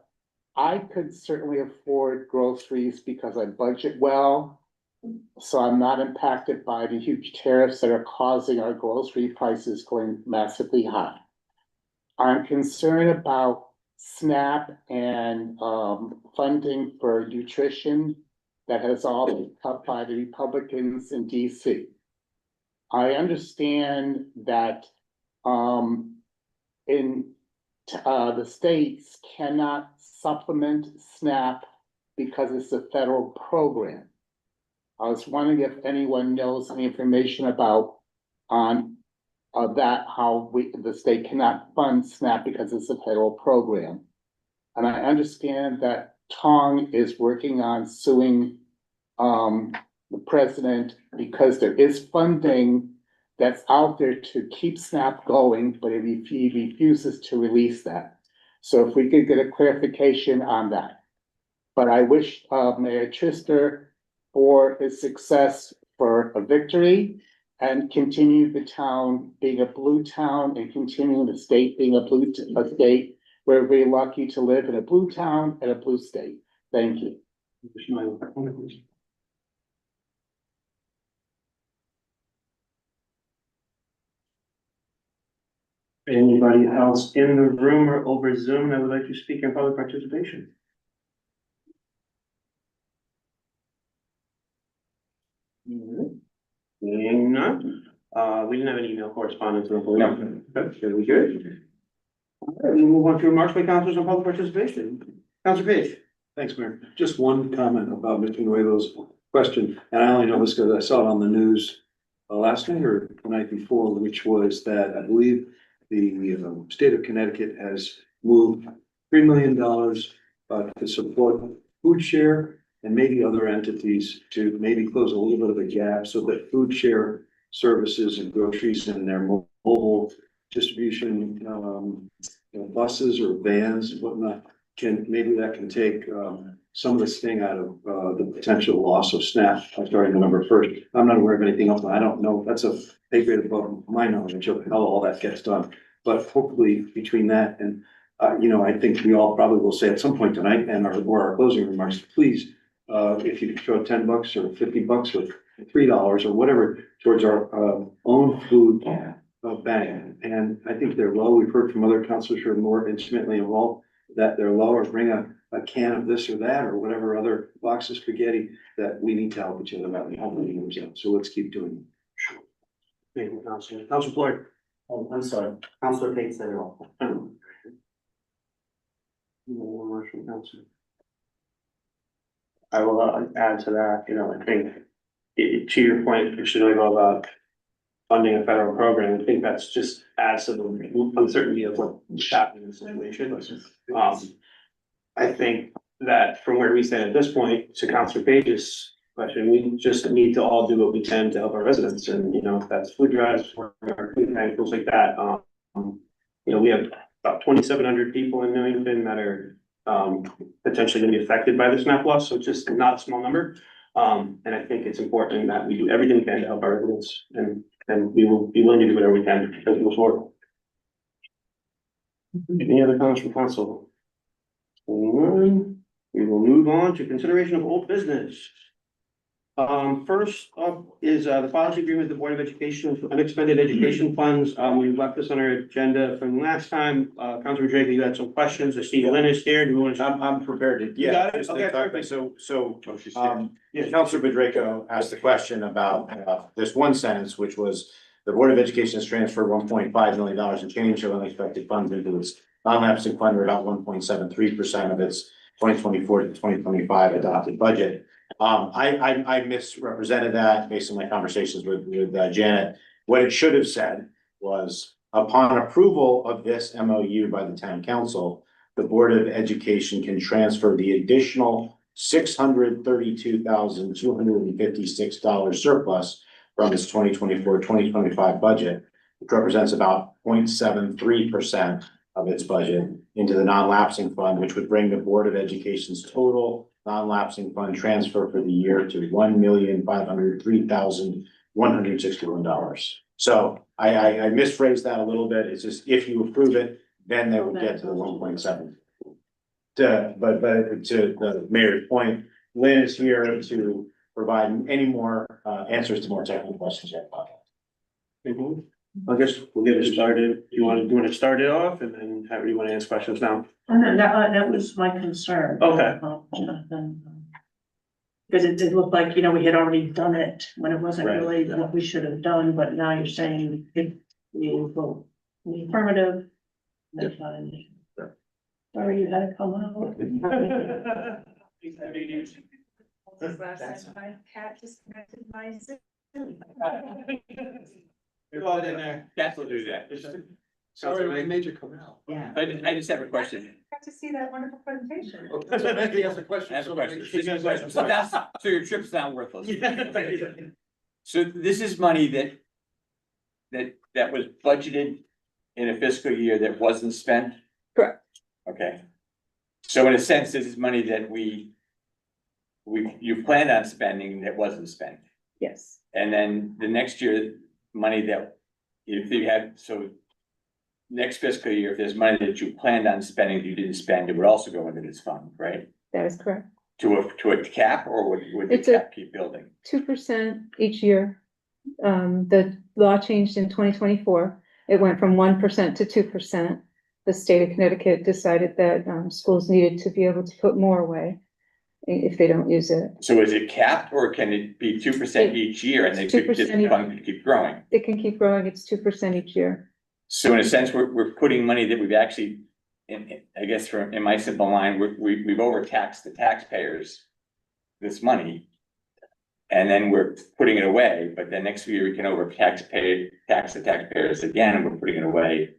I could certainly afford groceries because I budget well. So I'm not impacted by the huge tariffs that are causing our grocery prices going massively high. I'm concerned about SNAP and funding for nutrition that has all been cut by the Republicans in DC. I understand that the states cannot supplement SNAP because it's a federal program. I was wondering if anyone knows any information about that, how the state cannot fund SNAP because it's a federal program. And I understand that Tong is working on suing the president because there is funding that's out there to keep SNAP going, but he refuses to release that. So if we could get a clarification on that. But I wish Mayor Trister for his success, for a victory, and continue the town being a blue town and continuing the state being a blue state. We're very lucky to live in a blue town and a blue state. Thank you. Anybody else in the room or over Zoom that would like to speak in public participation? Seeing none, we didn't have any email correspondence. No. That's really good. All right, we'll move on to remarks by councilors on public participation. Councilor Page. Thanks, Mayor. Just one comment about Mr. Nuevo's question, and I only know this because I saw it on the news last night or the night before, which was that I believe the state of Connecticut has moved $3 million to support food share and maybe other entities to maybe close a little bit of a gap so that food share services and groceries and their mobile distribution, buses or vans and whatnot, maybe that can take some of the sting out of the potential loss of SNAP starting November 1st. I'm not aware of anything else. I don't know. That's a pay grade above my knowledge of how all that gets done. But hopefully between that and, I think we all probably will say at some point tonight and our closing remarks, please, if you could throw $10 or $50 or $3 or whatever towards our own food bank. And I think they're low. We've heard from other councilors who are more intimately involved that they're low, or bring a can of this or that or whatever other box of spaghetti that we need to help each other out. So let's keep doing it. Thank you, Councilor. Councilor Floyd. Oh, I'm sorry, Councilor Pate said it all. One more from Councilor. I will add to that, I think to your point, Commissioner Nagel, about funding a federal program, I think that's just adds to the uncertainty of what's happening in the situation. I think that from where we stand at this point, to Councilor Page's question, we just need to all do what we can to help our residents, and, you know, if that's food drives, or food bank, things like that. You know, we have about 2,700 people in Newington that are, potentially gonna be affected by this map loss, so it's just not a small number. And I think it's important that we do everything we can to help our residents, and we will be willing to do whatever we can as we move forward. Any other comments from council? We will move on to consideration of old business. First up is, the policy agreement with the Board of Education for unexpended education funds. We left this on our agenda from last time. Councilor Drake, you had some questions. I see Lynn is here. Do you want to? I'm prepared to, You yeah. got it? just Okay, to clarify. perfect. So, Oh, she's here. yeah, Councilor Bedrejko asked the question about, this one sentence, which was the Board of Education has transferred $1.5 million in change of unexpected funds into its non-lapsing fund, or about 1.73% of its 2024 to 2025 adopted budget. I misrepresented that based on my conversations with Janet. What it should have said was, upon approval of this MOU by the town council, the Board of Education can transfer the additional $632,256 surplus from its 2024-2025 budget, which represents about 0.73% of its budget, into the non-lapsing fund, which would bring the Board of Education's total non-lapsing fund transfer for the year to $1,503,161. So I misphrased that a little bit. It's just, if you approve it, then they will get to the 1.7. But to the mayor's point, Lynn is here to provide any more answers to more technical questions yet. I guess we'll get it started. Do you want to start it off, and then however you want to answer questions now? And then that was my concern. Okay. Because it did look like, you know, we had already done it when it wasn't Right. really what we should have done, but now you're saying if we vote in the affirmative. That's not an issue. Sorry, you had to come out. That's my cat disconnected my Zoom. You're all in there. Cats will do that. Sorry, we made you come out. Yeah. I just have a question. Got to see that wonderful presentation. That's what Becky has a question. I have a so question. she's gonna say- So that's, so your trip's not worthless. So this is money that was budgeted in a fiscal year that wasn't spent? Correct. Okay. So in a sense, this is money that you planned on spending that wasn't spent. Yes. And then the next year, money that if you had, so next fiscal year, if there's money that you planned on spending, that you didn't spend, it would also go into this fund, right? That is correct. To a cap, or would the It's a- cap keep building? 2% each year. The law changed in 2024. It went from 1% to 2%. The state of Connecticut decided that schools needed to be able to put more away if they don't use it. So is it capped, or can it be 2% each year and they It's could 2% just each- fund could keep growing? It can keep growing. It's 2% each year. So in a sense, we're putting money that we've actually, I guess, in my simple mind, we've overtaxed the taxpayers this money. And then we're putting it away, but then next year we can tax the taxpayers again, and we're putting it away.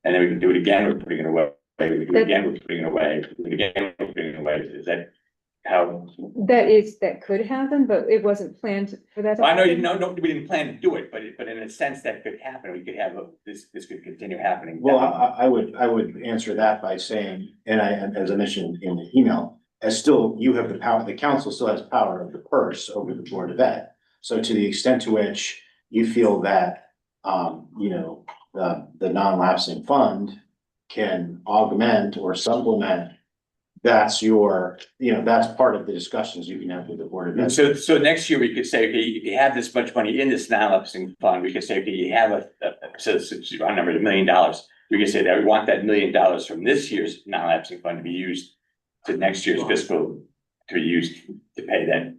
And then we can do it again, we're putting it away, we do it again, we're putting it away, we do it again, we're putting it away. Is that how? That could happen, but it wasn't planned for that. to I know happen. no, we didn't plan to do it, but in a sense that could happen. We could have this could continue happening. Well, I would answer that by saying, and as I mentioned in the email, you have the power, the council still has power of the purse over the Board of Ed. So to the extent to which you feel that, the non-lapsing fund can augment or supplement, that's part of the discussions you can have with the Board of Ed. So next year we could say, okay, if you have this much money in this non-lapsing fund, we could say, okay, you have our number is $1 million. We could say that we want that $1 million from this year's non-lapsing fund to be used to next year's fiscal, to be used to pay that.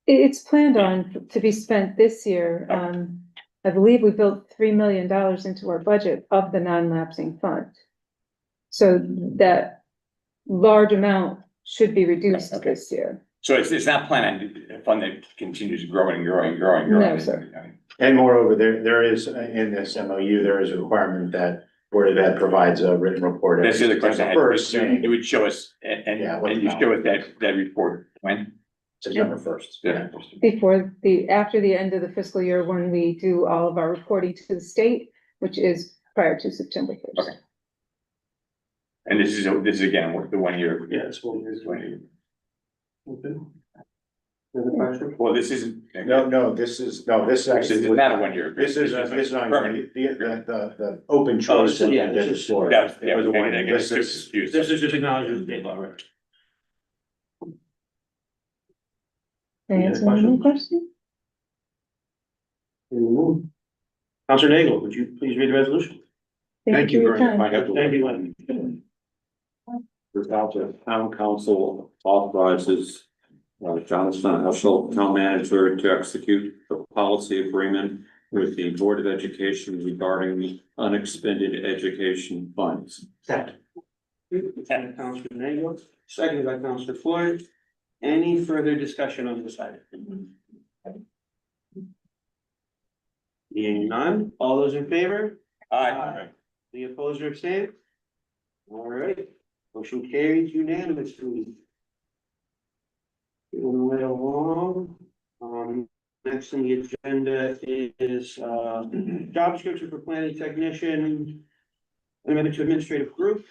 It's planned on to be spent this year. I believe we built $3 million into our budget of the non-lapsing fund. So that large amount should be reduced this year. So it's not planned on a fund that continues growing. No, sir. And moreover, there is, in this MOU, there is a requirement that Board of Ed provides a written report. That's the other question I had. First, saying You would show us, and Yeah, what you about- show us that report when? September first. Yeah. After the end of the fiscal year, when we do all of our reporting to the state, which is prior to September first. Okay. And this is again, the 1 year. Yeah, it's 1 year. 1 year. Okay. Another question? Well, this isn't. This is actually. This is not a 1 year. This is not, Permanent. the open Oh, choice. this is- yeah, this this is is- for. that for the was one- maybe This that is, confused. This is just acknowledging the state law, right? Any other questions? Counselor Nagel, would you please read the resolution? Thank you very much. Thank you, Lynn. Without the town council authorizes Jonathan Heschel, town manager, to execute the policy agreement with the Board of Education regarding the unexpended education funds. Second. Counselor Nagel, seconded by Counselor Floyd. Any further discussion on this item? Being none, all those in favor? Aye. Any opposed or abstained? All right, motion carries unanimously. Moving right along, next on the agenda is, job description for planning technician. Amendment to administrative group,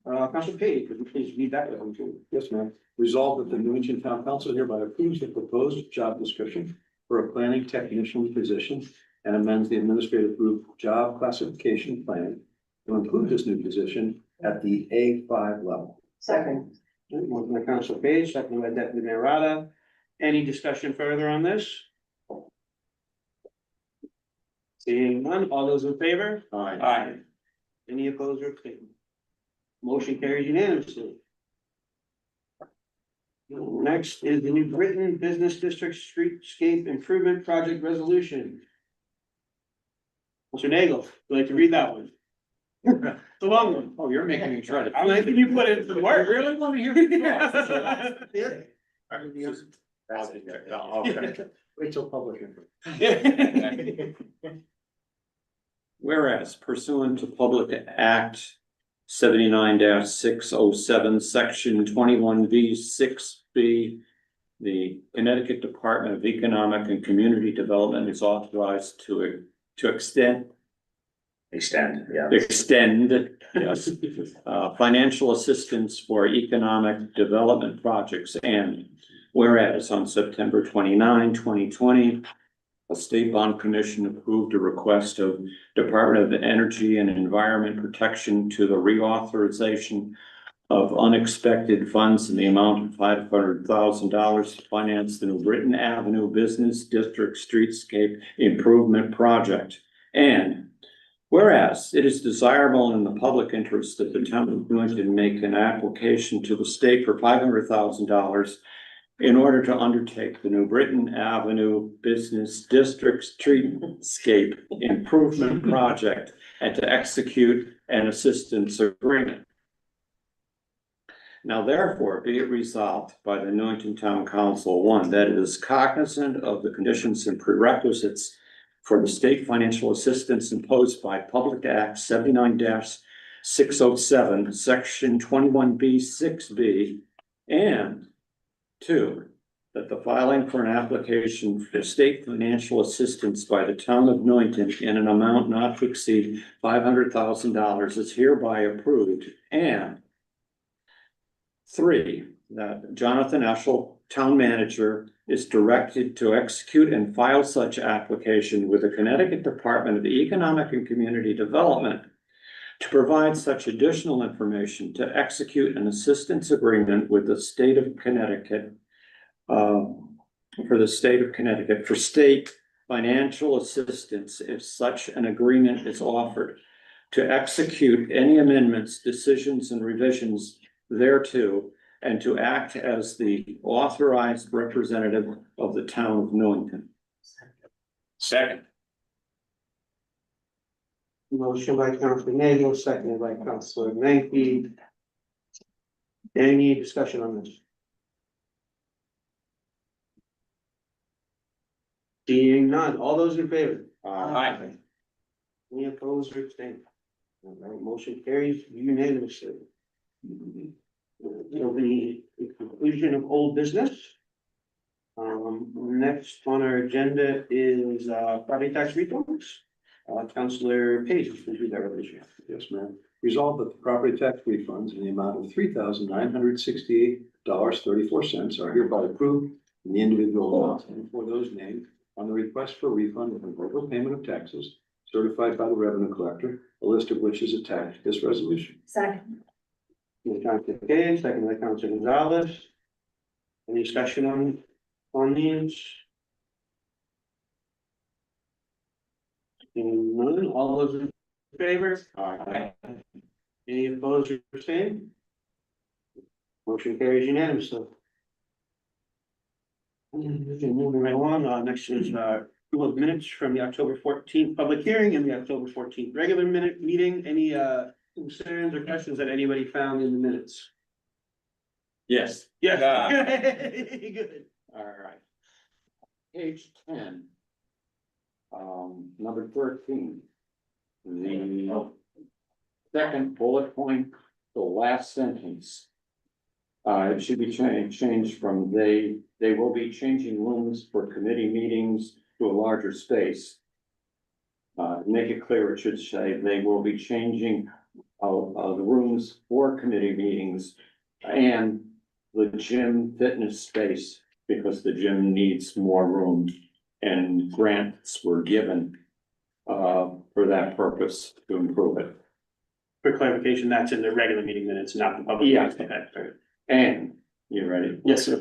Counselor Page, would you please read that one too? Yes, ma'am. Resolved that the Newington Town Council hereby approves the proposed job description for a planning technician position and amends the administrative group job classification plan to include this new position at the A5 level. Second. Motion by Counselor Page, seconded by Deputy Mayor Rada. Any discussion further on this? Seeing none, all those in favor? Aye. Any opposed or abstained? Motion carries unanimously. Next is the New Britain Business District Streetscape Improvement Project Resolution. Mr. Nagel, would you like to read that one? It's a long one. Oh, you're making me try to. I'm making you put it to the work. Really want to hear? Okay. Wait till public input. Whereas pursuant to Public Act 79-607, Section 21V6B, the Connecticut Department of Economic and Community Development is authorized to extend, yes, financial assistance for economic development projects. And whereas on September 29, 2020, a state bond commission approved a request of Department of Energy and Environment Protection to the reauthorization of unexpected funds in the amount of $500,000 to finance the New Britain Avenue Business District Streetscape Improvement Project. And whereas it is desirable in the public interest that the town of Newington make an application to the state for $500,000 in order to undertake the New Britain Avenue Business District Streetscape Improvement Project and to execute an assistance agreement. Now therefore be it resolved by the Newington Town Council, one, that it is cognizant of the conditions and prerequisites for the state financial assistance imposed by Public Act 79-607, Section 21B6B, and two, that the filing for an application for state financial assistance by the town of Newington in an amount not to exceed $500,000 is hereby approved. And three, that Jonathan Heschel, town manager, is directed to execute and file such application with the Connecticut Department of Economic and Community Development to provide such additional information to execute an assistance agreement with the state of Connecticut for state financial assistance if such an agreement is offered, to execute any amendments, decisions, and revisions thereto, and to act as the authorized representative of the town of Newington. Second. Motion by Counselor Nagel, seconded by Counselor Menke. Any discussion on this? Seeing none, all those in favor? Aye. Any opposed or abstained? All right, motion carries unanimously. It'll be the conclusion of old business. Next on our agenda is, property tax refunds. Counselor Page, please read that resolution. Yes, ma'am. Resolved that the property tax refunds in the amount of $3,968.34 are hereby approved in the individual amounts and for those named on the request for refund of verbal payment of taxes certified by the revenue collector, a list of which is attached to this resolution. Second. Counselor Page, second by Counselor Gonzalez. Any discussion on these? Seeing none, all those in favor? Aye. Any opposed or abstained? Motion carries unanimously. Moving right along, next is, approval of minutes from the October 14th public hearing and the October 14th regular meeting. Any, concerns or questions that anybody found in the minutes? Yes. Yes. Good. All right. Page 10. Number 13. The second bullet point, the last sentence. It should be changed from they will be changing rooms for committee meetings to a larger space. Make it clear, it should say they will be changing the rooms for committee meetings and the gym fitness space, because the gym needs more room and grants were given for that purpose to improve it. For clarification, that's in the regular meeting minutes, not the public. Yeah. Okay. And, you ready? Yes, sir.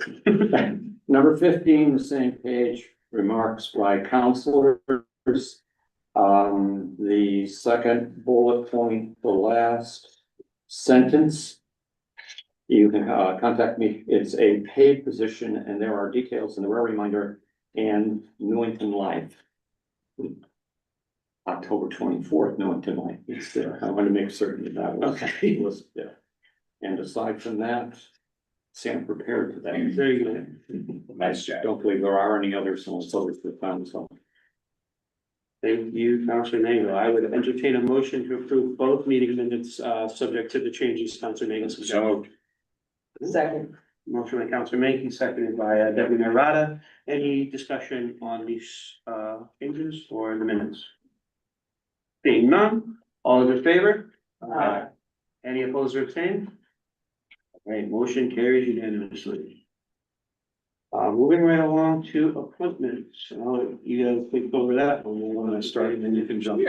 Number 15, the same page, remarks by counselors. The second bullet point, the last sentence. You can contact me. It's a paid position and there are details in the rare reminder and Newington Live. October 24th, Newington Live is there. I want to make certain that was listed there. And aside from that, Sam prepared for that. There you go. Nice job. Don't believe there are any others, so it's over to the council. Thank you, Counselor Nagle. I would entertain a motion to approve both meeting minutes, subject to the changes Counselor Nagle suggested. Second. Motion by Counselor Mankey, seconded by Deputy Mayor Rada. Any discussion on these changes or the minutes? Being none, all those in favor? Aye. Any opposed or abstained? All right, motion carries unanimously. Moving right along to appointments. I'll let you guys think over that one. When I start, and then you can jump.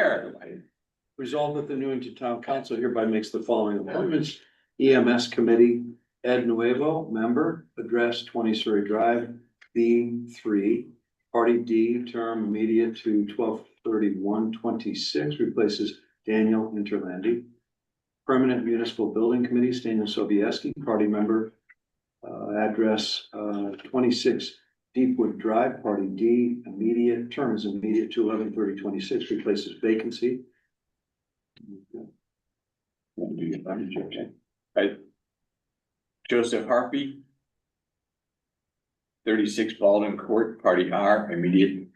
Resolved that the Newington Town Council hereby makes the following appointments. EMS Committee, Ed Nuevo, member, address 20 Surrey Drive, B3. Party D, term immediate to 12/31/26, replaces Daniel Interlandi. Permanent Municipal Building Committee, Staniel Sobieski, party member, address 26 Deepwood Drive, party D, immediate, term is immediate to 11/30/26, replaces vacancy. Joseph Harpy. 36 Baldwin Court, Party R, immediate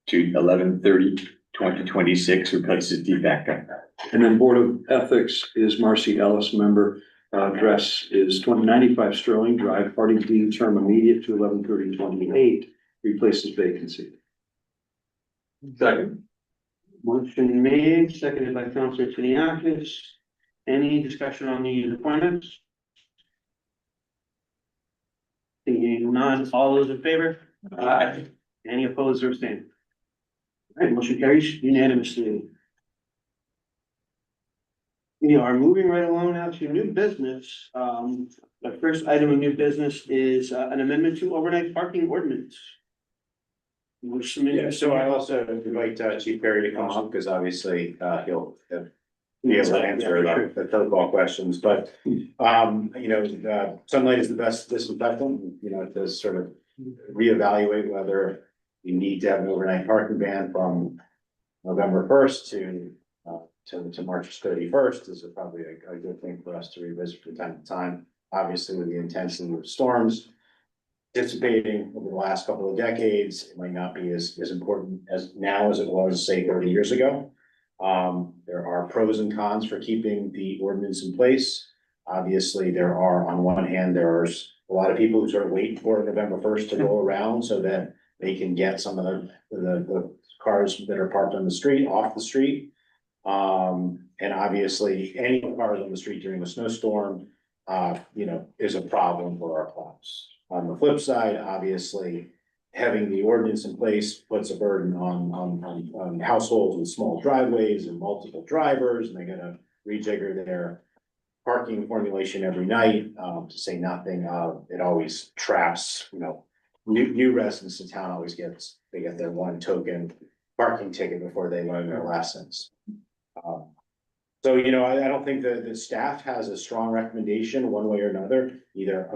to 11/30/2026, replaces de facto. And then Board of Ethics is Marcy Ellis, member, address is 2095 Sterling Drive, party D, term immediate to 11/30/28, replaces vacancy. Second. Motion made, seconded by Counselor Tiniakis. Any discussion on the appointments? Seeing none, all those in favor? Aye. Any opposed or abstained? All right, motion carries unanimously. We are moving right along now to new business. The first item of new business is an amendment to overnight parking ordinance. Yeah, so I also invite Chief Perry to come up, because obviously he'll be able to answer the football questions, but sunlight is the best disinfectant, to sort of reevaluate whether you need to have an overnight parking ban from November 1st to March 31st is probably a good thing for us to revisit from time to time. Obviously, with the intensity of storms dissipating over the last couple of decades, it might not be as important as now as it was, say, 30 years ago. There are pros and cons for keeping the ordinance in place. Obviously, there are, on one hand, there's a lot of people who sort of wait for November first to go around so that they can get some of the cars that are parked on the street off the street. And obviously, any cars on the street during a snowstorm, is a problem for our plows. On the flip side, obviously, having the ordinance in place puts a burden on households with small driveways and multiple drivers, and they gotta rejigger their parking formulation every night, to say nothing of, it always traps, new residents in town always they get their one token parking ticket before they learn their lessons. So, I don't think that the staff has a strong recommendation one way or another, either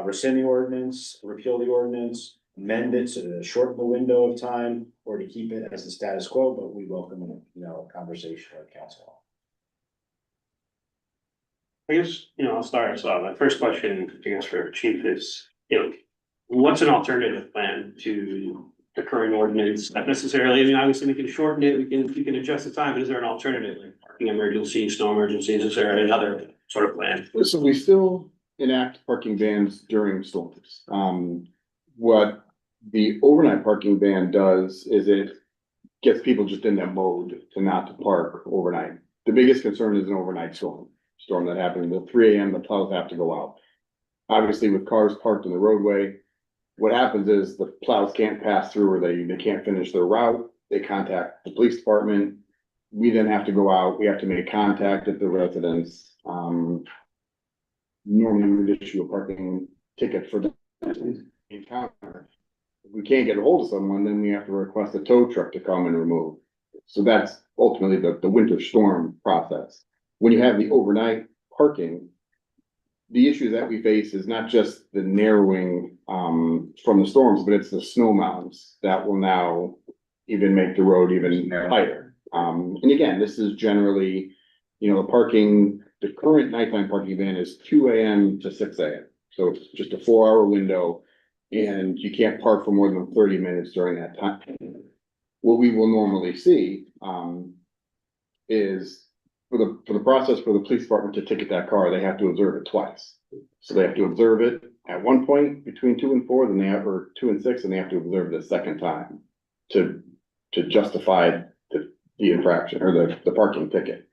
rescind the ordinance, repeal the ordinance, amend it to shorten the window of time, or to keep it as the status quo, but we welcome, a conversation with council. I guess, I'll start us off. My first question, I guess, for Chief is, what's an alternative plan to the current ordinance? Not necessarily, obviously we can shorten it, we can adjust the time, but is there an alternative, like parking emergencies, snow emergencies? Is there another sort of plan? So we still enact parking bans during storms. What the overnight parking ban does is it gets people just in that mode to not to park overnight. The biggest concern is an overnight storm that happens at 3 a.m. The plows have to go out. Obviously, with cars parked in the roadway, what happens is the plows can't pass through, or they can't finish their route. They contact the police department. We then have to go out. We have to make contact with the residents. Normally we would issue a parking ticket for the encounter. If we can't get a hold of someone, then we have to request a tow truck to come and remove. So that's ultimately the winter storm process. When you have the overnight parking, the issue that we face is not just the narrowing from the storms, but it's the snow mounds that will now even make the road even tighter. And again, this is generally, the current nighttime parking ban is 2 a.m. to 6 a.m. So it's just a 4-hour window, and you can't park for more than 30 minutes during that time. What we will normally see is for the process for the police department to ticket that car, they have to observe it twice. So they have to observe it at one point between 2 and 4, then they have, or 2 and 6, and they have to observe it a second time to justify the infraction or the parking ticket.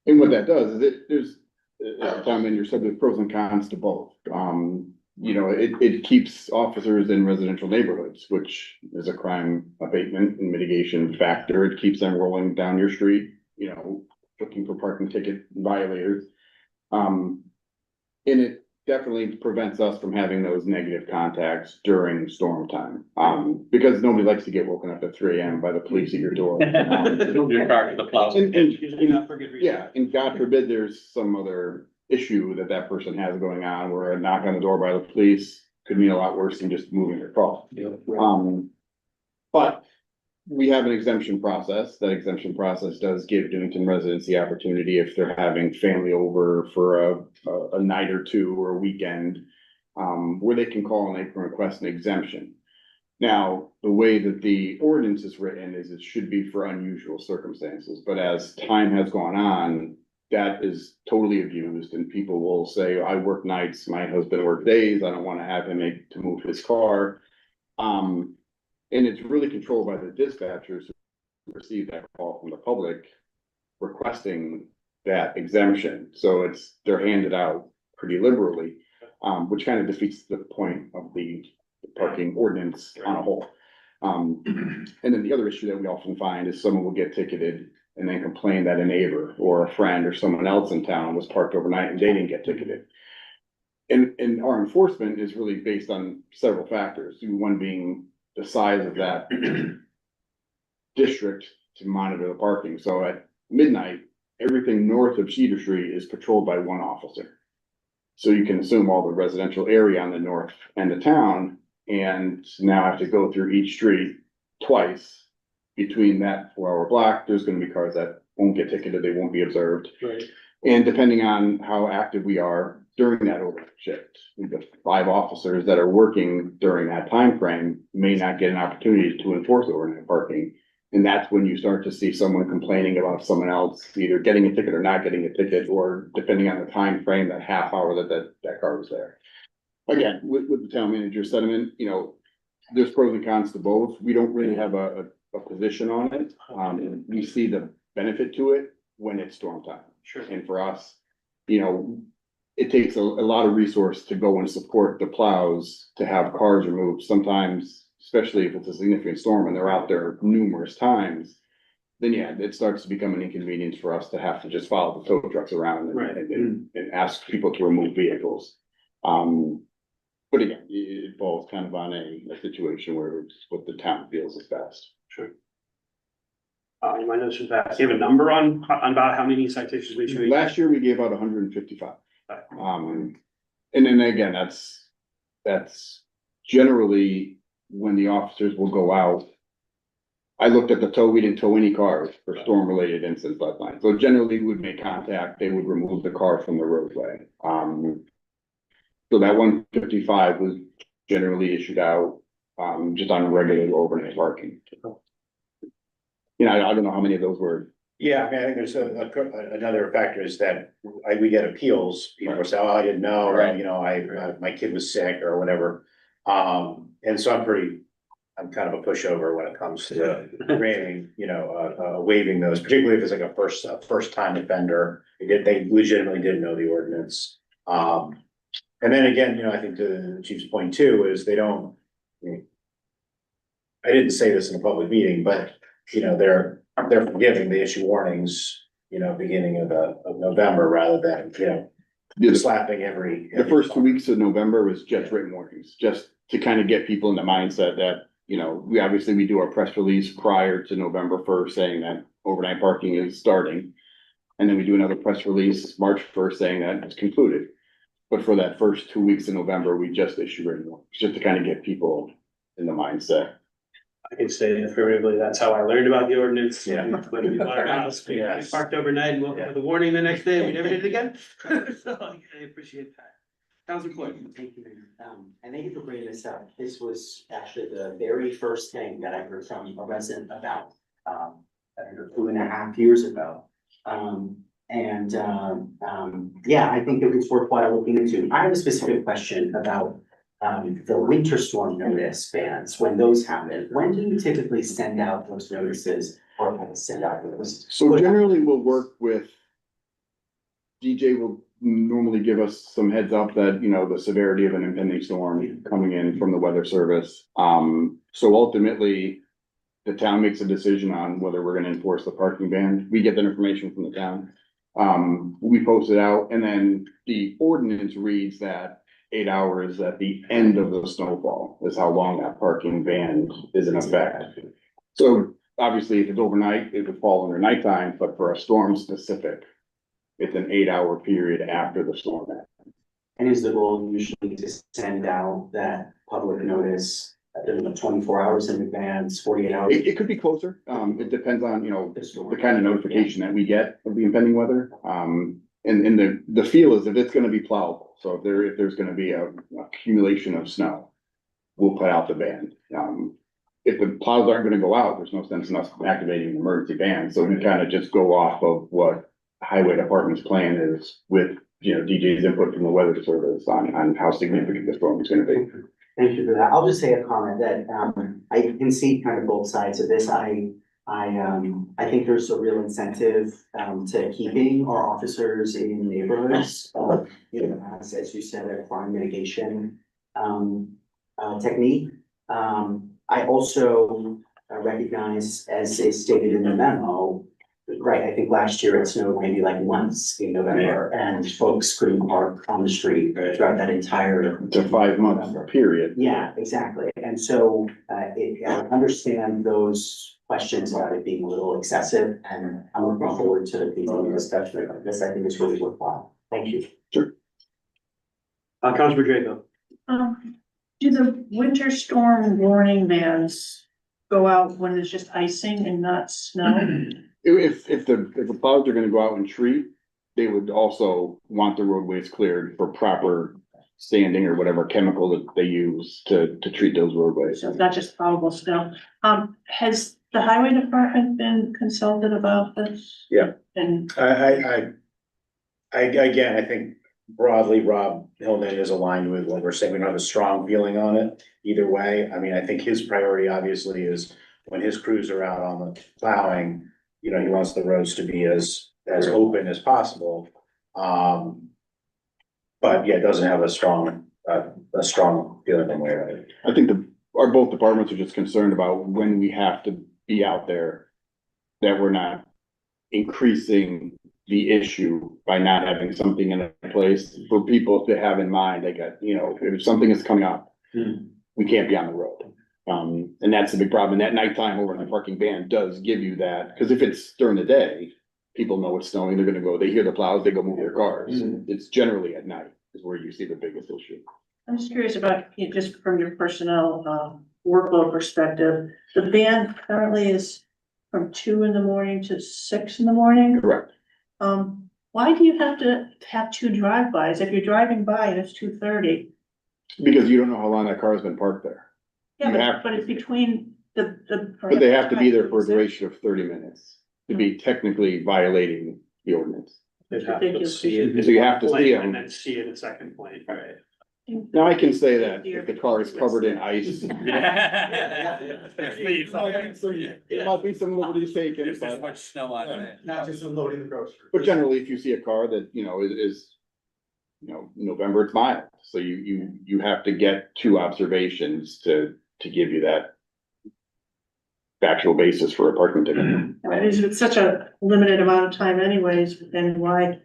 And what that does is there's Tom, and you're said there's pros and cons to both. It keeps officers in residential neighborhoods, which is a crime abatement and mitigation factor. It keeps them rolling down your street, looking for parking ticket violators. And it definitely prevents us from having those negative contacts during storm time. Because nobody likes to get woken up at 3 a.m. by the police at your door. Your car to the plow. Yeah, and God forbid there's some other issue that person has going on, where a knock on the door by the police could mean a lot worse than just moving your car. But we have an exemption process. That exemption process does give Newington residents the opportunity, if they're having family over for a night or two or a weekend, where they can call and they can request an exemption. Now, the way that the ordinance is written is it should be for unusual circumstances, but as time has gone on, that is totally abused, and people will say, I work nights, my husband works days, I don't want to have him to move his car. And it's really controlled by the dispatchers who receive that call from the public requesting that exemption. So they're handed out pretty liberally, which kind of defeats the point of the parking ordinance on a whole. And then the other issue that we often find is someone will get ticketed and then complain that a neighbor or a friend or someone else in town was parked overnight and they didn't get ticketed. And our enforcement is really based on several factors, one being the size of that district to monitor the parking. So at midnight, everything north of Cedar Street is patrolled by one officer. So you can assume all the residential area on the north end of town, and now I have to go through each street twice. Between that 4-hour block, there's gonna be cars that won't get ticketed, they won't be observed. Right. And depending on how active we are during that overnight shift, we've got 5 officers that are working during that time frame may not get an opportunity to enforce overnight parking And that's when you start to see someone complaining about someone else either getting a ticket or not getting a ticket, or depending on the time frame, that half hour that car was there. Again, with the town manager sentiment, you know, there's pros and cons to both. We don't really have a position on it. We see the benefit to it when it's storm time. Sure. And for us, you know, it takes a lot of resource to go and support the plows to have cars removed. Sometimes, especially if it's a significant storm and they're out there numerous times, then yeah, it starts to become an inconvenience for us to have to just follow the tow trucks around and ask people to remove vehicles. But again, it falls kind of on a situation where it's what the town feels is best. Sure. You might know this from past. Do you have a number on about how many citations we issued? Last year, we gave out 155. And then again, that's generally when the officers will go out. I looked at the tow, we didn't tow any cars for storm related incidents last night. So generally we would make contact, they would remove the car from the roadway. So that 155 was generally issued out, just on regular overnight parking. You know, I don't know how many of those were. Yeah, I mean, I think there's another factor is that we get appeals, people say, oh, I didn't know, or, you know, my kid was sick or whatever. And so I'm kind of a pushover when it comes to granting, you know, waiving those, particularly if it's like a first time offender. They legitimately didn't know the ordinance. And then again, you know, I think to the chief's point too, is I didn't say this in a public meeting, but you know, they're forgiving, they issue warnings, you know, beginning of November rather than, you know, slapping every. The first 2 weeks of November was just written warnings, just to kind of get people in the mindset that, you know, we do our press release prior to November 1st saying that overnight parking is starting. And then we do another press release March 1st saying that it's concluded. But for that first 2 weeks of November, we just issue written warnings, just to kind of get people in the mindset. I can say affirmatively, that's how I learned about the ordinance. Yeah. When we bought our house, we parked overnight and woke up with a warning the next day, we never did it again. So I appreciate that. Councilor Floyd. Thank you, Mayor. And thank you for bringing this up. This was actually the very first thing that I heard from a resident about, 2.5 years ago. Yeah, I think it was worthwhile looking into. I have a specific question about the winter storm notice bans, when those happen. When do you typically send out those notices or send out those? So generally we'll work with, DJ will normally give us some heads up that, you know, the severity of an impending storm coming in from the weather service. So ultimately, the town makes a decision on whether we're gonna enforce the parking ban. We get that information from the town. We post it out, and then the ordinance reads that 8 hours at the end of the snowfall is how long that parking ban is in effect. So obviously, if it's overnight, it would fall under nighttime, but for a storm specific, it's an 8 hour period after the storm. And is the goal usually to send out that public notice 24 hours in advance, 48 hours? It could be closer. It depends on, you know, the kind of notification that we get of the impending weather. And the feel is if it's gonna be plowable. So if there's gonna be a accumulation of snow, we'll put out the ban. If the plows aren't gonna go out, there's no sense in us activating an emergency ban. So we kind of just go off of what highway department's plan is with, you know, DJ's input from the weather service on how significant the storm is gonna be. Thank you for that. I'll just say a comment that I can see kind of both sides of this. I think there's a real incentive to keeping our officers in neighborhoods. You know, as you said, a crime mitigation technique. I also recognize, as is stated in the memo, right, I think last year it snowed maybe like once in November and folks couldn't park on the street throughout that entire. It's a 5 month period. Yeah, exactly. And so I understand those questions about it being a little excessive, and I'm looking forward to the discussion about this. I think it's really worthwhile. Thank you. Sure. Councilor Draco. Do the winter storm warning bans go out when there's just icing and not snow? If the plows are gonna go out and treat, they would also want the roadways cleared for proper sanding or whatever chemical that they use to treat those roadways. So it's not just plowable snow. Has the highway department been consulted about this? Yeah. And Again, I think broadly, Rob Hillman is aligned with what we're saying. We don't have a strong feeling on it either way. I mean, I think his priority obviously is when his crews are out on the plowing, you know, he wants the roads to be as open as possible. But yeah, it doesn't have a strong feeling one way or another. I think both departments are just concerned about when we have to be out there, that we're not increasing the issue by not having something in place for people to have in mind. They got, you know, if something is coming up, we can't be on the road. And that's a big problem. And that nighttime over in the parking ban does give you that, because if it's during the day, people know it's snowing, they're gonna go, they hear the plows, they go move their cars. And it's generally at night is where you see the biggest issue. I'm just curious about, you know, just from your personnel, workload perspective, the ban currently is from 2 a.m. to 6 a.m. Correct. Why do you have to have 2 drive-bys? If you're driving by and it's 2:30? Because you don't know how long that car has been parked there. Yeah, You have- but it's between the. But they have to be there for a duration of 30 minutes to be technically violating the ordinance. They'd have to see it. So you have to see 'em. And then see it at second point, right? Now I can say that if the car is covered in ice. There might be some liberties taken, but, much snow on it. Not just unloading the groceries. but generally, if you see a car that, you know, is, you know, November, it's mild, so you have to get 2 observations to give you that factual basis for a parking ticket. I mean, it's such a limited amount of time anyways, and why?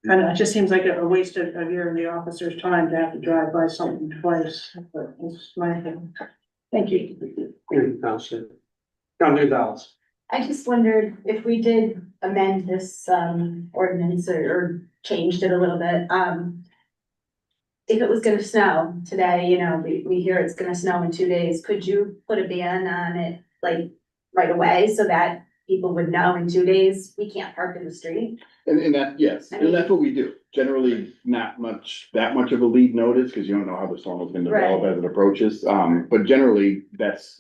Kind of, it just seems like a waste of your and the officer's time to have to drive by something twice, but it's my thing. Thank you. Counselor Dallas. I just wondered if we did amend this ordinance or changed it a little bit, if it was gonna snow today, you know, we hear it's gonna snow in 2 days, could you put a ban on it like right away so that people would know in 2 days, we can't park in the street? And that, yes, and that's what we do. Generally, not that much of a lead notice, because you don't know how the storm is gonna develop as it approaches. But generally,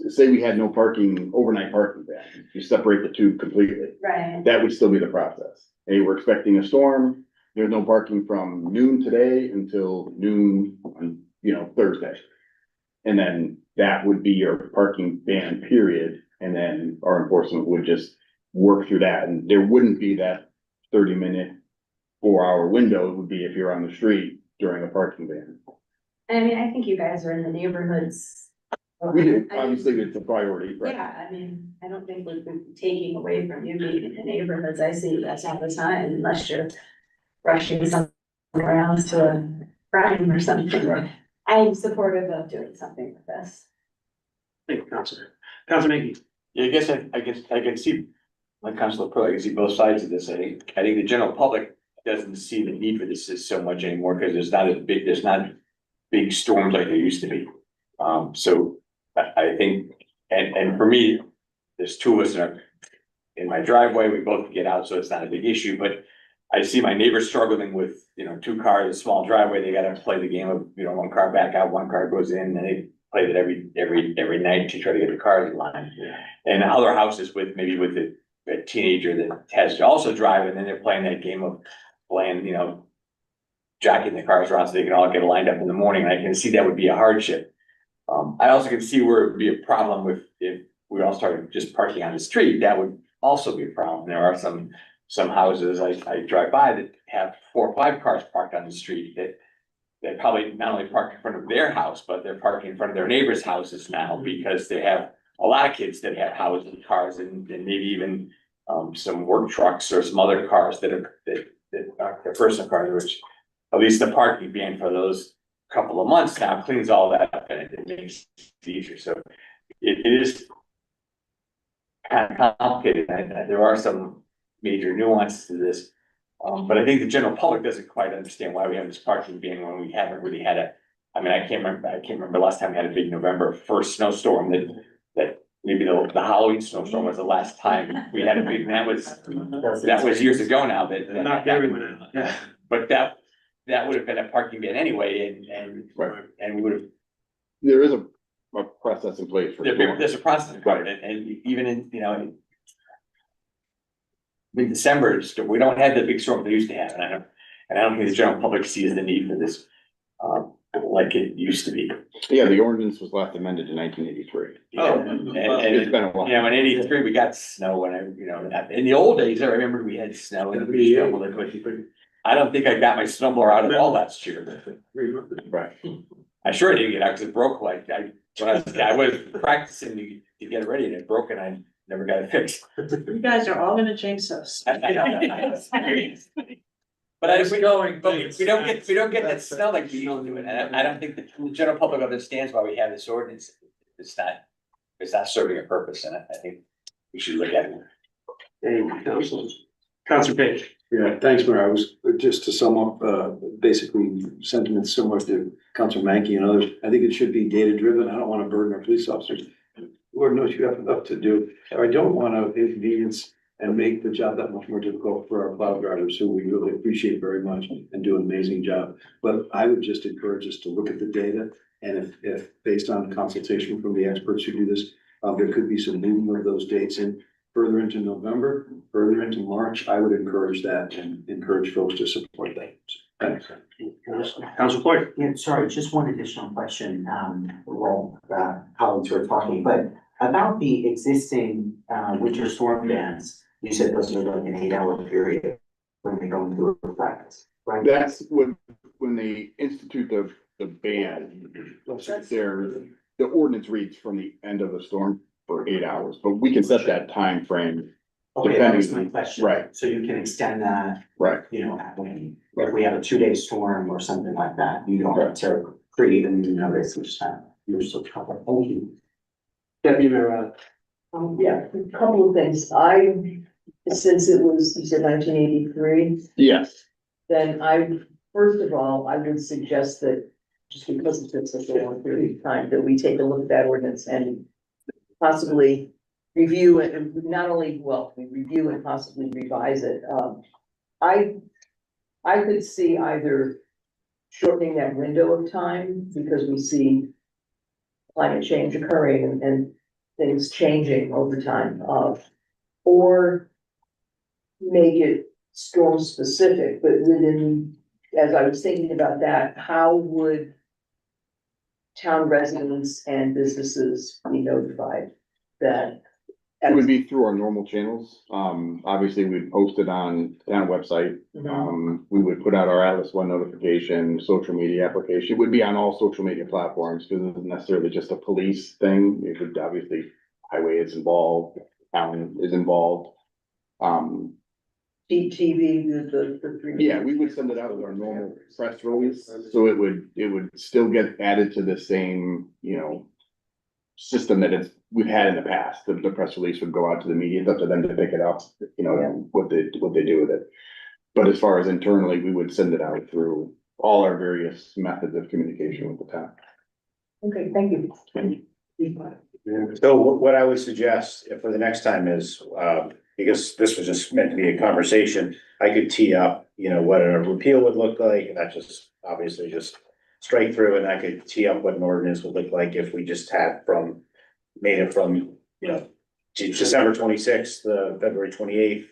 say we had no parking, overnight parking ban, you separate the two completely. Right. That would still be the process. Hey, we're expecting a storm, there's no parking from noon today until noon on, you know, Thursday. And then that would be your parking ban period, and then our enforcement would just work through that, and there wouldn't be that 30-minute, 4-hour window. It would be if you're on the street during a parking ban. I mean, I think you guys are in the neighborhoods. We do, I mean, obviously, it's a priority, right? yeah, I mean, I don't think we've been taking away from you being in the neighborhoods. I see you guys all the time unless you're rushing somewhere else to a crime or something. I'm supportive of doing something with this. Thank you, Counselor. Counselor Maggie. Yeah, I guess I can see, like Councilor Pro, I can see both sides of this. I think the general public doesn't see the need for this so much anymore because there's not big storms like there used to be. So I think, and for me, there's 2 of us in my driveway, we both get out, so it's not a big issue, but I see my neighbors struggling with, you know, 2 cars, a small driveway, they gotta play the game of, you know, 1 car back out, 1 car goes in, and they play it every night to try to get the cars in line. And other houses with a teenager that has to also drive, and then they're playing that game of playing, you know, jacking the cars around so they can all get lined up in the morning, and I can see that would be a hardship. I also can see where it would be a problem with, if we all started just parking on the street, that would also be a problem. There are some houses I drive by that have 4 or 5 cars parked on the street that probably not only park in front of their house, but they're parking in front of their neighbors' houses now because they have a lot of kids that have houses and cars and maybe even some work trucks or some other cars that are their personal cars, which at least the parking ban for those couple of months now cleans all that up and it makes it easier. So it is kind of complicated. There are some major nuances to this. But I think the general public doesn't quite understand why we have this parking ban when we haven't really had I can't remember last time we had a big November 1st snowstorm that maybe the Halloween snowstorm was the last time we had a big, that was years ago now Knocked everyone out. Yeah, but that would have been a parking ban anyway, and we would have. There is a a process in place for. There's a process, Right. and even in, you know. Mid-December, we don't have the big storm we used to have, and I don't think the general public sees the need for this. Like it used to be. Yeah, the ordinance was last amended in 1983. It's been a while. You know, in 83, we got snow and, you know, in the old days, I remember we had snow and we shoveled it, but I don't think I got my snowblower out at all last year. Right. I sure didn't get out because it broke when I was practicing to get it ready and it broke and I never got it fixed. You guys are all gonna jinx us. But if we don't get that snow like we used to do it, and I don't think the general public understands why we have this ordinance. It's not serving a purpose, and I think we should look at it. Hey, Councilor Page. Yeah, thanks, Mayor. I was, just to sum up, basically sentiments similar to Councilor Mankey and others. I think it should be data driven. I don't want to burden our police officers. Lord knows you have enough to do. I don't want to inconvenience and make the job that much more difficult for our plow drivers, who we really appreciate very much and do an amazing job. But I would just encourage us to look at the data, and if based on consultation from the experts who do this, there could be some movement of those dates in further into November, further into March. I would encourage that and encourage folks to support that. Thanks. Council Court. Yeah, sorry, just one additional question, while colleagues were talking, but about the existing winter storm bans. You said those are like an 8-hour period when they go into effect, right? That's when they institute the ban, the ordinance reads from the end of the storm for 8 hours, but we can set that time frame. Okay, that was my question. Right. So you can extend that, Right. you know, when, if we have a 2-day storm or something like that, you don't have to create a new notice each time. You're still covered. Thank you. Deputy Mayor. Yeah, a couple of things. Since it was, you said 1983, Yes. then first of all, I would suggest that just because it's been such a long period of time, that we take a look at that ordinance and possibly review it, and not only, we review and possibly revise it. I could see either shortening that window of time because we see climate change occurring and things changing over time, or make it storm specific, but within, as I was thinking about that, how would town residents and businesses be notified that? It would be through our normal channels. Obviously, we'd post it on the town website. We would put out our Atlas One notification, social media application. It would be on all social media platforms because it isn't necessarily just a police thing. It would obviously, highway is involved, town is involved. TV, the three. Yeah, we would send it out with our normal press release, so it would still get added to the same, you know, system that we've had in the past. The press release would go out to the media, it's up to them to pick it up, you know, what they do with it. But as far as internally, we would send it out through all our various methods of communication with the town. Okay, thank you. So what I would suggest for the next time is, because this was just meant to be a conversation, I could tee up, you know, what a repeal would look like, and not just obviously just straight through, and I could tee up what an ordinance would look like if we just had made it from, you know, December 26th, February 28th,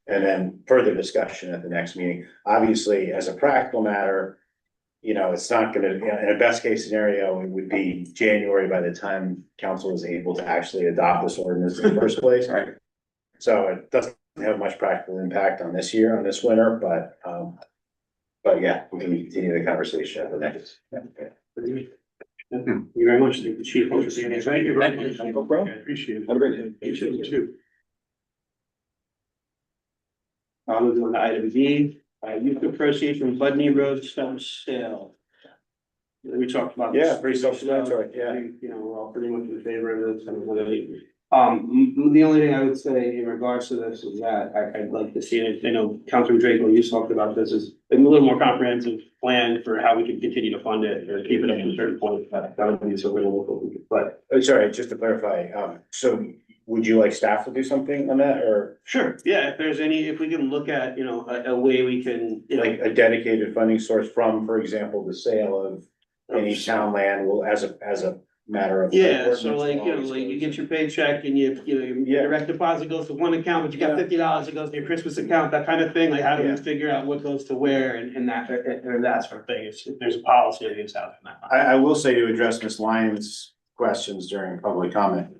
and then further discussion at the next meeting. Obviously, as a practical matter, you know, it's not gonna, you know, in a best case scenario, it would be January by the time council is able to actually adopt this ordinance in the first place. Right. So it doesn't have much practical impact on this year, on this winter, but yeah, we can continue the conversation at the next. Thank you very much. Thank you, Chief. Thank you very much. No problem. Appreciate it. Have a great day. You too. Moving on to item B, youth proceeds from Budney Road stump sale. We talked about. Yeah, pretty self-explanatory, yeah. You know, we're all pretty much in favor of this. The only thing I would say in regards to this is that I'd like to see it. I know Councilor Draco, you talked about this, is a little more comprehensive plan for how we can continue to fund it or keep it up to a certain point. That would be so good. But Sorry, just to clarify, so would you like staff to do something on that, or sure, yeah, if we can look at, you know, a way we can, you know. like a dedicated funding source from, for example, the sale of any town land will as a matter of. Yeah, so like, you know, like you get your paycheck and your direct deposit goes to one account, but you got $50, it goes to your Christmas account, that kind of thing, like how do you figure out what goes to where and that, or that sort of thing, if there's a policy against out in that. I will say to address Ms. Lyons' questions during public comment,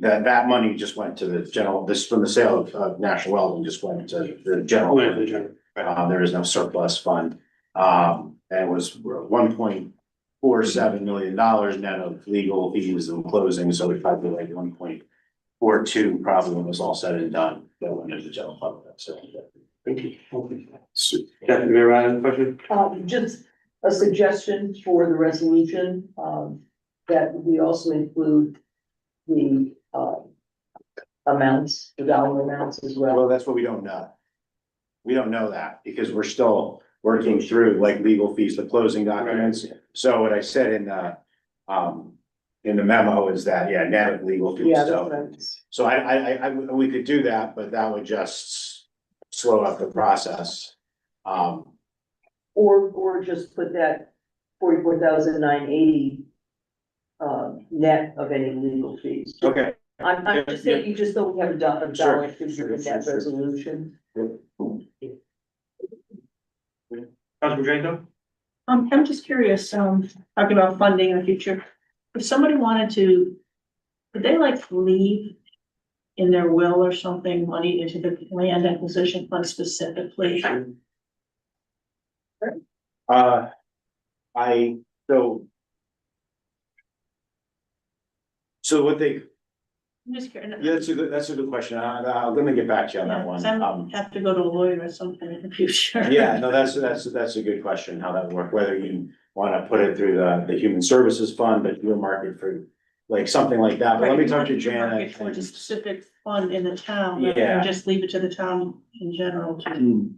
that money just went to the general, this from the sale of National Welding just went to the general. There is no surplus fund. And it was $1.47 million net of legal fees and closing, so we probably like 1.42 probably when it was all said and done, that went into the general fund. So. Thank you. Captain Mayor, Ryan, question? Just a suggestion for the resolution, that we also include the, amounts, the dollar amounts as well. Well, that's what we don't know. We don't know that because we're still working through like legal fees, the closing documents. So what I said in the memo is that, yeah, net of legal fees, Yeah, so. that's So we could do that, but that would just slow up the process. or just put that 44,980 net of any legal fees. Okay. I'm just saying, you just don't have a dollar Sure. figure in that resolution. Councilman Draco? I'm just curious, talking about funding in the future. If somebody wanted to, could they like leave in their will or something, money into the land acquisition fund specifically? So what they, I'm just curious. yeah, that's a good question. I'm gonna get back to you on that one. Some have to go to a lawyer or something in the future. Yeah, no, that's a good question, how that would work, whether you wanna put it through the Human Services Fund, but you're market for like something like that, but let me talk to Janet. Towards a specific fund in the town, Yeah. and just leave it to the town in general to.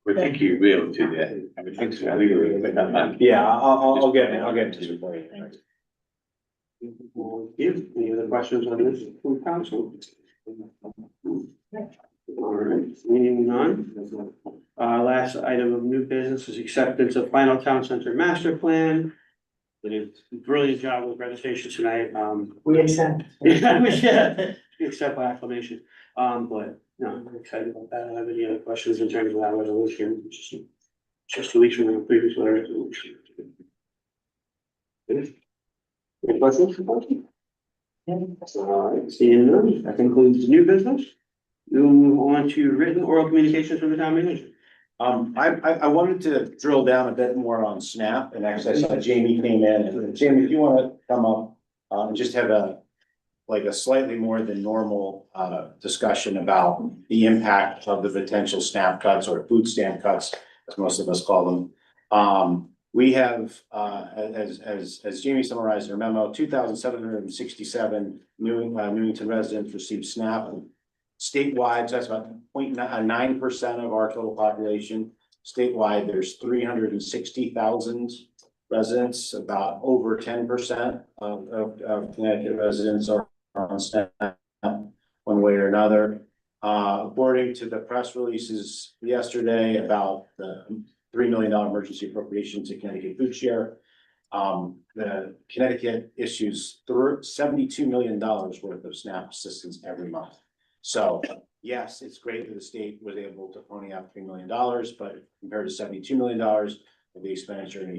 We think you'd be able to do that. I would think so. I think it would, but Yeah, I'll get it to you for you. Any other questions on this from council? All right, meeting none. Last item of new business is acceptance of final town center master plan. They did a brilliant job with presentation tonight. We accept. Yeah, we should accept by acclamation. But no, I'm excited about that. I don't have any other questions in terms of that resolution. Just 2 weeks from the previous resolution. Any questions? All right, seeing none, that concludes new business. We'll move on to written oral communications from the town manager. I wanted to drill down a bit more on SNAP, and actually I saw Jamie came in, and Jamie, if you wanna come up, and just have a slightly more than normal, discussion about the impact of the potential SNAP cuts or food stamp cuts, as most of us call them. We have, as Jamie summarized in her memo, 2,767 Newington residents received SNAP. Statewide, so that's about 0.9% of our total population. Statewide, there's 360,000 residents, about over 10% of Connecticut residents are on SNAP one way or another. According to the press releases yesterday about the $3 million emergency appropriation to Connecticut Food Share, the Connecticut issues $72 million worth of SNAP assistance every month. So yes, it's great that the state was able to pony out $3 million, but compared to $72 million of the expenditure in any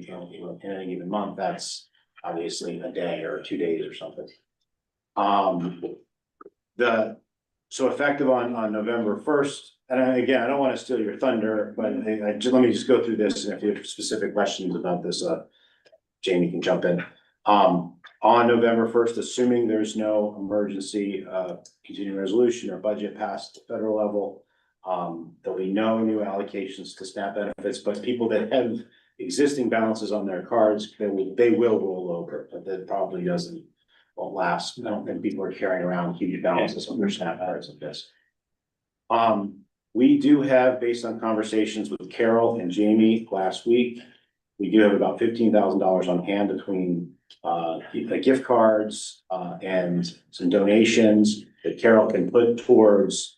given month, that's obviously a day or 2 days or something. So effective on November 1st, and again, I don't want to steal your thunder, but let me just go through this, and if you have specific questions about this, Jamie can jump in. On November 1st, assuming there's no emergency continuing resolution or budget passed at the federal level, there'll be no new allocations to SNAP benefits, but people that have existing balances on their cards, they will roll over, but that probably won't last. I don't think people are carrying around huge balances on their SNAP cards like this. We do have, based on conversations with Carol and Jamie last week, we do have about $15,000 on hand between gift cards and some donations that Carol can put towards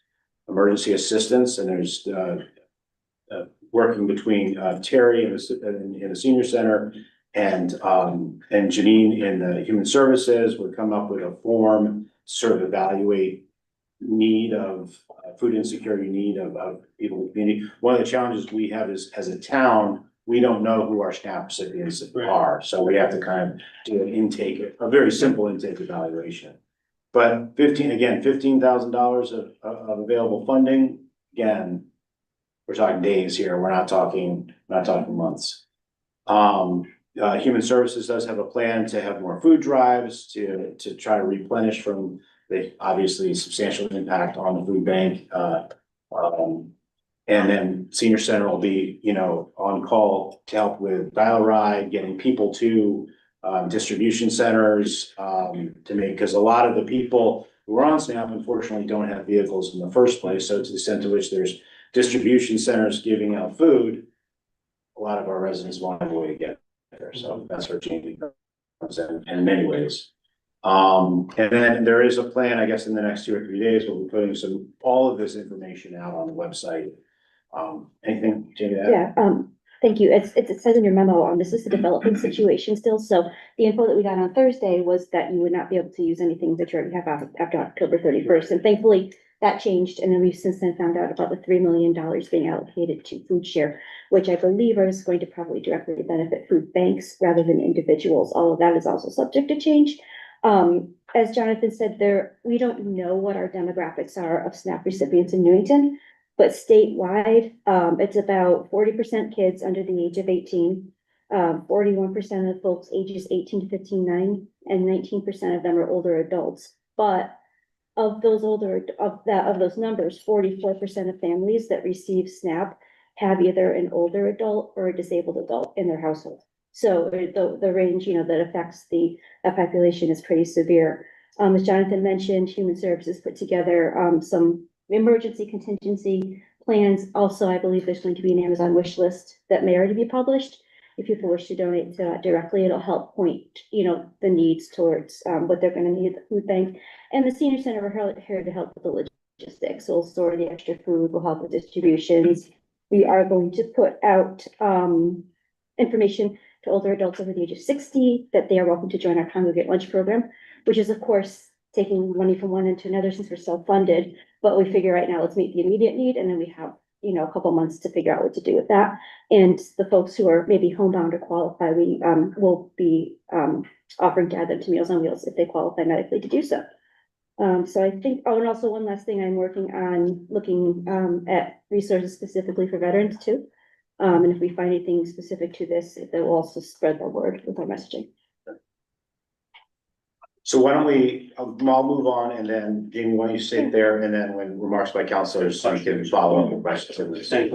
emergency assistance. And there's working between Terry in the senior center and Janine in the Human Services would come up with a form, sort of evaluate need of food insecurity, need of people in the community. One of the challenges we have is, as a town, we don't know who our SNAP recipients are, so we have to kind of do an intake, a very simple intake evaluation. But $15,000 of available funding, again, we're talking days here, we're not talking months. Human Services does have a plan to have more food drives to try to replenish from the obviously substantial impact on the food bank. And then Senior Center will be, on call to help with dial ride, getting people to distribution centers to make, because a lot of the people who are on SNAP unfortunately don't have vehicles in the first place. So to the extent to which there's distribution centers giving out food, a lot of our residents won't have a way to get there. So that's where changing comes in many ways. And then there is a plan, I guess, in the next 2 or 3 days, we'll be putting all of this information out on the website. Anything, Jamie? to add? Yeah, thank you. It says in your memo, this is a developing situation still, so the info that we got on Thursday was that you would not be able to use anything that you already have after October 31st, and thankfully that changed, and then we've since then found out about the $3 million being allocated to food share, which I believe is going to probably directly benefit food banks rather than individuals. All of that is also subject to change. As Jonathan said, we don't know what our demographics are of SNAP recipients in Newington, but statewide, it's about 40% kids under the age of 18, 41% of folks ages 18 to 59, and 19% of them are older adults. But of those numbers, 44% of families that receive SNAP have either an older adult or a disabled adult in their household. So the range, that affects the population is pretty severe. As Jonathan mentioned, Human Services put together some emergency contingency plans. Also, I believe there's going to be an Amazon wish list that may already be published. If people wish to donate to that directly, it'll help point, the needs towards what they're going to need at the food bank. And the Senior Center are here to help with the logistics. So we'll store the extra food, we'll help with distributions. We are going to put out information to older adults over the age of 60 that they are welcome to join our congregate lunch program, which is of course taking money from one end to another since we're self-funded. But we figure right now, let's meet the immediate need, and then we have, a couple months to figure out what to do with that. And the folks who are maybe homebound or qualify, we will be offering to add them to Meals on Wheels if they qualify medically to do so. So I think, and also one last thing, I'm working on looking at resources specifically for veterans too. And if we find anything specific to this, it will also spread the word with our messaging. So why don't I'll move on, and then Jamie, why don't you sit there, and then when remarks by counselors, you can follow up with questions. A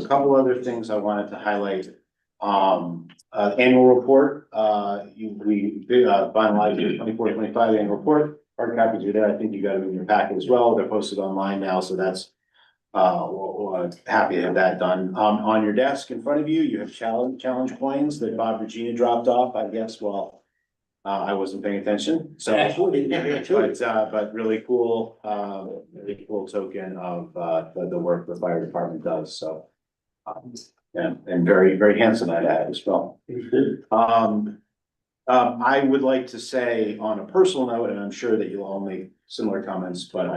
couple other things I wanted to highlight. Annual report, we finalized your 24-25 annual report. Hard copies are there. I think you got them in your packet as well. They're posted online now, so that's happy to have that done. On your desk in front of you, you have challenge coins that Bob Regina dropped off, I guess, I wasn't paying attention, so. But really cool token of the work the fire department does, so. Yeah, and very, very handsome at that as well. I would like to say on a personal note, and I'm sure that you'll all make similar comments, but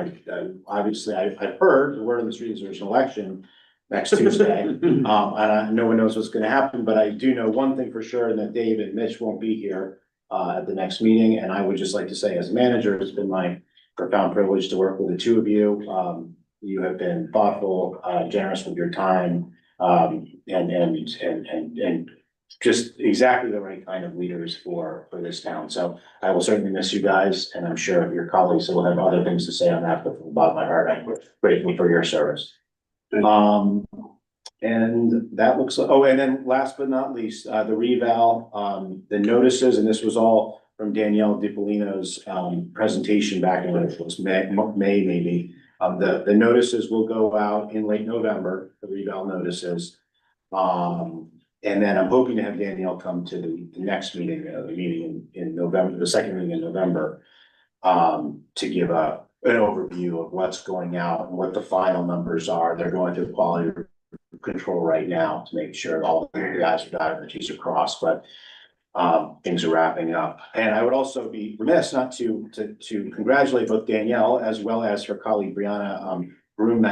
obviously I've heard the word on the street is there's an election next Tuesday. And no one knows what's gonna happen, but I do know one thing for sure, and that Dave and Mitch won't be here at the next meeting. And I would just like to say, as a manager, it's been my profound privilege to work with the two of you. You have been thoughtful, generous with your time, and just exactly the right kind of leaders for this town. So I will certainly miss you guys, and I'm sure your colleagues will have other things to say on that, but from the bottom of my heart, I'm grateful for your service. And that looks like, and then last but not least, the reval, the notices, and this was all from Danielle DiPolino's presentation back in it was May maybe. The notices will go out in late November, the reval notices. And then I'm hoping to have Danielle come to the next meeting, the meeting in November, the second meeting in November, to give an overview of what's going out and what the final numbers are. They're going through quality control right now to make sure all the guys are dotted and the T's are crossed. But things are wrapping up. And I would also be remiss not to congratulate both Danielle as well as her colleague Brianna Broom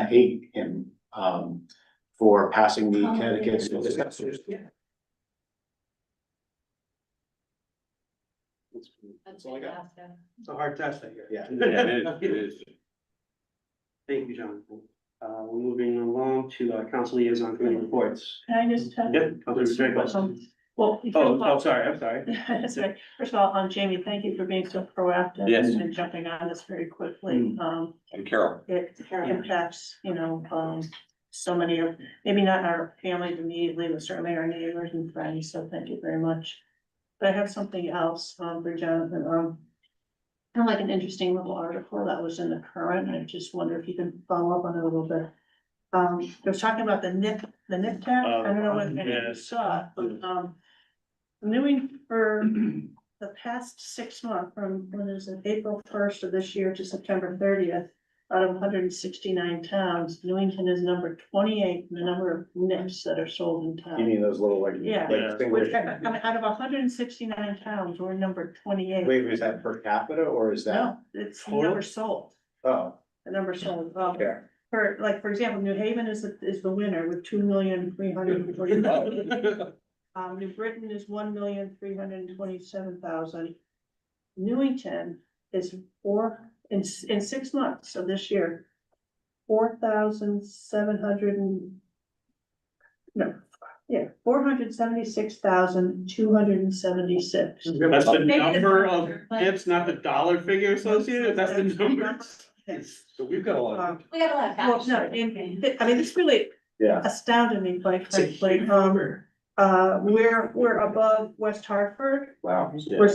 for passing the Connecticut School District. That's all I got. It's a hard test, I hear. Yeah. It is. Thank you, Jonathan. We're moving along to council liaison committee reports. Can I just tell? Yep. Councilor Staples. Well. Oh, sorry, I'm sorry. That's right. First of all, Jamie, thank you for being so proactive. Yes. And jumping on this very quickly. And Carol. It impacts, so many of, maybe not our families immediately, but certainly our neighbors and friends, so thank you very much. But I have something else, for Jonathan, kind of like an interesting little article that was in the Current, and I just wonder if you can follow up on it a little bit. It was talking about the nip tax, I don't know whether you saw it, but, Newing for the past 6 months, from when is it, April 1st of this year to September 30th, out of 169 towns, Newington is number 28 in the number of nips that are sold in town. You mean those little like. Yeah, like which, single- I mean, out of 169 towns, we're number 28. Wait, is that per capita or is that? No, it's the number sold, Oh, the number sold. okay. For example, New Haven is the winner with 2,340,000. New Britain is 1,327,000. Newington is in 6 months of this year, 476,276. That's the number of tips, not the dollar figure associated, that's the number. So we've got a lot of. We got a lot of. Well, no, I mean, it's really Yeah. astounded me, quite frankly. We're above West Hartford. Wow. We're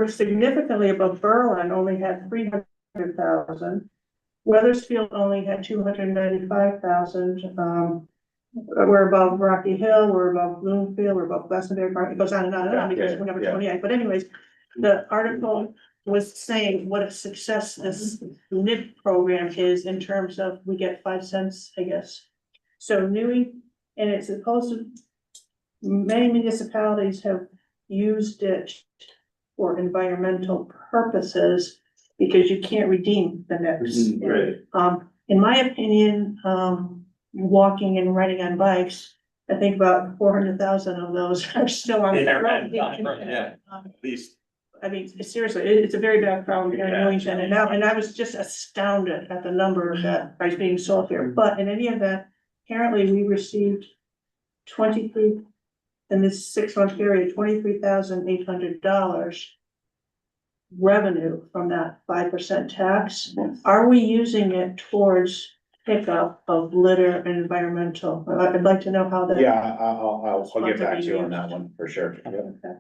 significantly above Berlin, only had 300,000. Weathersfield only had 295,000. We're above Rocky Hill, we're above Bloomfield, we're above Glastonbury Park. It goes on and on and on because we're number 28. But anyways, the article was saying what a success this NIP program is in terms of we get 5 cents, I guess. So and it's supposed to, many municipalities have used it for environmental purposes because you can't redeem the NIPs. Right. In my opinion, walking and riding on bikes, I think about 400,000 of those are still on the road. Yeah, at least. I mean, seriously, it's a very bad problem here in Newington, and I was just astounded at the number that is being sold here, but in any event, apparently we received 23, in this 6-month period, $23,800 revenue from that 5% tax. Are we using it towards pickup of litter and environmental? I'd like to know how that. Yeah, I'll get back to you on that one for sure. Yeah. Okay.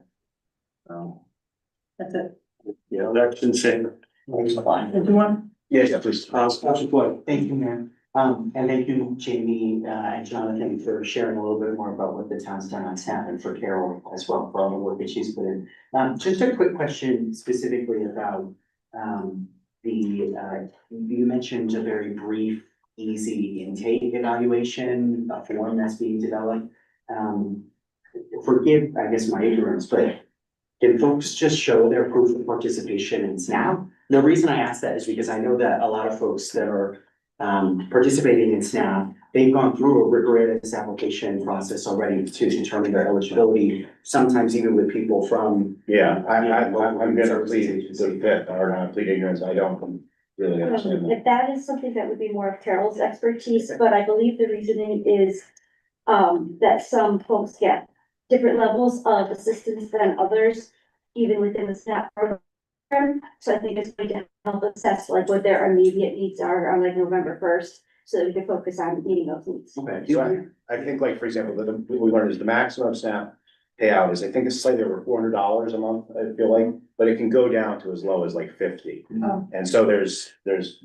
That's it. Yeah, that's insane. Did you want? Yes, please. Councilor Floyd. Thank you, Mayor. And thank you, Jamie, and Jonathan for sharing a little bit more about what the town's done on staff and for Carol as well for all the work that she's put in. Just a quick question specifically about, you mentioned a very brief, easy intake evaluation, a form that's being developed. Forgive, I guess, my ignorance, but can folks just show their proof of participation in SNAP? The reason I ask that is because I know that a lot of folks that are participating in SNAP, they've gone through a rigorous application process already to determine their eligibility, sometimes even with people from. Yeah, I'm gonna plead the fifth, or not plead ignorance, I don't really understand that. That is something that would be more of Carol's expertise, but I believe the reasoning is that some folks get different levels of assistance than others, even within the SNAP program. So I think it's going to help assess like what their immediate needs are on like November 1st, so that we can focus on meeting those needs. Okay, so I think like, for example, what we learned is the maximum SNAP payout is, I think it's slightly over $400 a month, I feel like, but it can go down to as low as like 50. Oh. And so there's, it's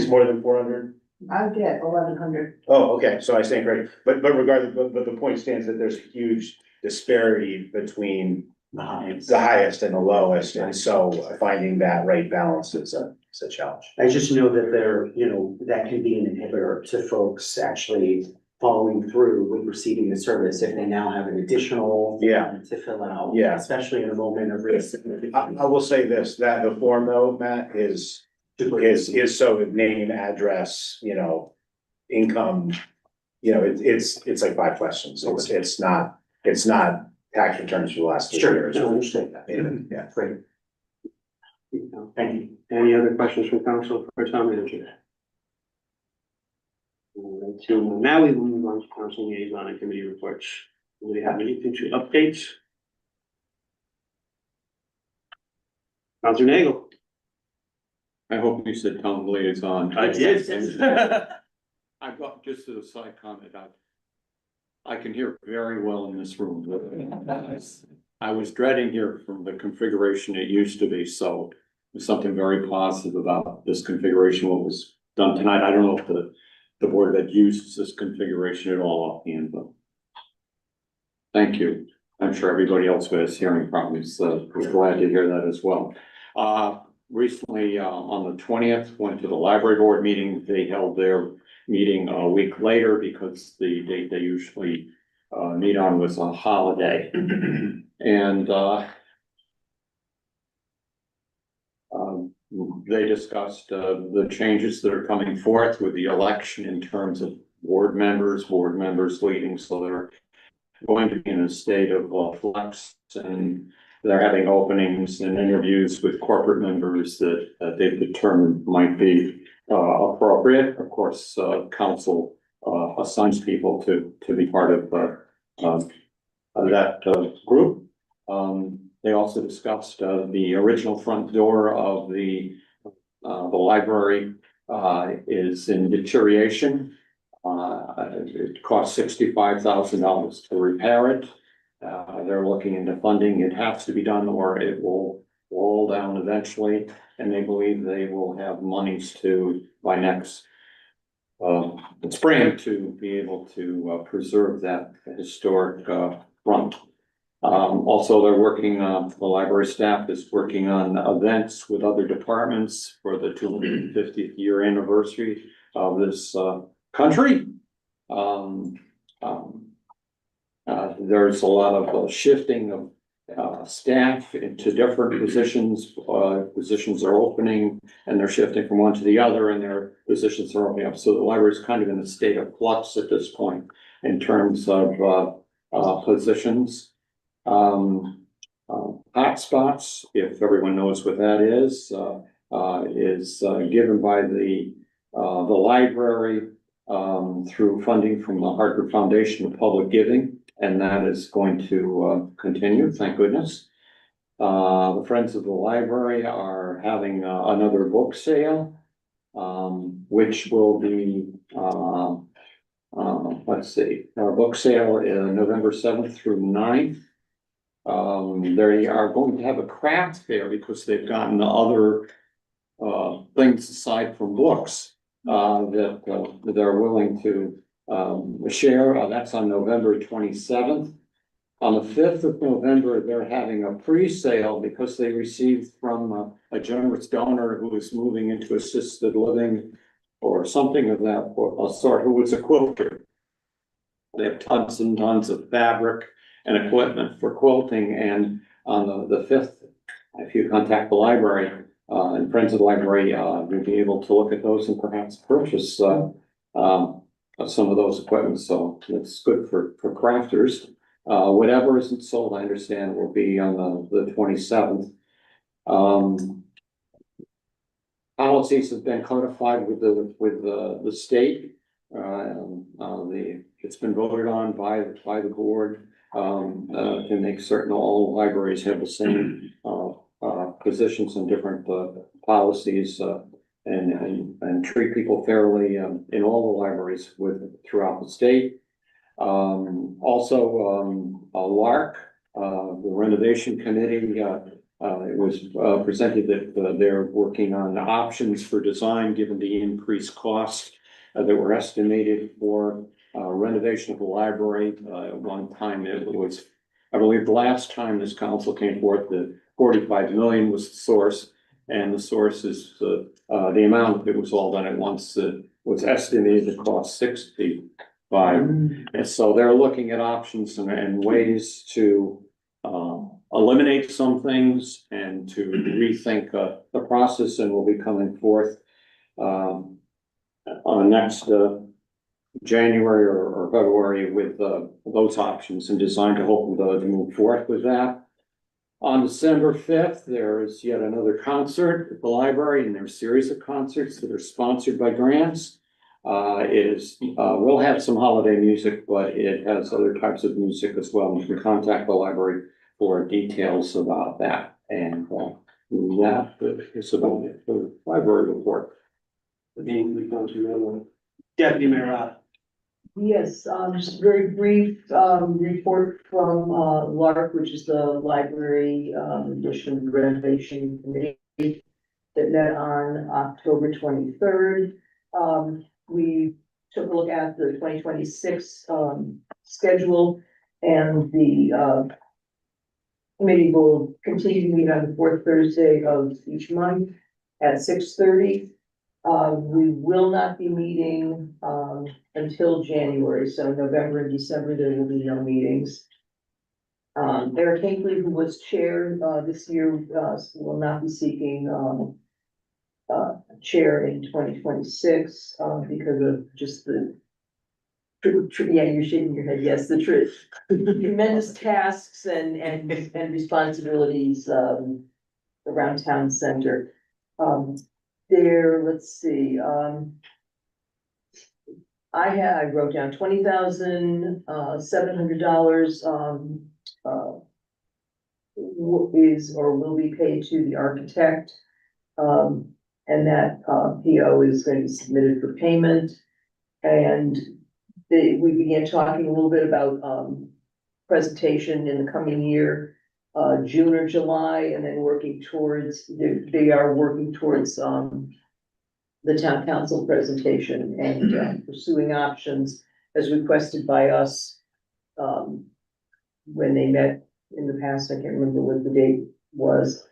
more than 400? I get 1,100. Oh, okay, so I stand corrected, but regardless, but the point stands that there's a huge disparity between the highest and the lowest, and so finding that right balance is a challenge. I just know that there, that can be an inhibitor to folks actually following through with receiving the service if they now have an additional Yeah. form to fill out. Yeah. Especially in a moment of risk. I will say this, that the form though, Matt, is so name, address, income. It's like 5 questions. It's not tax returns for the last 2 years. I understand that. Yeah. Great. Thank you. Any other questions from council for town manager? All right, so now we will move on to council liaison and committee reports. Do we have anything to update? Councilor Nagel. I hope you said town liaison. I did. I've got just as a side comment, I can hear very well in this room. I was dreading here from the configuration it used to be, so there's something very positive about this configuration, what was done tonight. I don't know if the board had used this configuration at all offhand, but thank you. I'm sure everybody else who has hearing problems was glad to hear that as well. Recently, on the 20th, went to the library board meeting. They held their meeting a week later because the date they usually meet on was a holiday. And they discussed the changes that are coming forth with the election in terms of board members leading, so they're going to be in a state of flux, and they're having openings and interviews with corporate members that they've determined might be appropriate. Of course, council assigns people to be part of that group. They also discussed the original front door of the library is in deterioration. It cost $65,000 to repair it. They're looking into funding. It has to be done or it will roll down eventually. And they believe they will have monies by next spring to be able to preserve that historic front. Also, they're working on, the library staff is working on events with other departments for the 250th year anniversary of this country. There's a lot of shifting of staff into different positions. Positions are opening and they're shifting from one to the other, and their positions are opening up. So the library is kind of in a state of flux at this point in terms of positions. Hotspots, if everyone knows what that is given by the library through funding from the Hartford Foundation of Public Giving, and that is going to continue, thank goodness. The Friends of the Library are having another book sale, which will be let's see, our book sale is November 7th through 9th. They are going to have a craft fair because they've gotten other things aside from books that they're willing to share. That's on November 27th. On the 5th of November, they're having a pre-sale because they received from a generous donor who is moving into assisted living or something of that sort, who was a quilter. They have tons and tons of fabric and equipment for quilting, and on the 5th, if you contact the library and Friends of the Library, you'll be able to look at those and perhaps purchase some of those equipment. So it's good for crafters. Whatever isn't sold, I understand, will be on the 27th. Policies have been codified with the state. It's been voted on by the board to make certain all libraries have the same positions and different policies and treat people fairly in all the libraries throughout the state. Also, LARC, the renovation committee, it was presented that they're working on options for design given the increased cost that were estimated for renovation of the library. At one time it was, I believe the last time this council came forth, the 45 million was the source, and the source is the amount that was all done at once was estimated to cost 60 And so they're looking at options and ways to eliminate some things and to rethink the process, and we'll be coming forth on next January or February with those options and designed to hopefully to move forward with that. On December 5th, there is yet another concert at the library, and there's a series of concerts that are sponsored by grants. We'll have some holiday music, but it has other types of music as well. You can contact the library for details about that. And that is about it for the library report. Deputy Mayor. Yes, just a very brief, report from, LARC, which is the Library, Addition Renovation Committee that met on October 23rd. We took a look at the 2026, schedule, and the, committee will continue to meet on the fourth Thursday of each month at 6:30. We will not be meeting, until January, so November and December, there will be no meetings. Eric Hinckley, who was chair, this year, will not be seeking, chair in 2026, because of just the yeah, you're shaking your head, yes, the truth. Tremendous tasks and responsibilities, around town center. Let's see, I wrote down $20,700, is or will be paid to the architect. And that, PO is going to be submitted for payment. And we began talking a little bit about, presentation in the coming year, June or July, and then working towards, they are working towards, the town council presentation and pursuing options as requested by us when they met in the past. I can't remember what the date was.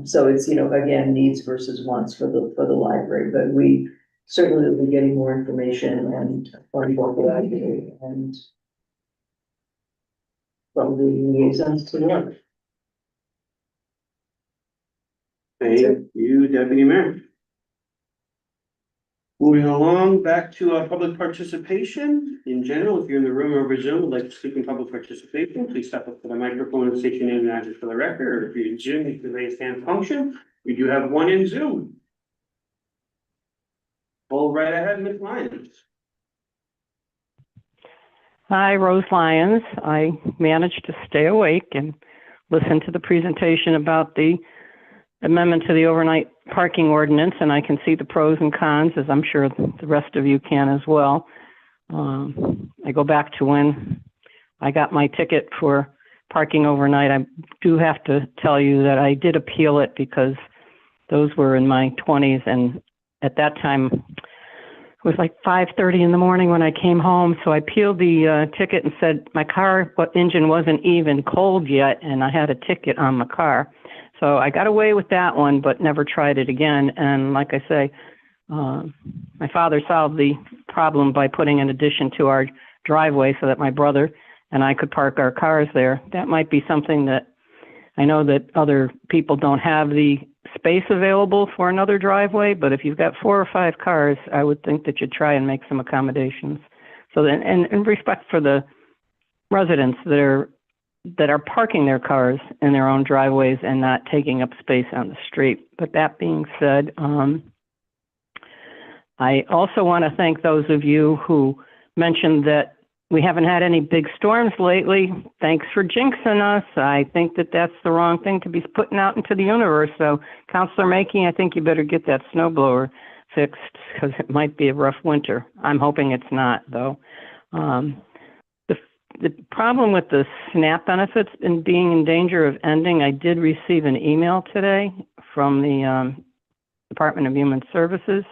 So it's, again, needs versus wants for the library, but we certainly will be getting more information and and from the liaisons to the library. Thank you, Deputy Mayor. Moving along, back to public participation. In general, if you're in the room or over Zoom, would like to speak in public participation, please step up to the microphone and state your name and address for the record. Or if you're in Zoom, you can raise hand function. We do have one in Zoom. Go right ahead, Ms. Lyons. Hi, Rose Lyons. I managed to stay awake and listen to the presentation about the amendment to the overnight parking ordinance, and I can see the pros and cons, as I'm sure the rest of you can as well. I go back to when I got my ticket for parking overnight. I do have to tell you that I did appeal it because those were in my 20s, and at that time, it was like 5:30 in the morning when I came home, so I appealed the ticket and said my car engine wasn't even cold yet, and I had a ticket on my car. So I got away with that one, but never tried it again. And like I say, my father solved the problem by putting an addition to our driveway so that my brother and I could park our cars there. That might be something that I know that other people don't have the space available for another driveway, but if you've got 4 or 5 cars, I would think that you'd try and make some accommodations. So then, and in respect for the residents that are parking their cars in their own driveways and not taking up space on the street. But that being said, I also want to thank those of you who mentioned that we haven't had any big storms lately. Thanks for jinxing us. I think that that's the wrong thing to be putting out into the universe. So, Councilor Mackey, I think you better get that snow blower fixed because it might be a rough winter. I'm hoping it's not, though. The problem with the SNAP benefits and being in danger of ending, I did receive an email today from the Department of Human Services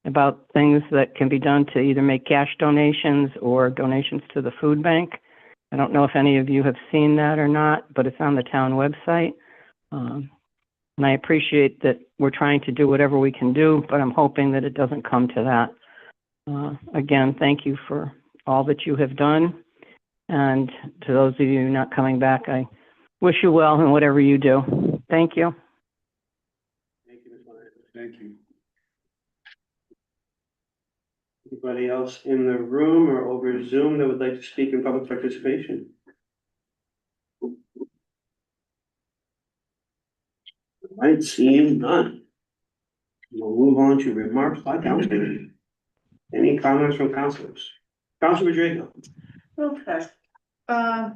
about things that can be done to either make cash donations or donations to the food bank. I don't know if any of you have seen that or not, but it's on the town website. And I appreciate that we're trying to do whatever we can do, but I'm hoping that it doesn't come to that. Again, thank you for all that you have done. And to those of you not coming back, I wish you well in whatever you do. Thank you. Thank you, Ms. Lyons. Thank you. Anybody else in the room or over Zoom that would like to speak in public participation? Right, seeing none. We'll move on to remarks by councilors. Any comments from councilors? Councilor Draco. Okay. I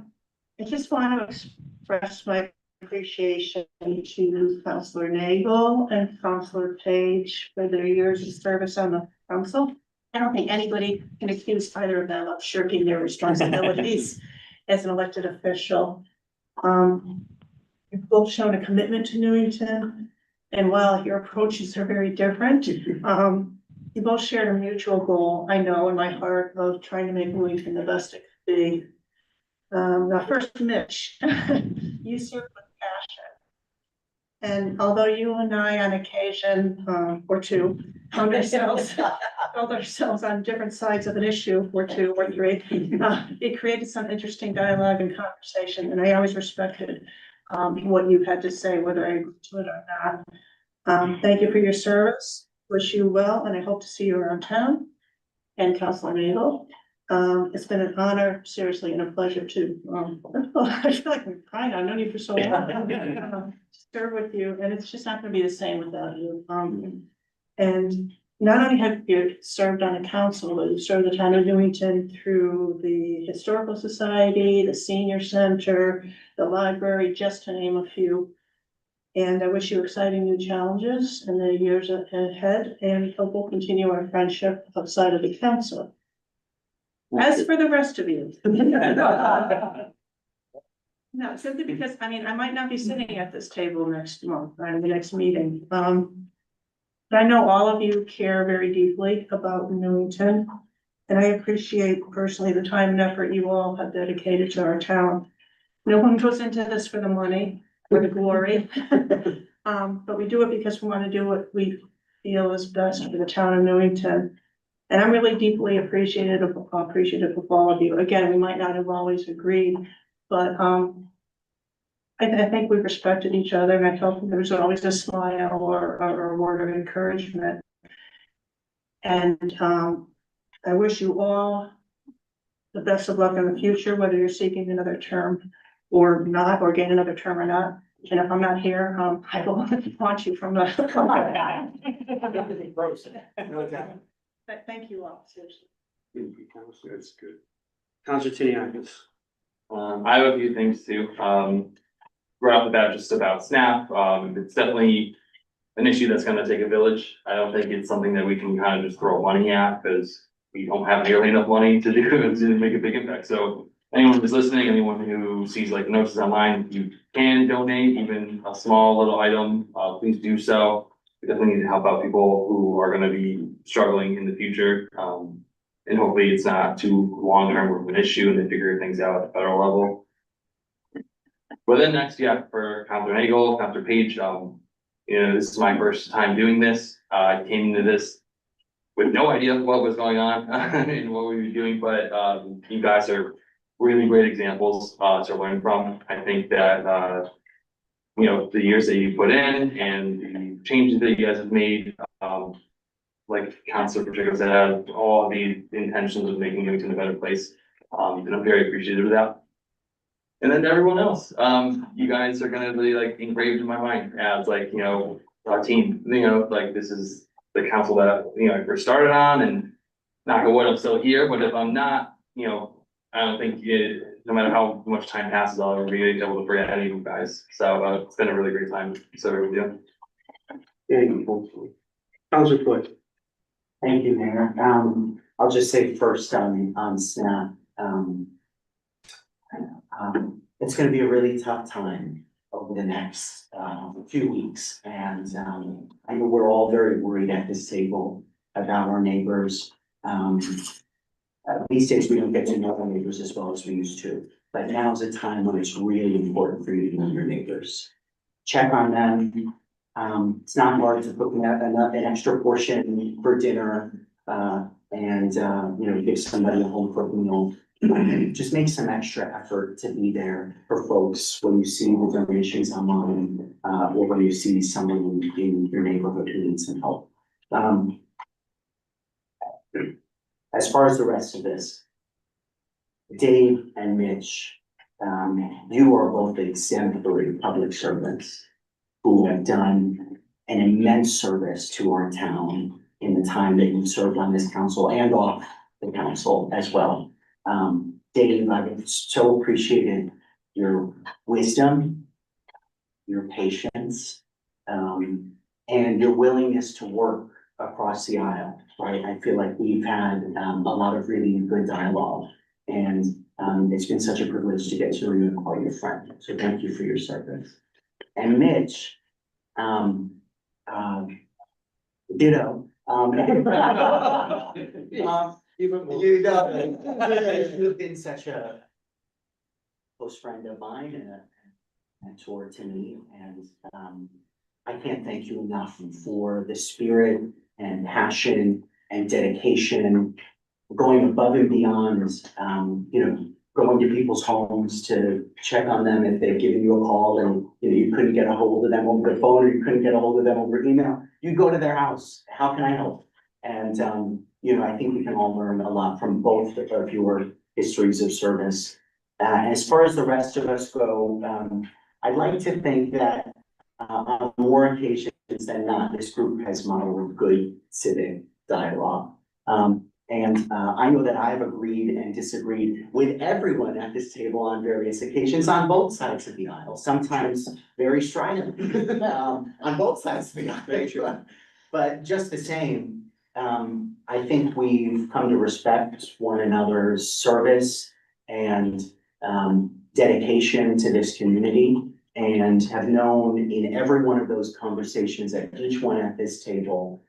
just want to express my appreciation to Councilor Nagel and Councilor Page for their years of service on the council. I don't think anybody can accuse either of them of shirking their responsibilities as an elected official. You've both shown a commitment to Newington, and while your approaches are very different, you both share a mutual goal, I know in my heart, of trying to make Newington the best it could be. Now first, Mitch, you serve with passion. And although you and I on occasion, or two, found ourselves on different sides of an issue, or two, or three, it created some interesting dialogue and conversation, and I always respected what you had to say, whether I agreed to it or not. Thank you for your service. Wish you well, and I hope to see you around town. And Councilor Nagel, it's been an honor, seriously, and a pleasure to, I feel like I'm crying. I've known you for so long. Serve with you, and it's just not gonna be the same without you. And not only have you served on the council, but you've served the town of Newington through the Historical Society, the Senior Center, the library, just to name a few. And I wish you exciting new challenges in the years ahead, and hope we'll continue our friendship outside of the council. As for the rest of you. No, simply because, I mean, I might not be sitting at this table next month, or in the next meeting. But I know all of you care very deeply about Newington. And I appreciate personally the time and effort you all have dedicated to our town. No one goes into this for the money or the glory. But we do it because we want to do what we feel is best for the town of Newington. And I'm really deeply appreciative of all of you. Again, we might not have always agreed, but I think we respected each other, and I felt there was always a smile or a word of encouragement. And I wish you all the best of luck in the future, whether you're seeking another term or not, or gain another term or not. And if I'm not here, I will launch you from the. Thank you all, seriously. That's good. Councilor Tiniakis. I have a few things too. Right off the bat, just about SNAP. It's definitely an issue that's gonna take a village. I don't think it's something that we can kind of just throw money at, because we don't have nearly enough money to do to make a big impact. So anyone who's listening, anyone who sees like notices online, if you can donate even a small little item, please do so. We definitely need to help out people who are gonna be struggling in the future. And hopefully it's not too long-term of an issue and they figure things out at the federal level. But then next, yeah, for Councilor Nagel, Councilor Page, this is my first time doing this. I came into this with no idea what was going on and what we were doing, but you guys are really great examples to learn from. I think that the years that you put in and the changes that you guys have made, like Councilor Pacheco said, have all the intentions of making Newington a better place. And I'm very appreciative of that. And then to everyone else, you guys are gonna be like engraved in my mind as like, our team, like this is the council that, I first started on, and knock on wood, I'm still here, but if I'm not, I don't think no matter how much time passes, I'll ever be able to forget any of you guys. So it's been a really great time serving with you. Thank you. Councilor Floyd. Thank you, Mayor. I'll just say first on SNAP, it's gonna be a really tough time over the next few weeks. And I know we're all very worried at this table about our neighbors. These days we don't get to know our neighbors as well as we used to. But now's a time when it's really important for you to know your neighbors. Check on them. It's not hard to cook an extra portion for dinner. give somebody a home cooked meal. Just make some extra effort to be there for folks when you see the donations online, or when you see someone in your neighborhood who needs some help. As far as the rest of this, Dave and Mitch, you are both exemplary public servants who have done an immense service to our town in the time that you served on this council and off the council as well. Dave, I've so appreciated your wisdom, your patience, and your willingness to work across the aisle, right? I feel like we've had a lot of really good dialogue, and it's been such a privilege to get to know you and call you a friend. So thank you for your service. And Mitch, ditto. You've been such a close friend of mine and a mentor to me, and I can't thank you enough for the spirit and passion and dedication, going above and beyond, going to people's homes to check on them if they've given you a call and you couldn't get a hold of them over the phone, or you couldn't get a hold of them over email. You go to their house. How can I help? And I think we can all learn a lot from both of your histories of service. As far as the rest of us go, I'd like to think that on more occasions than not, this group has modeled good civic dialogue. I know that I've agreed and disagreed with everyone at this table on various occasions on both sides of the aisle, sometimes very stridently on both sides of the aisle. But just the same, I think we've come to respect one another's service and dedication to this community, and have known in every one of those conversations that each one at this table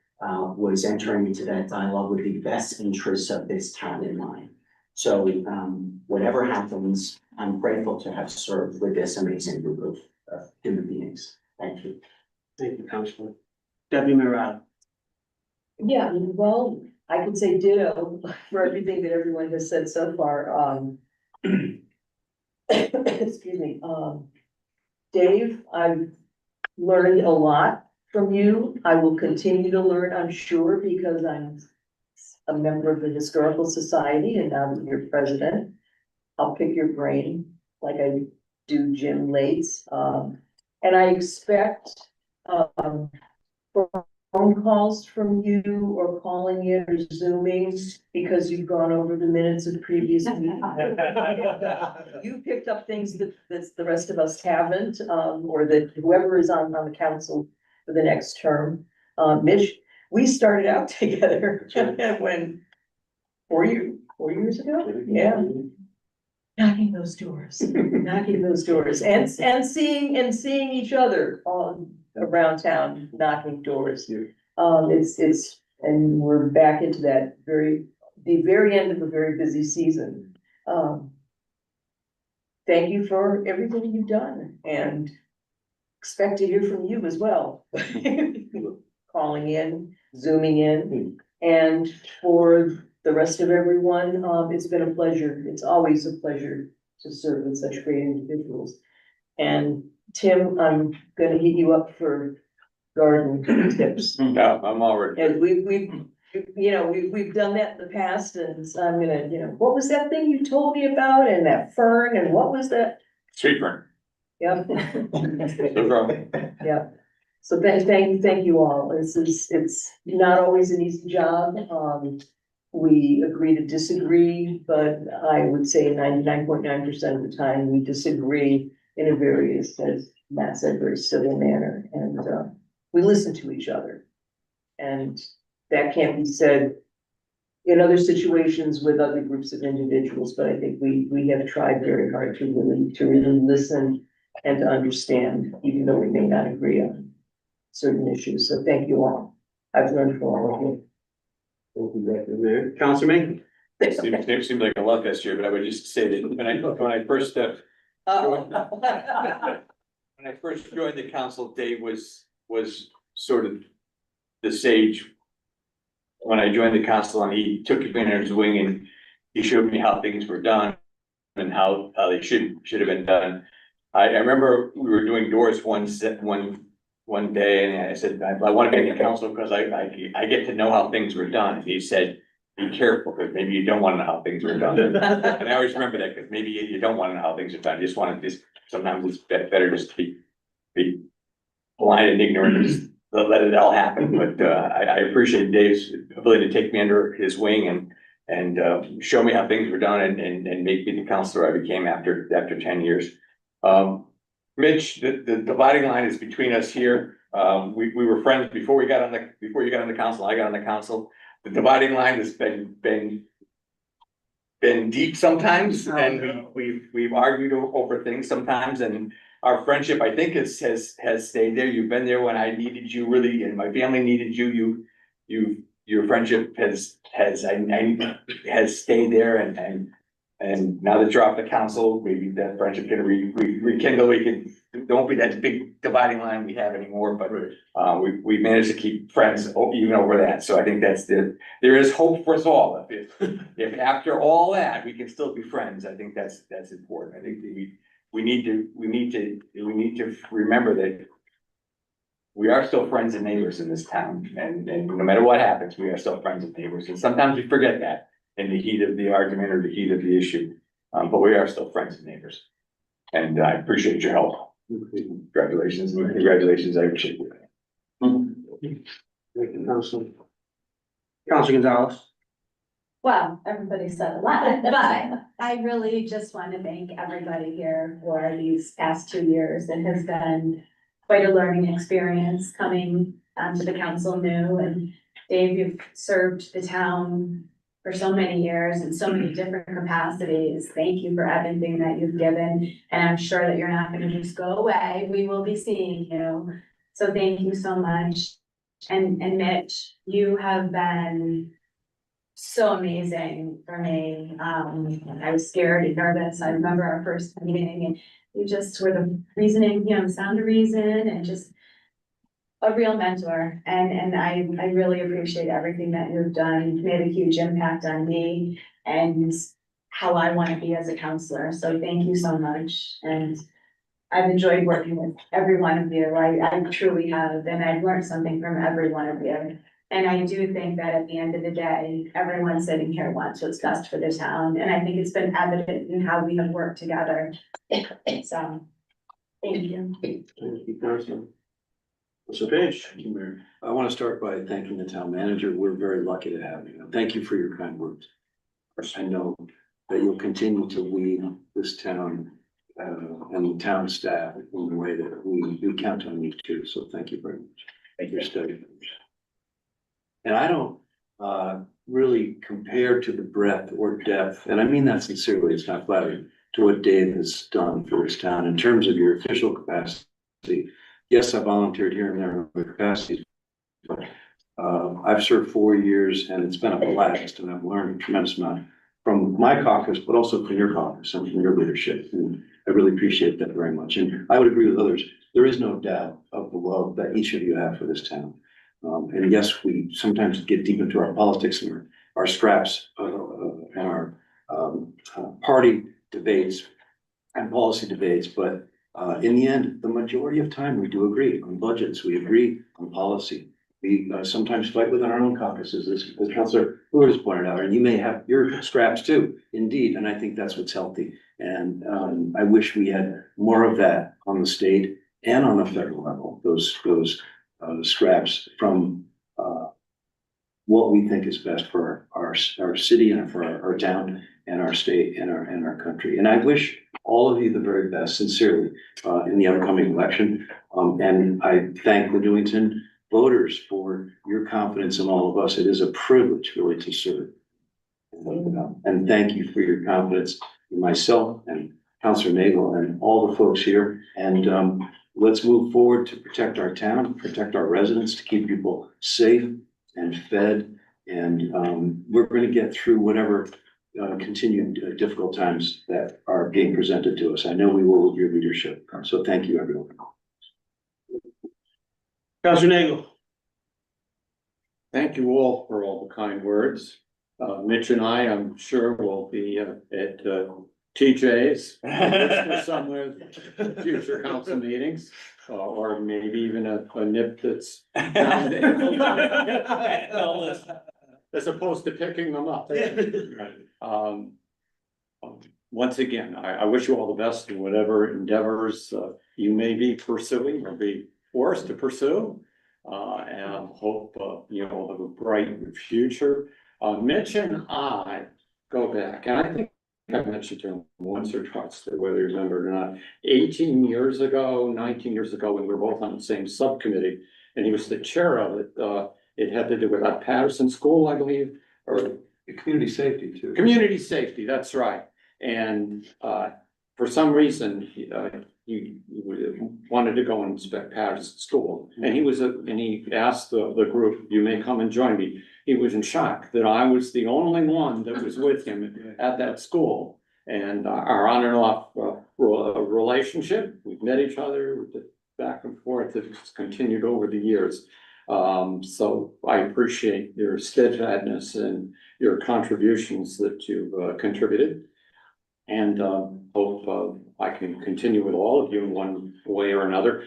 was entering into that dialogue with the best interests of this town in mind. So whatever happens, I'm grateful to have served with this amazing group of human beings. Thank you. Thank you, Councilor. Deputy Mayor Rada. Yeah, well, I could say ditto for everything that everyone has said so far. Excuse me, Dave, I've learned a lot from you. I will continue to learn, I'm sure, because I'm a member of the Historical Society, and now that you're president, I'll pick your brain like I do Jim Late's. And I expect phone calls from you, or calling in or zooming, because you've gone over the minutes of previous meetings. You picked up things that the rest of us haven't, or that whoever is on the council for the next term. Mitch, we started out together when 4 years ago, yeah. Knocking those doors and seeing each other around town, knocking doors. And we're back into that the very end of a very busy season. Thank you for everything you've done, and expect to hear from you as well. Calling in, zooming in, and for the rest of everyone, it's been a pleasure. It's always a pleasure to serve with such great individuals. And Tim, I'm gonna hit you up for garden tips. No, I'm already. And we've done that in the past, and so I'm gonna, what was that thing you told me about, and that fern, and what was that? Street fern. Yep. No problem. Yeah. So thank you all. It's not always an easy job. We agree to disagree, but I would say 99.9% of the time we disagree in a very, as Matt said, very civil manner, and we listen to each other. And that can't be said in other situations with other groups of individuals, but I think we have tried very hard to really listen and to understand, even though we may not agree on certain issues. So thank you all. I've learned from all of you. Thank you, Deputy Mayor. Councilor Manning. Seems like a love fest here, but I would just say that when I first joined the council, Dave was sort of the sage when I joined the council, and he took me under his wing and he showed me how things were done and how they should have been done. I remember we were doing doors one day, and I said, I want to be in the council because I get to know how things were done. And he said, be careful, because maybe you don't want to know how things were done. And I always remember that, because maybe you don't want to know how things are done. You just want to sometimes it's better just to be blind and ignorant and just let it all happen. But I appreciate Dave's ability to take me under his wing and show me how things were done and make me the counselor I became after 10 years. Mitch, the dividing line is between us here. We were friends before you got on the council. I got on the council. The dividing line has been deep sometimes, and we've argued over things sometimes, and our friendship, I think, has stayed there. You've been there when I needed you, really, and my family needed you. Your friendship has stayed there, and now that you're off the council, maybe that friendship can rekindle. Don't be that big dividing line we have anymore, but we managed to keep friends even over that. So I think there is hope for us all. If after all that we can still be friends, I think that's important. I think we need to remember that we are still friends and neighbors in this town, and no matter what happens, we are still friends and neighbors. And sometimes we forget that in the heat of the argument or the heat of the issue, but we are still friends and neighbors. And I appreciate your help. Congratulations, I appreciate it. Councilor Gonzalez. Well, everybody said a lot, but I really just want to thank everybody here for these past 2 years. It has been quite a learning experience coming onto the council new, and Dave, you've served the town for so many years in so many different capacities. Thank you for everything that you've given, and I'm sure that you're not gonna just go away. We will be seeing you. So thank you so much. And Mitch, you have been so amazing for me. I was scared and nervous. I remember our first meeting, and you just were the reasoning, sound of reason, and just a real mentor. And I really appreciate everything that you've done. You've made a huge impact on me and how I want to be as a counselor. So thank you so much. And I've enjoyed working with every one of you. I truly have, and I've learned something from every one of you. And I do think that at the end of the day, everyone sitting here wants what's best for the town. And I think it's been evident in how we have worked together. So, thank you. Thank you, Councilor. Mr. Page. Thank you, Mayor. I want to start by thanking the town manager. We're very lucky to have you. Thank you for your kind words. I know that you'll continue to lead this town and the town staff in the way that we count on you too. So thank you very much. Thank you, study. And I don't really compare to the breadth or depth, and I mean that sincerely, it's not flattering, to what Dave has done for this town in terms of your official capacity. Yes, I volunteered here and there in other capacities, but I've served 4 years and it's been a blast, and I've learned a tremendous amount from my caucus, but also from your caucus and from your leadership. And I really appreciate that very much. And I would agree with others. There is no doubt of the love that each of you have for this town. And yes, we sometimes get deep into our politics and our scraps and our party debates and policy debates, but in the end, the majority of time, we do agree on budgets, we agree on policy. We sometimes fight within our own caucuses, as Councilor Lewis has pointed out, and you may have your scraps too, indeed, and I think that's what's healthy. And I wish we had more of that on the state and on the federal level, those scraps from what we think is best for our city and for our town and our state and our country. And I wish all of you the very best, sincerely, in the upcoming election. And I thank the Newington voters for your confidence in all of us. It is a privilege really to serve. And thank you for your confidence in myself and Councilor Nagel and all the folks here. And let's move forward to protect our town, protect our residents, to keep people safe and fed. And we're going to get through whatever continued difficult times that are being presented to us. I know we will with your leadership. So thank you, everyone. Councilor Nagel. Thank you all for all the kind words. Mitch and I'm sure will be at TJ's for some of the future council meetings, or maybe even a nip that's down there. As opposed to picking them up. Once again, I wish you all the best in whatever endeavors you may be pursuing or be forced to pursue. And hope you know, have a bright future. Mitch and I go back, and I think I mentioned to him once or twice, whether you remember or not, 18 years ago, 19 years ago, when we were both on the same subcommittee, and he was the chair of it. It had to do with that Patterson School, I believe, or Community safety too. community safety, that's right. And for some reason, he wanted to go and inspect Patterson School. And he asked the group, you may come and join me. He was in shock that I was the only one that was with him at that school. And our on and off relationship, we've met each other back and forth, it's continued over the years. So I appreciate your steadfastness and your contributions that you've contributed. And hope I can continue with all of you in one way or another.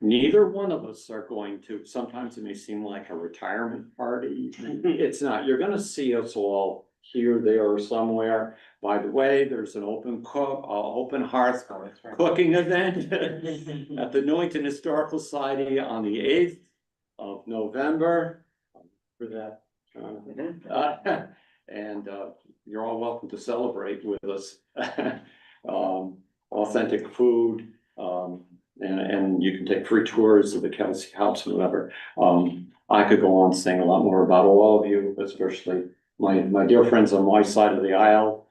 Neither one of us are going to, sometimes it may seem like a retirement party. It's not. You're gonna see us all here, there, or somewhere. By the way, there's an open hearth cooking event at the Newington Historical Society on the 8th of November. For that, and you're all welcome to celebrate with us. Authentic food, and you can take free tours of the Kelsey House and whatever. I could go on saying a lot more about all of you, especially my dear friends on my side of the aisle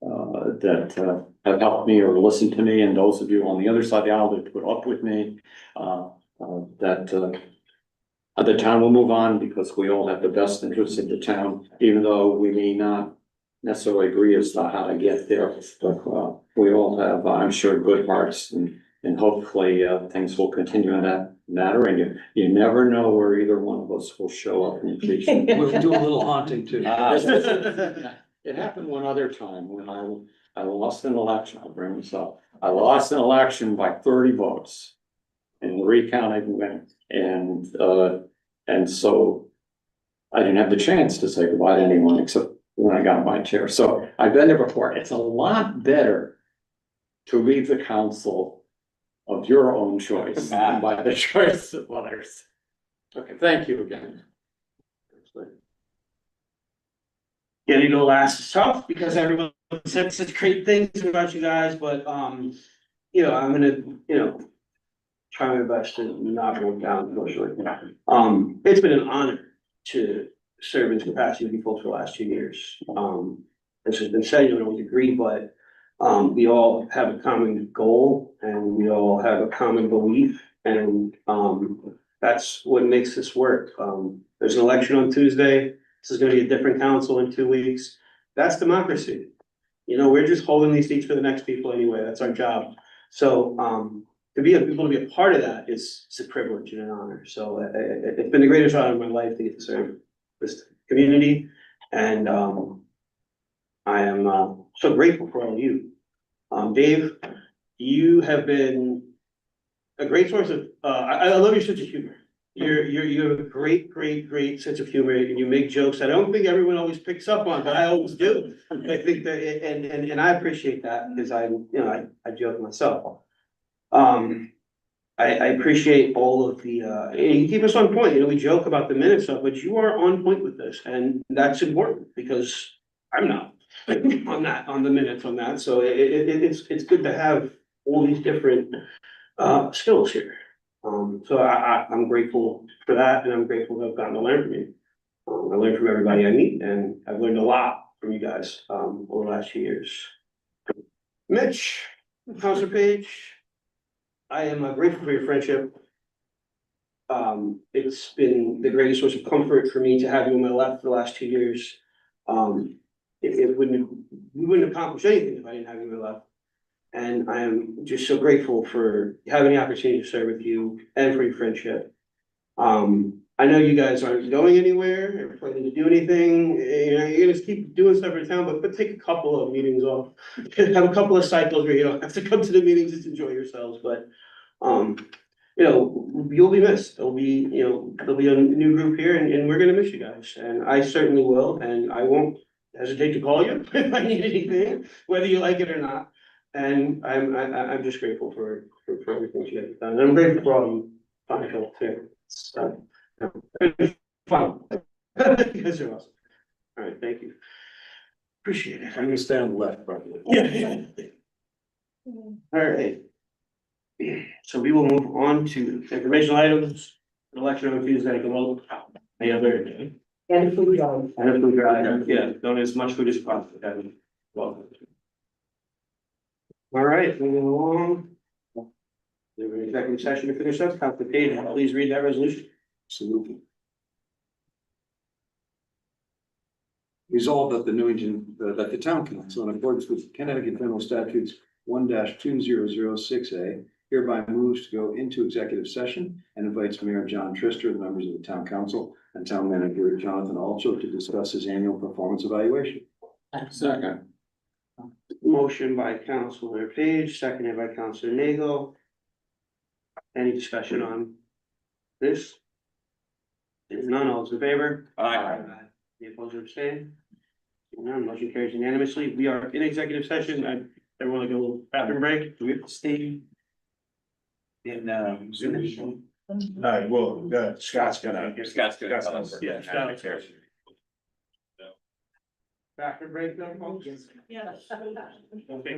that have helped me or listened to me, and those of you on the other side of the aisle that put up with me. The town will move on because we all have the best interests in the town, even though we may not necessarily agree as to how to get there. But we all have, I'm sure, good hearts, and hopefully things will continue in that matter. And you never know where either one of us will show up in the future. We'll do a little haunting too. It happened one other time when I lost an election. I'll bring this up. I lost an election by 30 votes in the recount I went. And so I didn't have the chance to say goodbye to anyone except when I got my chair. So I've been there before. It's a lot better to leave the council of your own choice than by the choice of others. Okay, thank you again. Getting to last is tough because everyone said such great things about you guys, but you know, I'm gonna, try my best to not go down emotionally. It's been an honor to serve in this capacity with you folks for the last 2 years. This has been said, you don't always agree, but we all have a common goal and we all have a common belief, and that's what makes this work. There's an election on Tuesday. This is gonna be a different council in 2 weeks. That's democracy. We're just holding these seats for the next people anyway. That's our job. So to be able to be a part of that is a privilege and an honor. So it's been the greatest honor of my life to get to serve this community. And I am so grateful for all of you. Dave, you have been a great source of, I love your sense of humor. You have a great sense of humor, and you make jokes that I don't think everyone always picks up on, but I always do. I think that, and I appreciate that because I joke myself. I appreciate all of the, and you keep us on point. We joke about the minute stuff, but you are on point with this, and that's important because I'm not on that, on the minutes on that. So it's good to have all these different skills here. So I'm grateful for that, and I'm grateful to have gotten to learn from you. I learned from everybody I meet, and I've learned a lot from you guys over the last few years. Mitch, Counselor Page, I am grateful for your friendship. It's been the greatest source of comfort for me to have you on my left for the last 2 years. We wouldn't accomplish anything if I didn't have you on my left. And I am just so grateful for having the opportunity to serve with you and for your friendship. I know you guys aren't going anywhere or planning to do anything, you know, you're gonna keep doing stuff in town, but take a couple of meetings off. Have a couple of cycles where you don't have to come to the meetings, just enjoy yourselves, but, you know, you'll be missed. There'll be, you know, there'll be a new group here and we're gonna miss you guys. And I certainly will, and I won't hesitate to call you if I need anything, whether you like it or not. And I'm just grateful for everything you guys have done. And I'm grateful for all you fine people too. So, fun. You guys are awesome. All right, thank you. Appreciate it. I'm gonna stay on the left, probably. Yeah. All right. So we will move on to informational items, election on Tuesday, the vote, any other. And food drive. And a food drive, yeah, donate as much food as possible, Kevin. Welcome. All right, moving along. There was an executive session to finish up, Councilor Page, please read that resolution. Absolutely. Resolved that the Newington, that the town council, in accordance with Connecticut General Statutes 1-2006A, hereby moves to go into executive session and invites Mayor John Trister, the members of the town council, and town manager Jonathan Also to discuss his annual performance evaluation. Second. Motion by Councilor Page, seconded by Councilor Nagel. Any discussion on this? If none, all those in favor? Aye. Any opposed or abstained? None, motion carries unanimously. We are in executive session. Everyone like a little bathroom break? Do we have to stay? In Zoom? All right, well, Scott's gonna. Scott's gonna tell us. Yeah, Scott's here. Bathroom break, then, folks? Yes. Okay.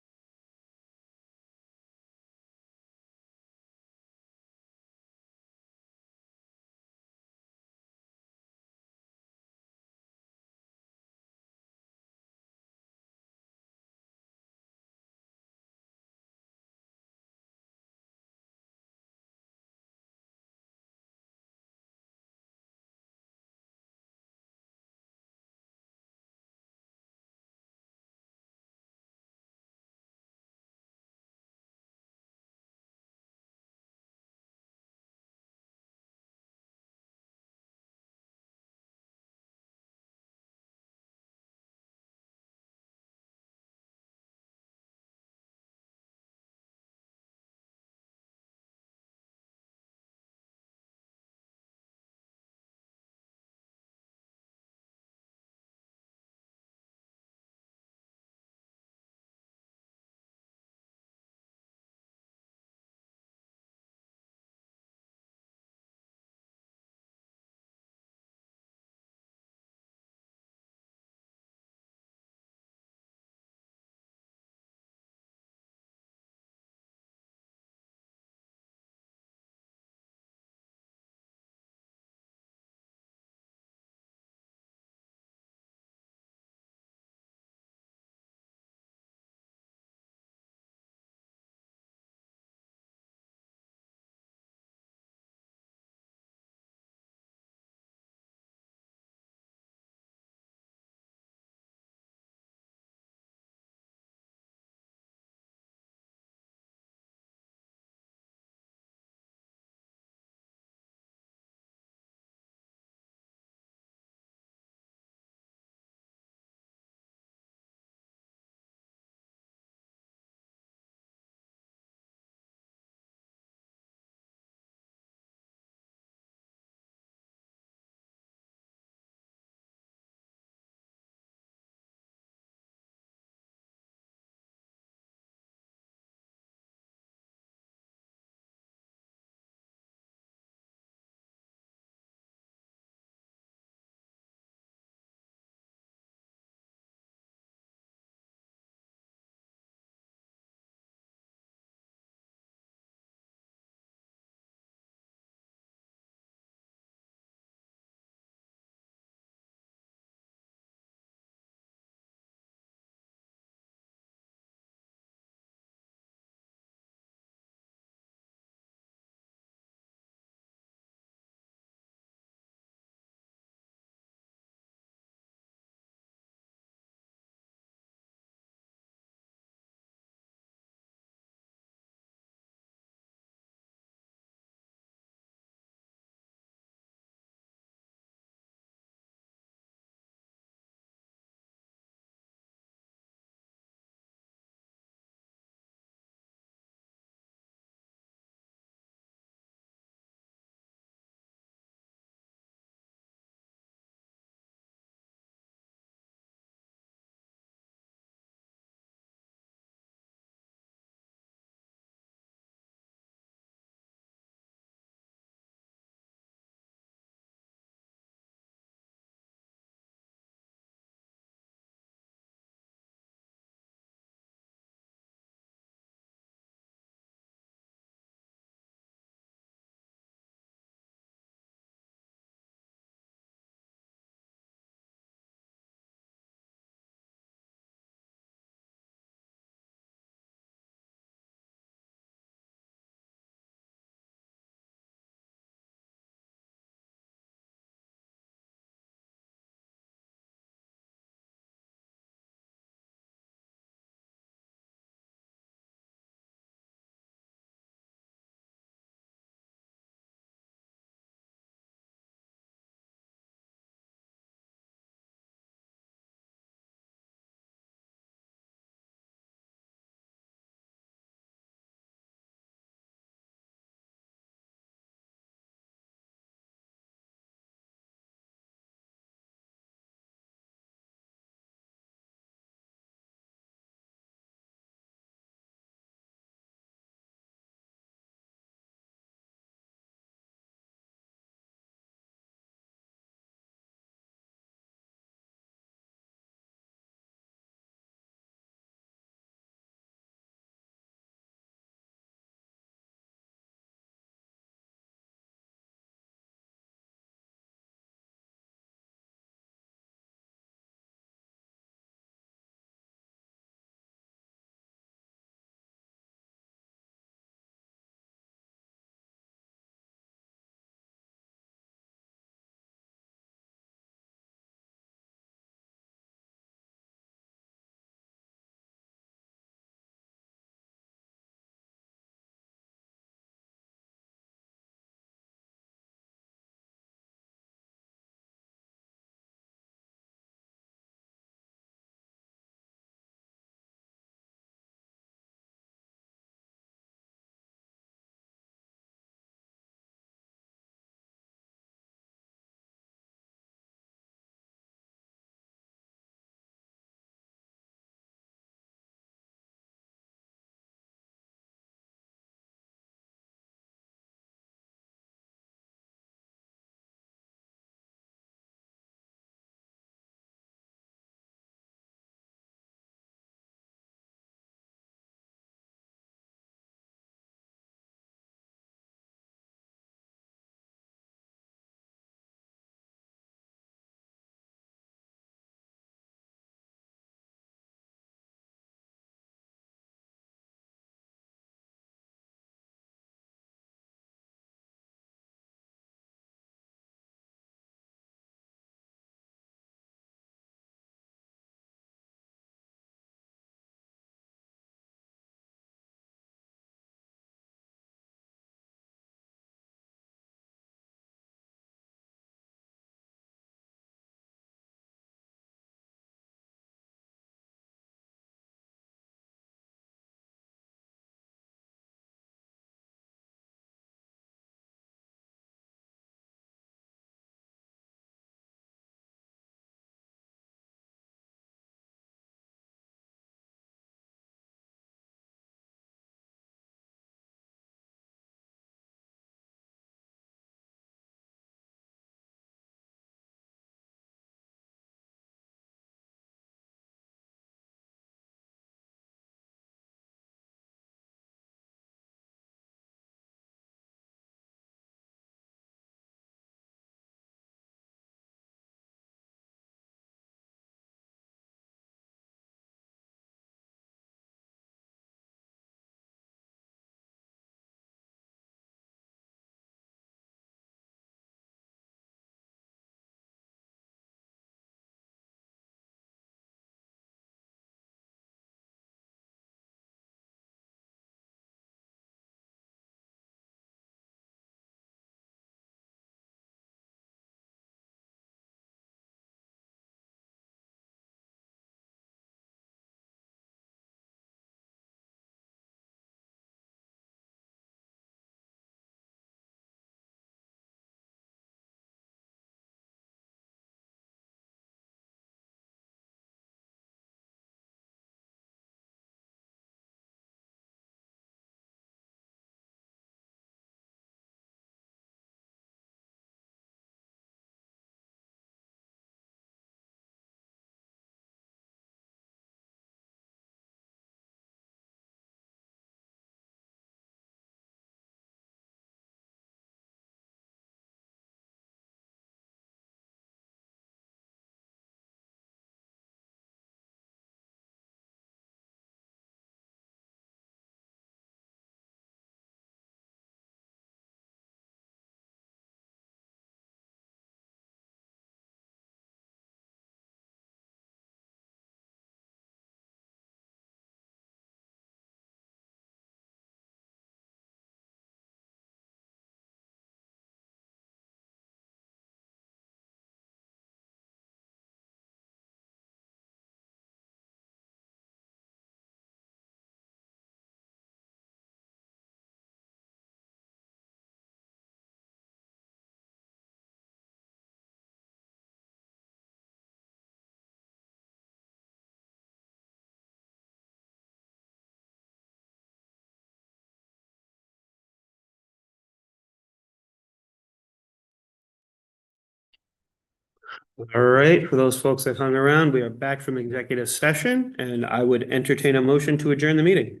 All right, for those folks that hung around, we are back from executive session and I would entertain a motion to adjourn the meeting.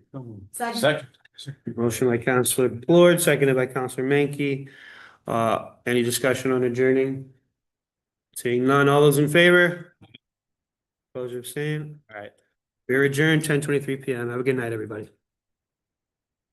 Second. Motion by Counselor Plord, seconded by Counselor Menke. Any discussion on adjourning? Seeing none, all those in favor? Opposed or abstained? All right. We're adjourned 10:23 PM. Have a good night, everybody.